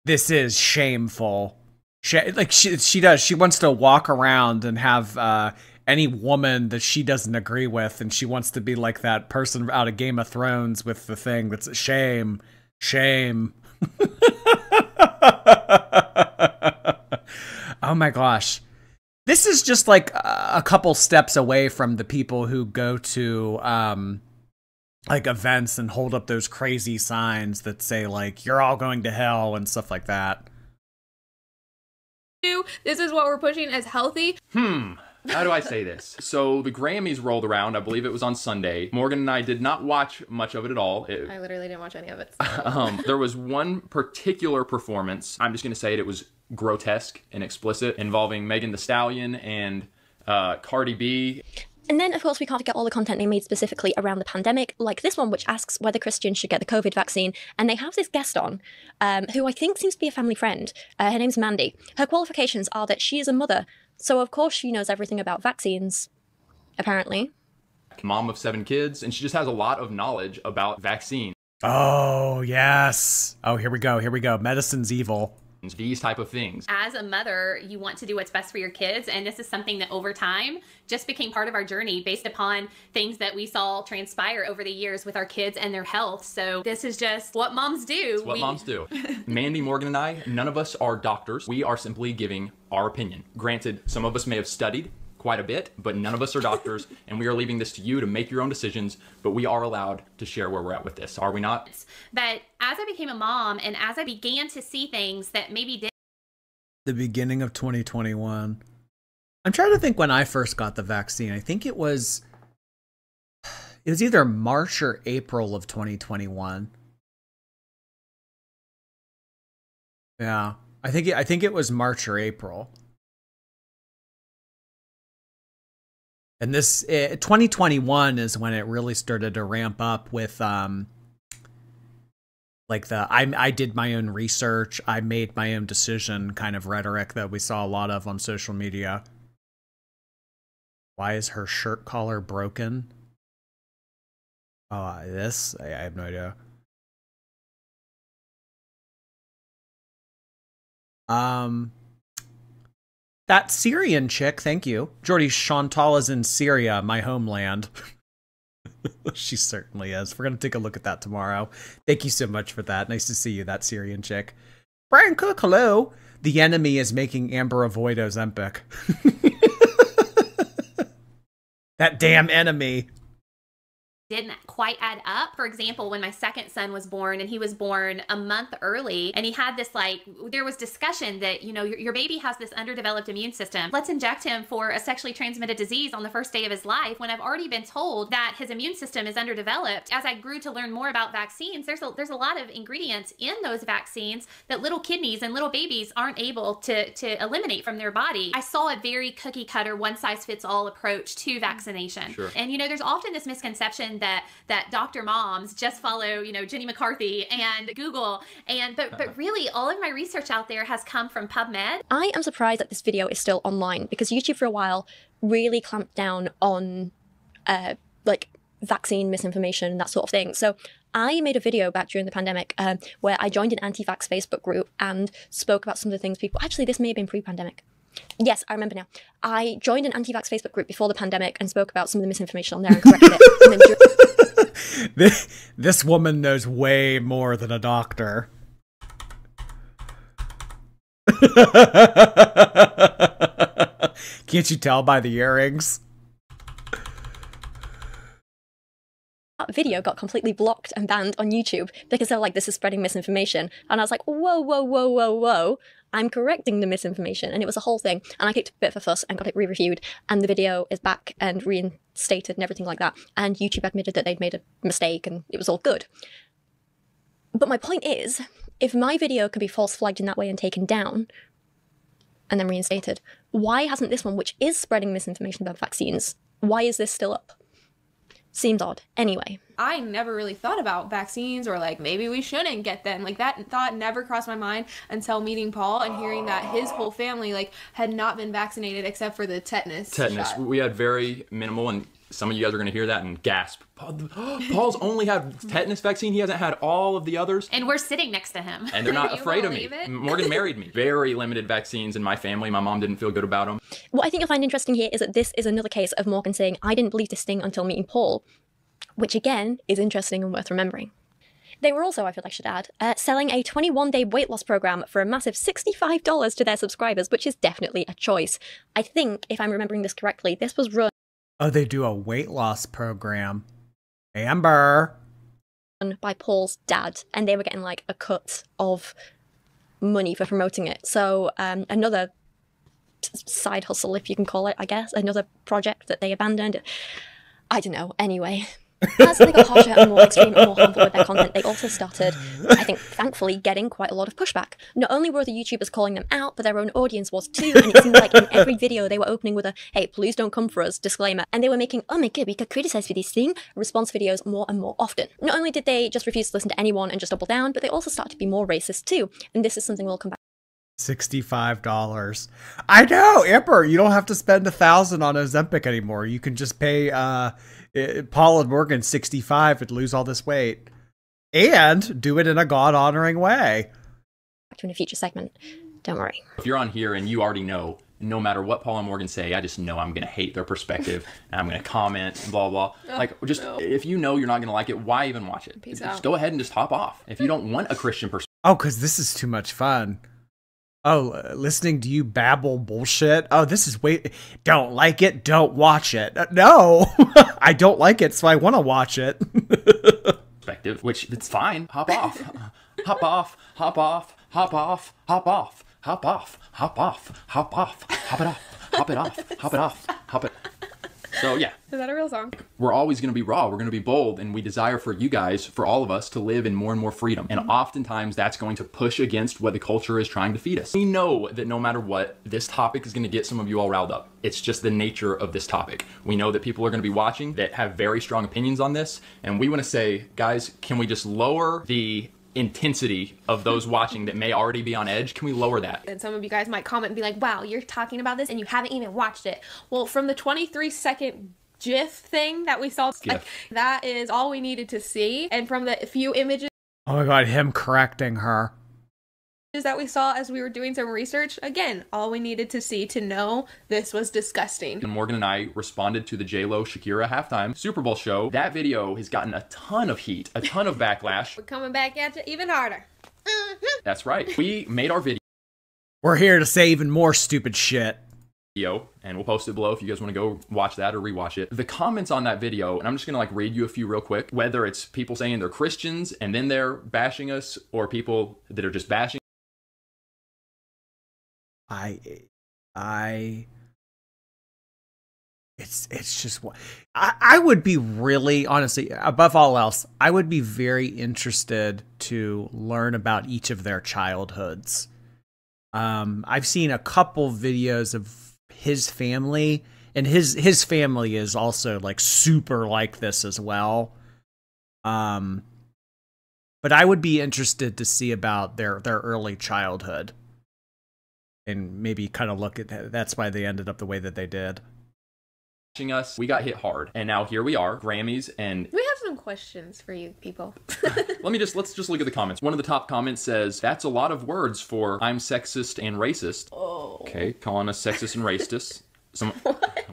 Speaker 1: This is shameful. She does. She wants to walk around and have any woman that she doesn't agree with, and she wants to be like that person out of Game of Thrones with the thing that's shame, shame. Oh my gosh. This is just like a couple steps away from the people who go to like events and hold up those crazy signs that say like, you're all going to hell and stuff like that.
Speaker 20: This is what we're pushing as healthy.
Speaker 6: How do I say this? So the Grammys rolled around. I believe it was on Sunday. Morgan and I did not watch much of it at all.
Speaker 20: I literally didn't watch any of it.
Speaker 6: There was one particular performance. I'm just going to say it was grotesque and explicit, involving Megan Thee Stallion and Cardi B.
Speaker 9: And then, of course, we can't forget all the content they made specifically around the pandemic, like this one, which asks whether Christians should get the COVID vaccine. And they have this guest on, who I think seems to be a family friend. Her name's Mandy. Her qualifications are that she is a mother. So, of course, she knows everything about vaccines, apparently.
Speaker 6: Mom of 7 kids, and she just has a lot of knowledge about vaccines.
Speaker 1: Oh, yes. Oh, here we go. Here we go. Medicine's evil.
Speaker 6: these type of things.
Speaker 21: As a mother, you want to do what's best for your kids, and this is something that over time just became part of our journey based upon things that we saw transpire over the years with our kids and their health. So this is just what moms do.
Speaker 6: It's what moms do. Mandy, Morgan, and I, none of us are doctors. We are simply giving our opinion. Granted, some of us may have studied quite a bit, but none of us are doctors, and we are leaving this to you to make your own decisions, but we are allowed to share where we're at with this, are we not?
Speaker 21: But as I became a mom and as I began to see things that maybe did
Speaker 1: The beginning of 2021. I'm trying to think when I first got the vaccine. I think it was either March or April of 2021. Yeah, I think it was March or April. And this 2021 is when it really started to ramp up with like I did my own research, I made my own decision kind of rhetoric that we saw a lot of on social media. Why is her shirt collar broken? Oh, I have no idea. That Syrian chick, thank you. Jordy, Chantal is in Syria, my homeland. She certainly is. We're going to take a look at that tomorrow. Thank you so much for that. Nice to see you, that Syrian chick. Brian Cook, hello. The enemy is making Amber avoid Ozempic. That damn enemy.
Speaker 21: didn't quite add up. For example, when my second son was born and he was born a month early and he had this there was discussion that, you know, your baby has this underdeveloped immune system. Let's inject him for a sexually transmitted disease on the first day of his life when I've already been told that his immune system is underdeveloped. As I grew to learn more about vaccines, there's a lot of ingredients in those vaccines that little kidneys and little babies aren't able to eliminate from their body. I saw a very cookie cutter, one size fits all approach to vaccination.
Speaker 6: Sure.
Speaker 21: And, you know, there's often this misconception that Dr. Moms just follow, you know, Jenny McCarthy and Google, but really all of my research out there has come from PubMed.
Speaker 9: I am surprised that this video is still online because YouTube for a while really clamped down on like vaccine misinformation and that sort of thing. So I made a video back during the pandemic where I joined an anti-vax Facebook group and spoke about some of the things people, actually this may have been pre-pandemic. Yes, I remember now. I joined an anti-vax Facebook group before the pandemic and spoke about some of the misinformation on there and corrected it. And then
Speaker 1: this woman knows way more than a doctor. Can't you tell by the earrings?
Speaker 9: That video got completely blocked and banned on YouTube because they were like, this is spreading misinformation. And I was like, whoa, whoa, whoa, whoa, whoa. I'm correcting the misinformation. And it was a whole thing. And I kicked a bit of a fuss and got it re-reviewed. And the video is back and reinstated and everything like that. And YouTube admitted that they'd made a mistake and it was all good. But my point is, if my video can be false flagged in that way and taken down and then reinstated, why hasn't this one, which is spreading misinformation about vaccines, why is this still up? Seems odd. Anyway.
Speaker 5: I never really thought about vaccines or like maybe we shouldn't get them. Like that thought never crossed my mind until meeting Paul and hearing that his whole family like had not been vaccinated except for the tetanus shot.
Speaker 6: We had very minimal, and some of you guys are going to hear that and gasp. Paul's only had tetanus vaccine. He hasn't had all of the others.
Speaker 21: And we're sitting next to him.
Speaker 6: And they're not afraid of me. Morgan married me. Very limited vaccines in my family. My mom didn't feel good about them.
Speaker 9: What I think you'll find interesting here is that this is another case of Morgan saying, I didn't believe this thing until meeting Paul, which again is interesting and worth remembering. They were also, I feel I should add, selling a 21-day weight loss program for a massive $65 to their subscribers, which is definitely a choice. I think, if I'm remembering this correctly, this was run...
Speaker 1: Oh, they do a weight loss program. Amber!
Speaker 9: ...by Paul's dad, and they were getting like a cut of money for promoting it. So another side hustle, if you can call it, I guess, another project that they abandoned. I don't know, anyway. As they got harsher and more extreme and more harmful with their content, they also started, I think, thankfully, getting quite a lot of pushback. Not only were the YouTubers calling them out, but their own audience was too, and it seemed like in every video they were opening with a, hey, please don't come for us, disclaimer. And they were making, oh my god, we got criticized for this thing, response videos more and more often. Not only did they just refuse to listen to anyone and just double down, but they also started to be more racist too. And this is something we'll come back
Speaker 1: $65. I know, Amber, you don't have to spend $1,000 on Ozempic anymore. You can just pay Paul and Morgan $65 and lose all this weight. And do it in a God-honoring way.
Speaker 9: to in a future segment. Don't worry.
Speaker 6: If you're on here and you already know, no matter what Paul and Morgan say, I just know I'm going to hate their perspective and I'm going to comment and blah, blah, blah. Like, just if you know you're not going to like it, why even watch it? Just go ahead and just hop off. If you don't want a Christian perspective.
Speaker 1: Oh, because this is too much fun. Oh, listening to you babble bullshit. Oh, this is don't like it, don't watch it. No, I don't like it, so I want to watch it.
Speaker 6: Perspective, which it's fine. Hop off. Hop off. Hop off. Hop off. Hop off. Hop off. Hop off. Hop off. Hop it off. Hop it off. Hop it off. Hop it. So yeah.
Speaker 20: Is that a real song?
Speaker 6: We're always going to be raw. We're going to be bold, and we desire for you guys, for all of us, to live in more and more freedom. And oftentimes that's going to push against what the culture is trying to feed us. We know that no matter what, this topic is going to get some of you all riled up. It's just the nature of this topic. We know that people are going to be watching that have very strong opinions on this, and we want to say, guys, can we just lower the intensity of those watching that may already be on edge? Can we lower that?
Speaker 20: And some of you guys might comment and be like, wow, you're talking about this and you haven't even watched it. Well, from the 23-second GIF thing that we saw, like, that is all we needed to see. And from the few images
Speaker 1: Oh my god, him correcting her.
Speaker 20: That we saw as we were doing some research, again, all we needed to see to know this was disgusting.
Speaker 6: And Morgan and I responded to the J-Lo Shakira halftime Super Bowl show. That video has gotten a ton of heat, a ton of backlash.
Speaker 20: We're coming back at you even harder.
Speaker 6: That's right. We made our video.
Speaker 1: We're here to say even more stupid shit.
Speaker 6: And we'll post it below if you guys want to go watch that or rewatch it. The comments on that video, and I'm just gonna like read you a few real quick, whether it's people saying they're Christians and then they're bashing us, or people that are just bashing.
Speaker 1: It's just what I would be really, honestly, above all else, I would be very interested to learn about each of their childhoods. I've seen a couple videos of his family, and his family is also like super like this as well. But I would be interested to see about their early childhood. And maybe kind of look at that. That's why they ended up the way that they did.
Speaker 6: Us, we got hit hard, and now here we are, Grammys, and
Speaker 20: we have some questions for you people.
Speaker 6: let's just look at the comments. One of the top comments says, "That's a lot of words for I'm sexist and racist."
Speaker 20: Oh.
Speaker 6: Okay, calling us sexist and racist.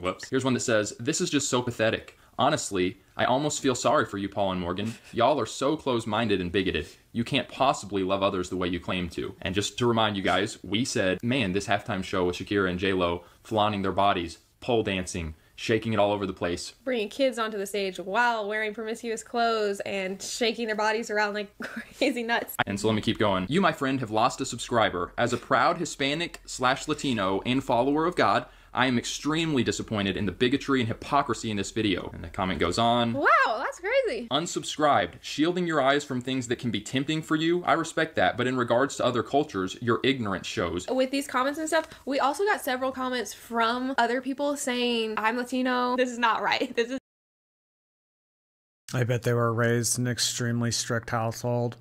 Speaker 6: Whoops. Here's one that says, "This is just so pathetic. Honestly, I almost feel sorry for you, Paul and Morgan. Y'all are so close-minded and bigoted. You can't possibly love others the way you claim to." And just to remind you guys, we said, man, this halftime show with Shakira and J-Lo flaunting their bodies, pole dancing, shaking it all over the place.
Speaker 20: Bringing kids onto the stage while wearing promiscuous clothes and shaking their bodies around like crazy nuts.
Speaker 6: And so let me keep going. "You, my friend, have lost a subscriber. As a proud Hispanic/Latino and follower of God, I am extremely disappointed in the bigotry and hypocrisy in this video." And the comment goes on.
Speaker 20: Wow, that's crazy.
Speaker 6: "Unsubscribed. Shielding your eyes from things that can be tempting for you. I respect that, but in regards to other cultures, your ignorance shows."
Speaker 20: With these comments and stuff, we also got several comments from other people saying, I'm Latino. This is not right. This is.
Speaker 1: I bet they were raised in an extremely strict household.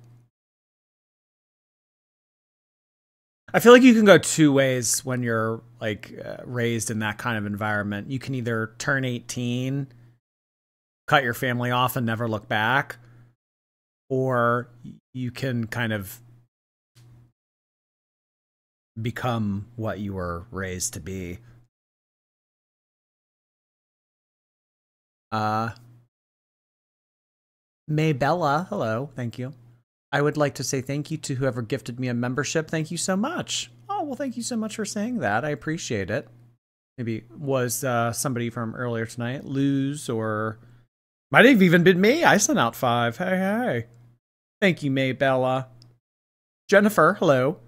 Speaker 1: I feel like you can go two ways when you're like raised in that kind of environment. You can either turn 18, cut your family off and never look back, or you can kind of become what you were raised to be. Maybella, hello, thank you. "I would like to say thank you to whoever gifted me a membership. Thank you so much." Oh, well, thank you so much for saying that. I appreciate it. Maybe it was somebody from earlier tonight, Luz, or might have even been me. I sent out 5. Hey, hey. Thank you, Maybella. Jennifer, hello.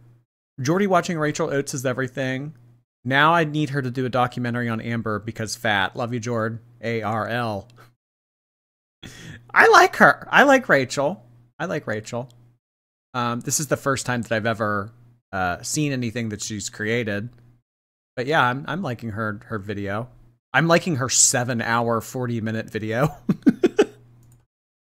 Speaker 1: "Jordy watching Rachel Oates is everything. Now I need her to do a documentary on Amber because fat. Love you, Jord. ARL. I like her. I like Rachel. This is the first time that I've ever seen anything that she's created. But yeah, I'm liking her video. I'm liking her 7-hour, 40-minute video.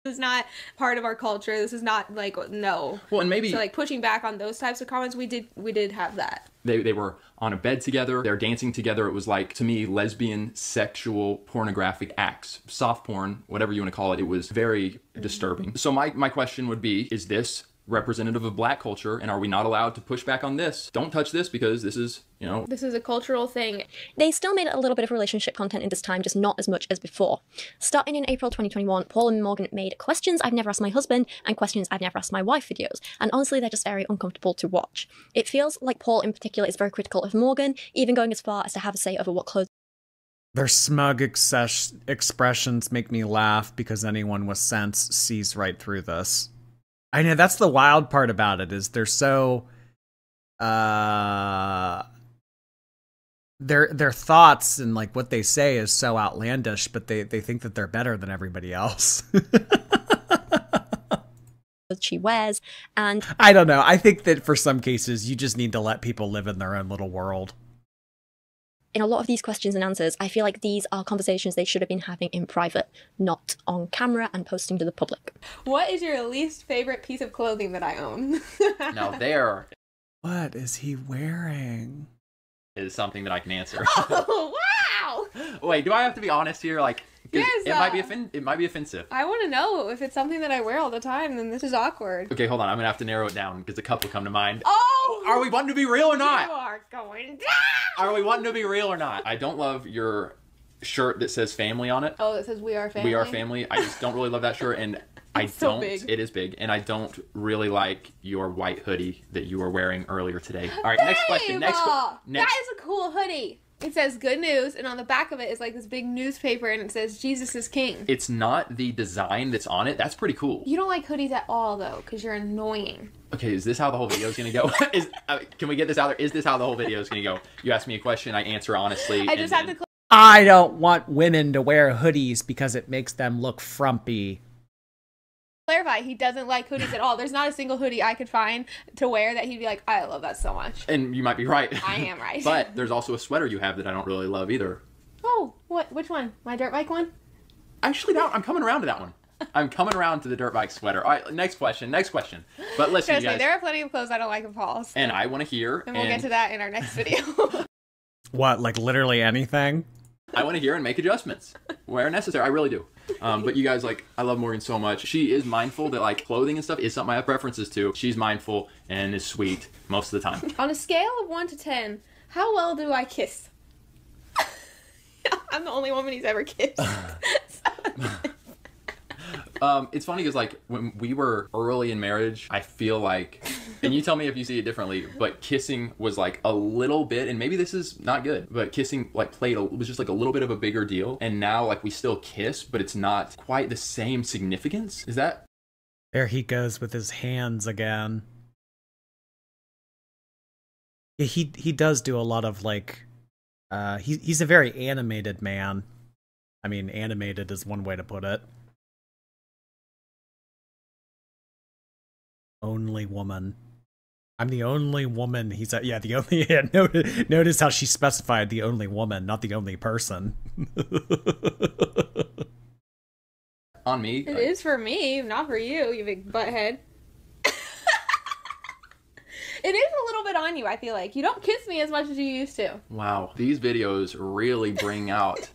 Speaker 20: This is not part of our culture. This is not like, no.
Speaker 6: Well, and maybe
Speaker 20: so like pushing back on those types of comments, we did have that.
Speaker 6: They were on a bed together. They're dancing together. It was like, to me, lesbian, sexual, pornographic acts. Soft porn, whatever you want to call it. It was very disturbing. So my question would be, is this representative of black culture, and are we not allowed to push back on this? Don't touch this because this is, you know...
Speaker 20: This is a cultural thing.
Speaker 9: They still made a little bit of relationship content in this time, just not as much as before. Starting in April 2021, Paul and Morgan made questions I've never asked my husband and questions I've never asked my wife videos, and honestly they're just very uncomfortable to watch. It feels like Paul in particular is very critical of Morgan, even going as far as to have a say over what clothes...
Speaker 1: Their smug expressions make me laugh because anyone with sense sees right through this. I know, that's the wild part about it, is they're so... Their thoughts and like what they say is so outlandish, but they think that they're better than everybody else.
Speaker 9: she wears, and...
Speaker 1: I don't know. I think that for some cases, you just need to let people live in their own little world.
Speaker 9: In a lot of these questions and answers, I feel like these are conversations they should have been having in private, not on camera and posting to the public.
Speaker 20: What is your least favorite piece of clothing that I own?
Speaker 6: Now there...
Speaker 1: What is he wearing?
Speaker 6: Is something that I can answer.
Speaker 20: Oh, wow!
Speaker 6: Wait, do I have to be honest here? Like,
Speaker 20: yes,
Speaker 6: it might be offensive.
Speaker 20: I want to know if it's something that I wear all the time, then this is awkward.
Speaker 6: Okay, hold on. I'm gonna have to narrow it down because a couple come to mind.
Speaker 20: Oh!
Speaker 6: Are we wanting to be real or not?
Speaker 20: You are going down!
Speaker 6: Are we wanting to be real or not? I don't love your shirt that says family on it.
Speaker 20: Oh, it says we are family?
Speaker 6: We are family. I just don't really love that shirt, and I don't. Big. It is big, and I don't really like your white hoodie that you were wearing earlier today. All right, next question. Next.
Speaker 20: That is a cool hoodie. It says good news, and on the back of it is like this big newspaper, and it says Jesus is King.
Speaker 6: It's not the design that's on it. That's pretty cool.
Speaker 20: You don't like hoodies at all, though, because you're annoying.
Speaker 6: Okay, is this how the whole video is going to go? Can we get this out there? Is this how the whole video is going to go? You ask me a question, I answer honestly.
Speaker 20: I just have to...
Speaker 1: I don't want women to wear hoodies because it makes them look frumpy.
Speaker 20: Clarify, he doesn't like hoodies at all. There's not a single hoodie I could find to wear that he'd be like, I love that so much.
Speaker 6: And you might be right.
Speaker 20: I am right.
Speaker 6: But there's also a sweater you have that I don't really love either.
Speaker 20: Oh, what? Which one? My dirt bike one?
Speaker 6: Actually, no, I'm coming around to that one. I'm coming around to the dirt bike sweater. All right, next question. But listen,
Speaker 20: Trust
Speaker 6: you guys.
Speaker 20: me, there are plenty of clothes I don't like in Paul's.
Speaker 6: And I want to hear.
Speaker 20: And we'll get to that in our next video.
Speaker 1: What, like literally anything?
Speaker 6: I want to hear and make adjustments where necessary. I really do. But you guys, like, I love Morgan so much. She is mindful that, like, clothing and stuff is something I have preferences to. She's mindful and is sweet most of the time.
Speaker 20: On a scale of 1 to 10, how well do I kiss? I'm the only woman he's ever kissed.
Speaker 6: It's funny because, like, when we were early in marriage, I feel like, and you tell me if you see it differently, but kissing was like a little bit, and maybe this is not good, but kissing like was just like a little bit of a bigger deal. And now like we still kiss, but it's not quite the same significance. Is that?
Speaker 1: There he goes with his hands again. Yeah, he does do a lot of like, he's a very animated man. I mean, animated is one way to put it. Only woman. I'm the only woman. He's yeah, the only. Yeah, notice how she specified the only woman, not the only person.
Speaker 6: On me.
Speaker 20: It is for me, not for you, you big butthead. It is a little bit on you, I feel like. You don't kiss me as much as you used to.
Speaker 6: Wow. These videos really bring out...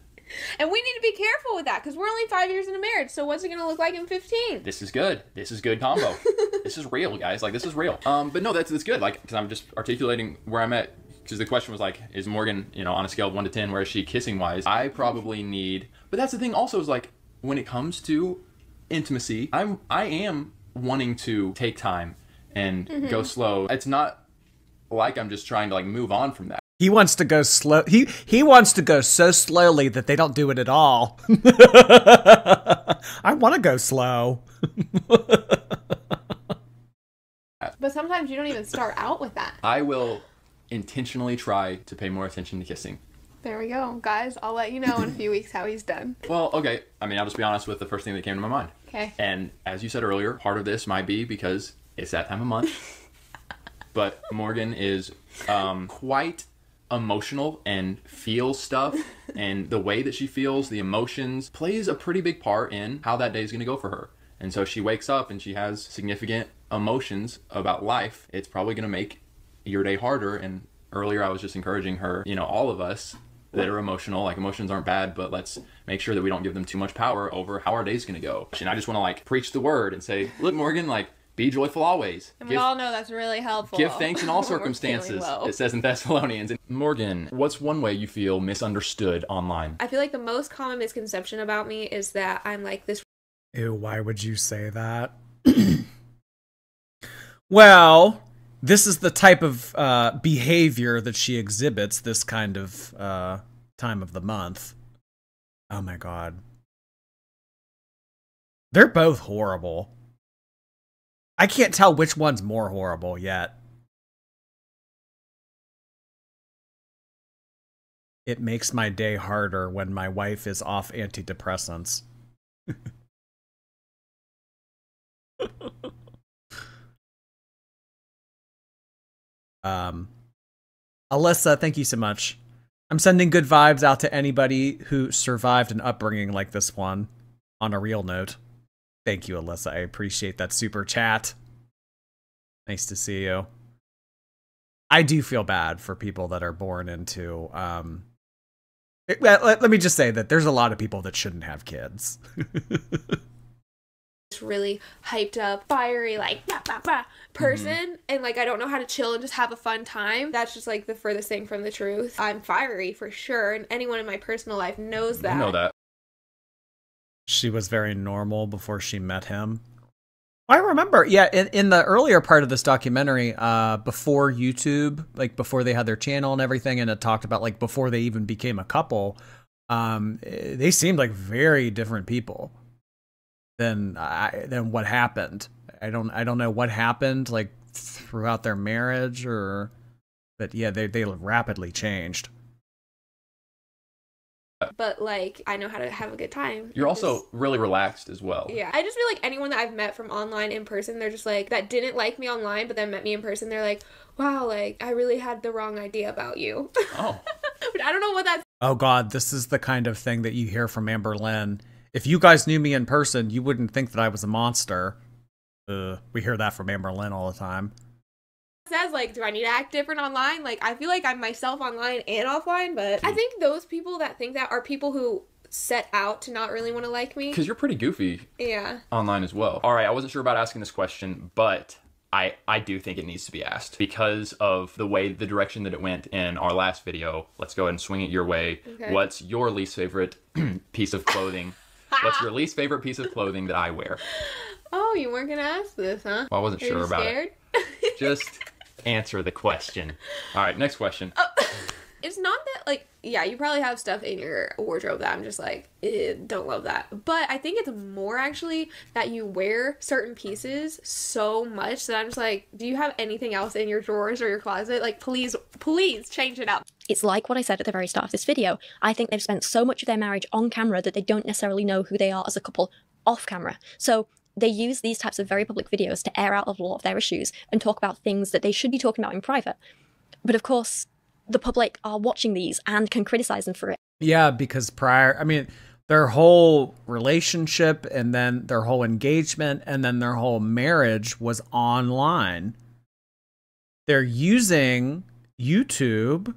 Speaker 20: And we need to be careful with that, because we're only 5 years into marriage, so what's it going to look like in 15?
Speaker 6: This is good. This is good combo. This is real, guys. Like, this is real. But no, that's good. Like, because I'm just articulating where I'm at. Because the question was like, is Morgan, you know, on a scale of 1 to 10, where is she kissing-wise? I probably need... But that's the thing also is like, when it comes to intimacy, I am wanting to take time and go slow. It's not like I'm just trying to like move on from that.
Speaker 1: He wants to go slow. He wants to go so slowly that they don't do it at all. I want to go slow.
Speaker 20: But sometimes you don't even start out with that.
Speaker 6: I will intentionally try to pay more attention to kissing.
Speaker 20: There we go. Guys, I'll let you know in a few weeks how he's done.
Speaker 6: Well, okay. I mean, I'll just be honest with the first thing that came to my mind.
Speaker 20: Okay.
Speaker 6: And as you said earlier, part of this might be because it's that time of month. But Morgan is quite emotional and feels stuff, and the way that she feels, the emotions, plays a pretty big part in how that day is going to go for her. And so she wakes up and she has significant emotions about life. It's probably going to make your day harder. And earlier I was just encouraging her, you know, all of us that are emotional, like emotions aren't bad, but let's make sure that we don't give them too much power over how our day's going to go. And I just want to like preach the word and say, look, Morgan, like, Be joyful always.
Speaker 20: And we all know that's really helpful.
Speaker 6: Give thanks in all
Speaker 20: when we're
Speaker 6: circumstances,
Speaker 20: feeling low.
Speaker 6: it says in Thessalonians. Morgan, what's one way you feel misunderstood online?
Speaker 20: I feel like the most common misconception about me is that I'm like this.
Speaker 1: Ew, why would you say that? Well, this is the type of behavior that she exhibits this kind of time of the month. Oh my god. They're both horrible. I can't tell which one's more horrible yet. It makes my day harder when my wife is off antidepressants. Alyssa, thank you so much. I'm sending good vibes out to anybody who survived an upbringing like this one. On a real note. Thank you, Alyssa. I appreciate that super chat. Nice to see you. I do feel bad for people that are born into... let me just say that there's a lot of people that shouldn't have kids.
Speaker 20: Really hyped up, fiery, like bah, bah, bah, person, and like I don't know how to chill and just have a fun time. That's just like the furthest thing from the truth. I'm fiery for sure, and anyone in my personal life knows that.
Speaker 6: I know that.
Speaker 1: She was very normal before she met him. I remember, yeah, in the earlier part of this documentary, before YouTube, like before they had their channel and everything, and it talked about like before they even became a couple, they seemed like very different people than what happened. I don't know what happened like throughout their marriage, but yeah, they rapidly changed.
Speaker 20: But like I know how to have a good time.
Speaker 6: You're also really relaxed as well.
Speaker 20: Yeah, I just feel like anyone that I've met from online in person, they're just like, that didn't like me online, but then met me in person, they're like, wow, like, I really had the wrong idea about you. Oh. But I don't know what that's...
Speaker 1: Oh god, this is the kind of thing that you hear from Amber Lynn. If you guys knew me in person, you wouldn't think that I was a monster. We hear that from Amber Lynn all the time.
Speaker 20: Says like, do I need to act different online? Like, I feel like I'm myself online and offline, but I think those people that think that are people who set out to not really want to like me.
Speaker 6: Because you're pretty goofy.
Speaker 20: Yeah.
Speaker 6: Online as well. All right, I wasn't sure about asking this question, but I do think it needs to be asked because of the direction that it went in our last video. Let's go ahead and swing it your way. Okay. What's your least favorite piece of clothing? What's your least favorite piece of clothing that I wear?
Speaker 20: Oh, you weren't gonna ask this, huh?
Speaker 6: Well, I wasn't sure about it. Just answer the question. All right, next question.
Speaker 20: It's not that, like, yeah, you probably have stuff in your wardrobe that I'm just like, don't love that. But I think it's more actually that you wear certain pieces so much that I'm just like, do you have anything else in your drawers or your closet? Like, please change it up.
Speaker 9: It's like what I said at the very start of this video. I think they've spent so much of their marriage on camera that they don't necessarily know who they are as a couple off camera. So they use these types of very public videos to air out a lot of their issues and talk about things that they should be talking about in private. But of course, the public are watching these and can criticize them for it.
Speaker 1: Yeah, because their whole relationship and then their whole engagement and then their whole marriage was online. They're using YouTube.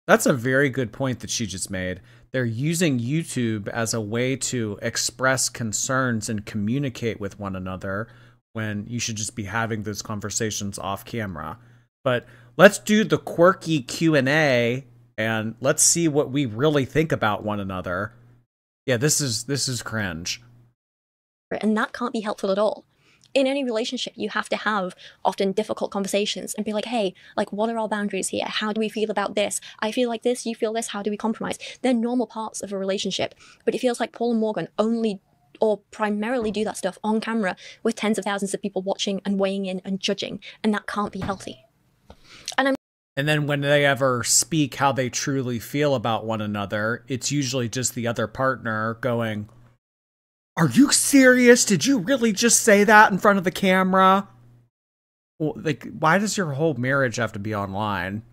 Speaker 1: That's a very good point that she just made. They're using YouTube as a way to express concerns and communicate with one another when you should just be having those conversations off camera. But let's do the quirky Q&A and let's see what we really think about one another. Yeah, this is cringe.
Speaker 9: And that can't be helpful at all. In any relationship, you have to have often difficult conversations and be like, hey, like, what are our boundaries here? How do we feel about this? I feel like this, you feel this, how do we compromise? They're normal parts of a relationship, but it feels like Paul and Morgan only or primarily do that stuff on camera with tens of thousands of people watching and weighing in and judging, and that can't be healthy.
Speaker 1: And then when they ever speak how they truly feel about one another, it's usually just the other partner going, are you serious? Did you really just say that in front of the camera? Well, like, why does your whole marriage have to be online?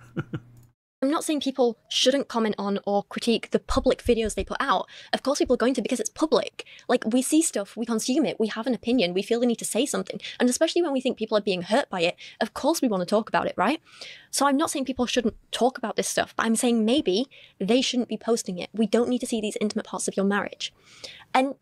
Speaker 9: I'm not saying people shouldn't comment on or critique the public videos they put out. Of course people are going to, because it's public. Like, we see stuff, we consume it, we have an opinion, we feel the need to say something. And especially when we think people are being hurt by it, of course we want to talk about it, right? So I'm not saying people shouldn't talk about this stuff, but I'm saying maybe they shouldn't be posting it. We don't need to see these intimate parts of your marriage. And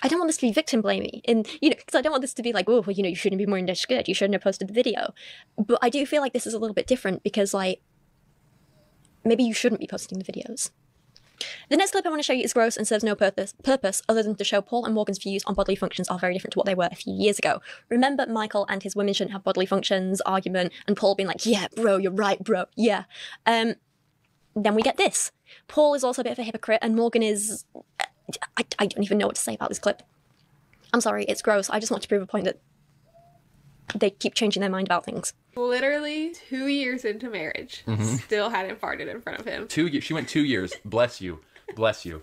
Speaker 9: I don't want this to be victim blaming, and because I don't want this to be like, oh, well, you shouldn't be wearing this skirt, you shouldn't have posted the video. But I do feel like this is a little bit different because, like, maybe you shouldn't be posting the videos. The next clip I want to show you is gross and serves no purpose other than to show Paul and Morgan's views on bodily functions are very different to what they were a few years ago. Remember Michael and his women shouldn't have bodily functions argument, and Paul being like, yeah, bro, you're right, bro, yeah. Then we get this. Paul is also a bit of a hypocrite, and Morgan is... I don't even know what to say about this clip. I'm sorry, it's gross. I just want to prove a point that they keep changing their mind about things.
Speaker 20: Literally 2 years into marriage, still hadn't farted in front of him.
Speaker 6: 2 years. She went 2 years. Bless you. Bless you.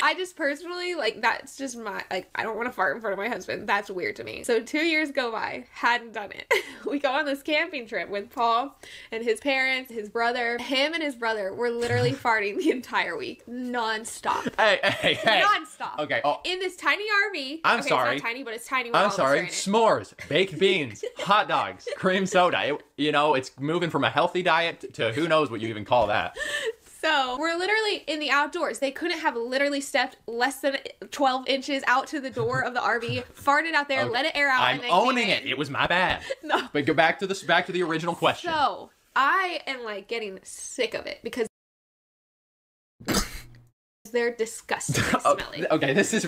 Speaker 20: I just personally, like, that's just my, like, I don't want to fart in front of my husband. That's weird to me. So 2 years go by, hadn't done it. We go on this camping trip with Paul and his parents, his brother. Him and his brother were literally farting the entire week, non-stop.
Speaker 6: Hey.
Speaker 20: Non-stop.
Speaker 6: Okay.
Speaker 20: In this tiny RV.
Speaker 6: I'm
Speaker 20: okay,
Speaker 6: sorry.
Speaker 20: It's not tiny, but it's tiny. With
Speaker 6: I'm
Speaker 20: all
Speaker 6: sorry.
Speaker 20: of us
Speaker 6: S'mores, baked beans, hot dogs, cream soda. It's moving from a healthy diet to who knows what you even call that.
Speaker 20: So we're literally in the outdoors. They couldn't have literally stepped less than 12 inches out to the door of the RV, farted out there, let it air out.
Speaker 6: I'm
Speaker 20: and then
Speaker 6: owning it. It was my bad.
Speaker 20: No.
Speaker 6: But go back to the original question.
Speaker 20: So I am like getting sick of it because they're disgusting and smelly.
Speaker 6: Okay, this is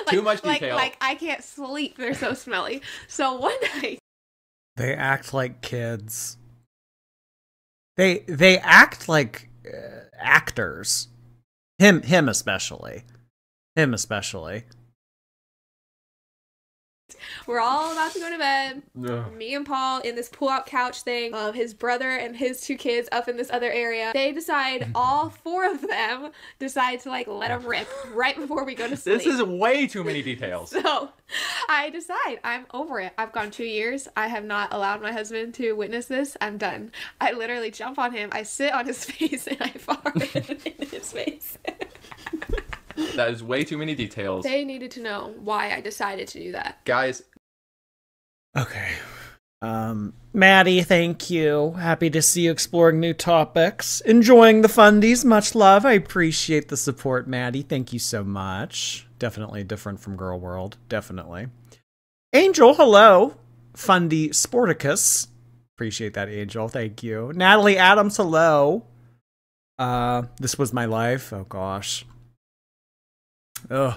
Speaker 6: too much detail.
Speaker 20: Like I can't sleep. They're so smelly. So one night
Speaker 1: they act like kids. They act like actors. Him especially.
Speaker 20: We're all about to go to bed.
Speaker 6: Ugh.
Speaker 20: Me and Paul in this pull-out couch thing. His brother and his 2 kids up in this other area. They decide, all 4 of them decide to like let them rip right before we go to sleep.
Speaker 6: This is way too many details.
Speaker 20: So I decide I'm over it. I've gone 2 years. I have not allowed my husband to witness this. I'm done. I literally jump on him. I sit on his face and I fart in his face.
Speaker 6: That is way too many details.
Speaker 20: They needed to know why I decided to do that.
Speaker 6: Guys.
Speaker 1: Okay. Maddie, thank you. Happy to see you exploring new topics. Enjoying the fundies. Much love. I appreciate the support, Maddie. Thank you so much. Definitely different from Girl World. Definitely. Angel, hello. Fundy Sporticus. Appreciate that, Angel. Thank you. Natalie Adams, hello. This was my life. Oh, gosh. Ugh.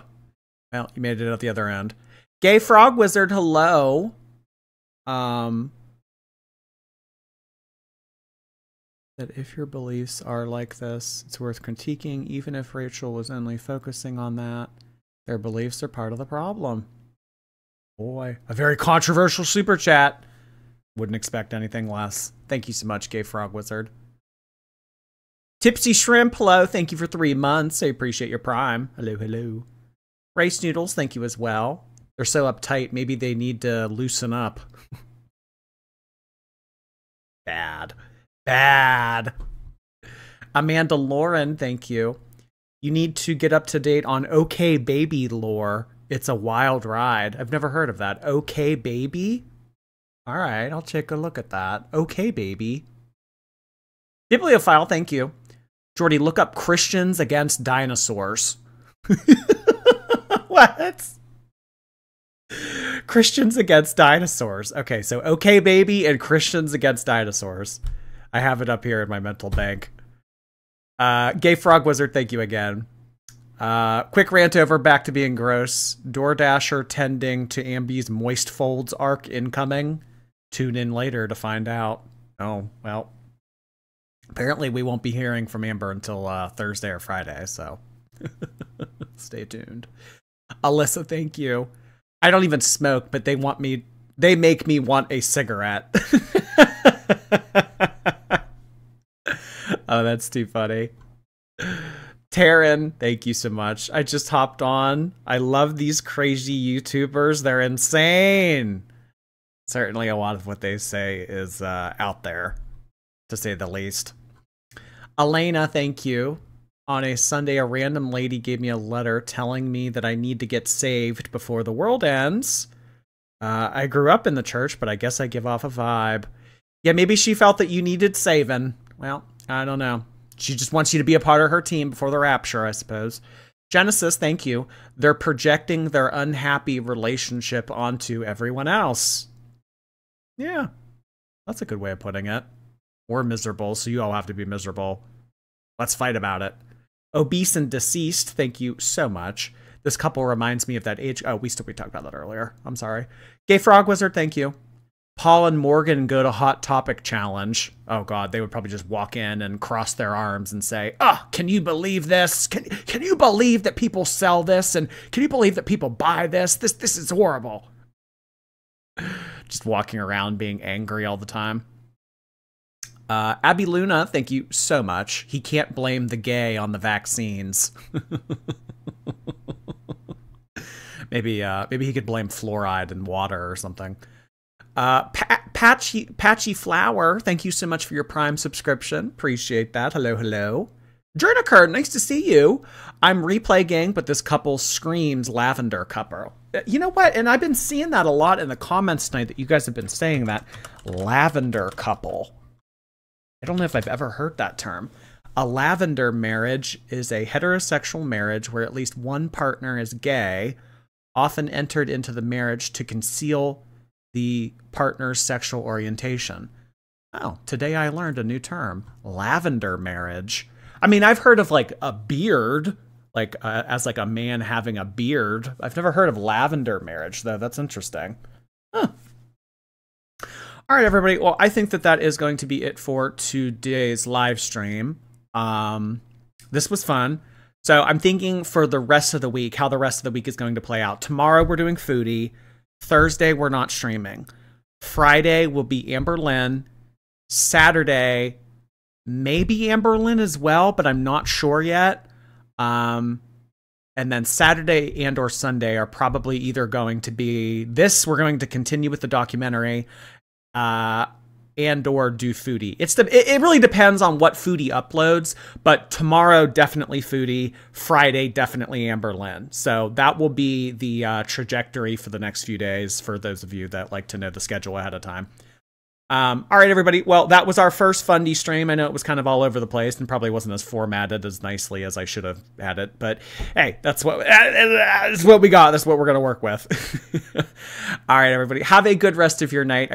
Speaker 1: Well, you made it at the other end. Gay Frog Wizard, hello. That if your beliefs are like this, it's worth critiquing, even if Rachel was only focusing on that. Their beliefs are part of the problem. Boy, a very controversial super chat. Wouldn't expect anything less. Thank you so much, Gay Frog Wizard. Tipsy Shrimp, hello. Thank you for 3 months. I appreciate your prime. Hello, hello. Race Noodles, thank you as well. They're so uptight. Maybe they need to loosen up. Bad. Bad. Amanda Lauren, thank you. You need to get up to date on OK Baby lore. It's a wild ride. I've never heard of that. OK Baby? All right, I'll take a look at that. OK Baby. Bibliophile, thank you. Jordy, look up Christians against dinosaurs. What? Christians against dinosaurs. Okay, so OK Baby and Christians against dinosaurs. I have it up here in my mental bank. Gay Frog Wizard, thank you again. Quick rant over, back to being gross. DoorDasher tending to Ambi's Moist Folds arc incoming. Tune in later to find out. Oh, well. Apparently we won't be hearing from Amber until Thursday or Friday, so stay tuned. Alyssa, thank you. I don't even smoke, but they make me want a cigarette. Oh, that's too funny. Taryn, thank you so much. I just hopped on. I love these crazy YouTubers. They're insane. Certainly a lot of what they say is out there, to say the least. Elena, thank you. On a Sunday, a random lady gave me a letter telling me that I need to get saved before the world ends. I grew up in the church, but I guess I give off a vibe. Yeah, maybe she felt that you needed saving. Well, I don't know. She just wants you to be a part of her team before the rapture, I suppose. Genesis, thank you. They're projecting their unhappy relationship onto everyone else. Yeah, that's a good way of putting it. We're miserable, so you all have to be miserable. Let's fight about it. Obese and deceased, thank you so much. This couple reminds me of that age. Oh, we talked about that earlier. I'm sorry. Gay Frog Wizard, thank you. Paul and Morgan go to Hot Topic Challenge. Oh God, they would probably just walk in and cross their arms and say, "Oh, can you believe this? Can you believe that people sell this? And can you believe that people buy this? This is horrible." Just walking around being angry all the time. Abby Luna, thank you so much. He can't blame the gay on the vaccines. Maybe he could blame fluoride in water or something. Patchy Flower, thank you so much for your Prime subscription. Appreciate that. Hello, hello. Jerniker, nice to see you. I'm Replay Gang, but this couple screams lavender couple. You know what? And I've been seeing that a lot in the comments tonight that you guys have been saying that. Lavender couple. I don't know if I've ever heard that term. A lavender marriage is a heterosexual marriage where at least one partner is gay, often entered into the marriage to conceal the partner's sexual orientation. Oh, today I learned a new term. Lavender marriage. I mean, I've heard of like a beard, like as like a man having a beard. I've never heard of lavender marriage, though. That's interesting. Huh. All right, everybody. Well, I think that is going to be it for today's live stream. This was fun. So I'm thinking for the rest of the week, how the rest of the week is going to play out. Tomorrow we're doing Foodie. Thursday we're not streaming. Friday will be Amber Lynn. Saturday, maybe Amber Lynn as well, but I'm not sure yet. And then Saturday and or Sunday are probably either going to be this. We're going to continue with the documentary, and or do Foodie. It really depends on what Foodie uploads, but tomorrow definitely Foodie, Friday definitely Amber Lynn. So that will be the trajectory for the next few days for those of you that like to know the schedule ahead of time. All right, everybody. Well, that was our first Fundy stream. I know it was kind of all over the place and probably wasn't as formatted as nicely as I should have had it, but hey, that's what we got. That's what we're going to work with. All right, everybody. Have a good rest of your night.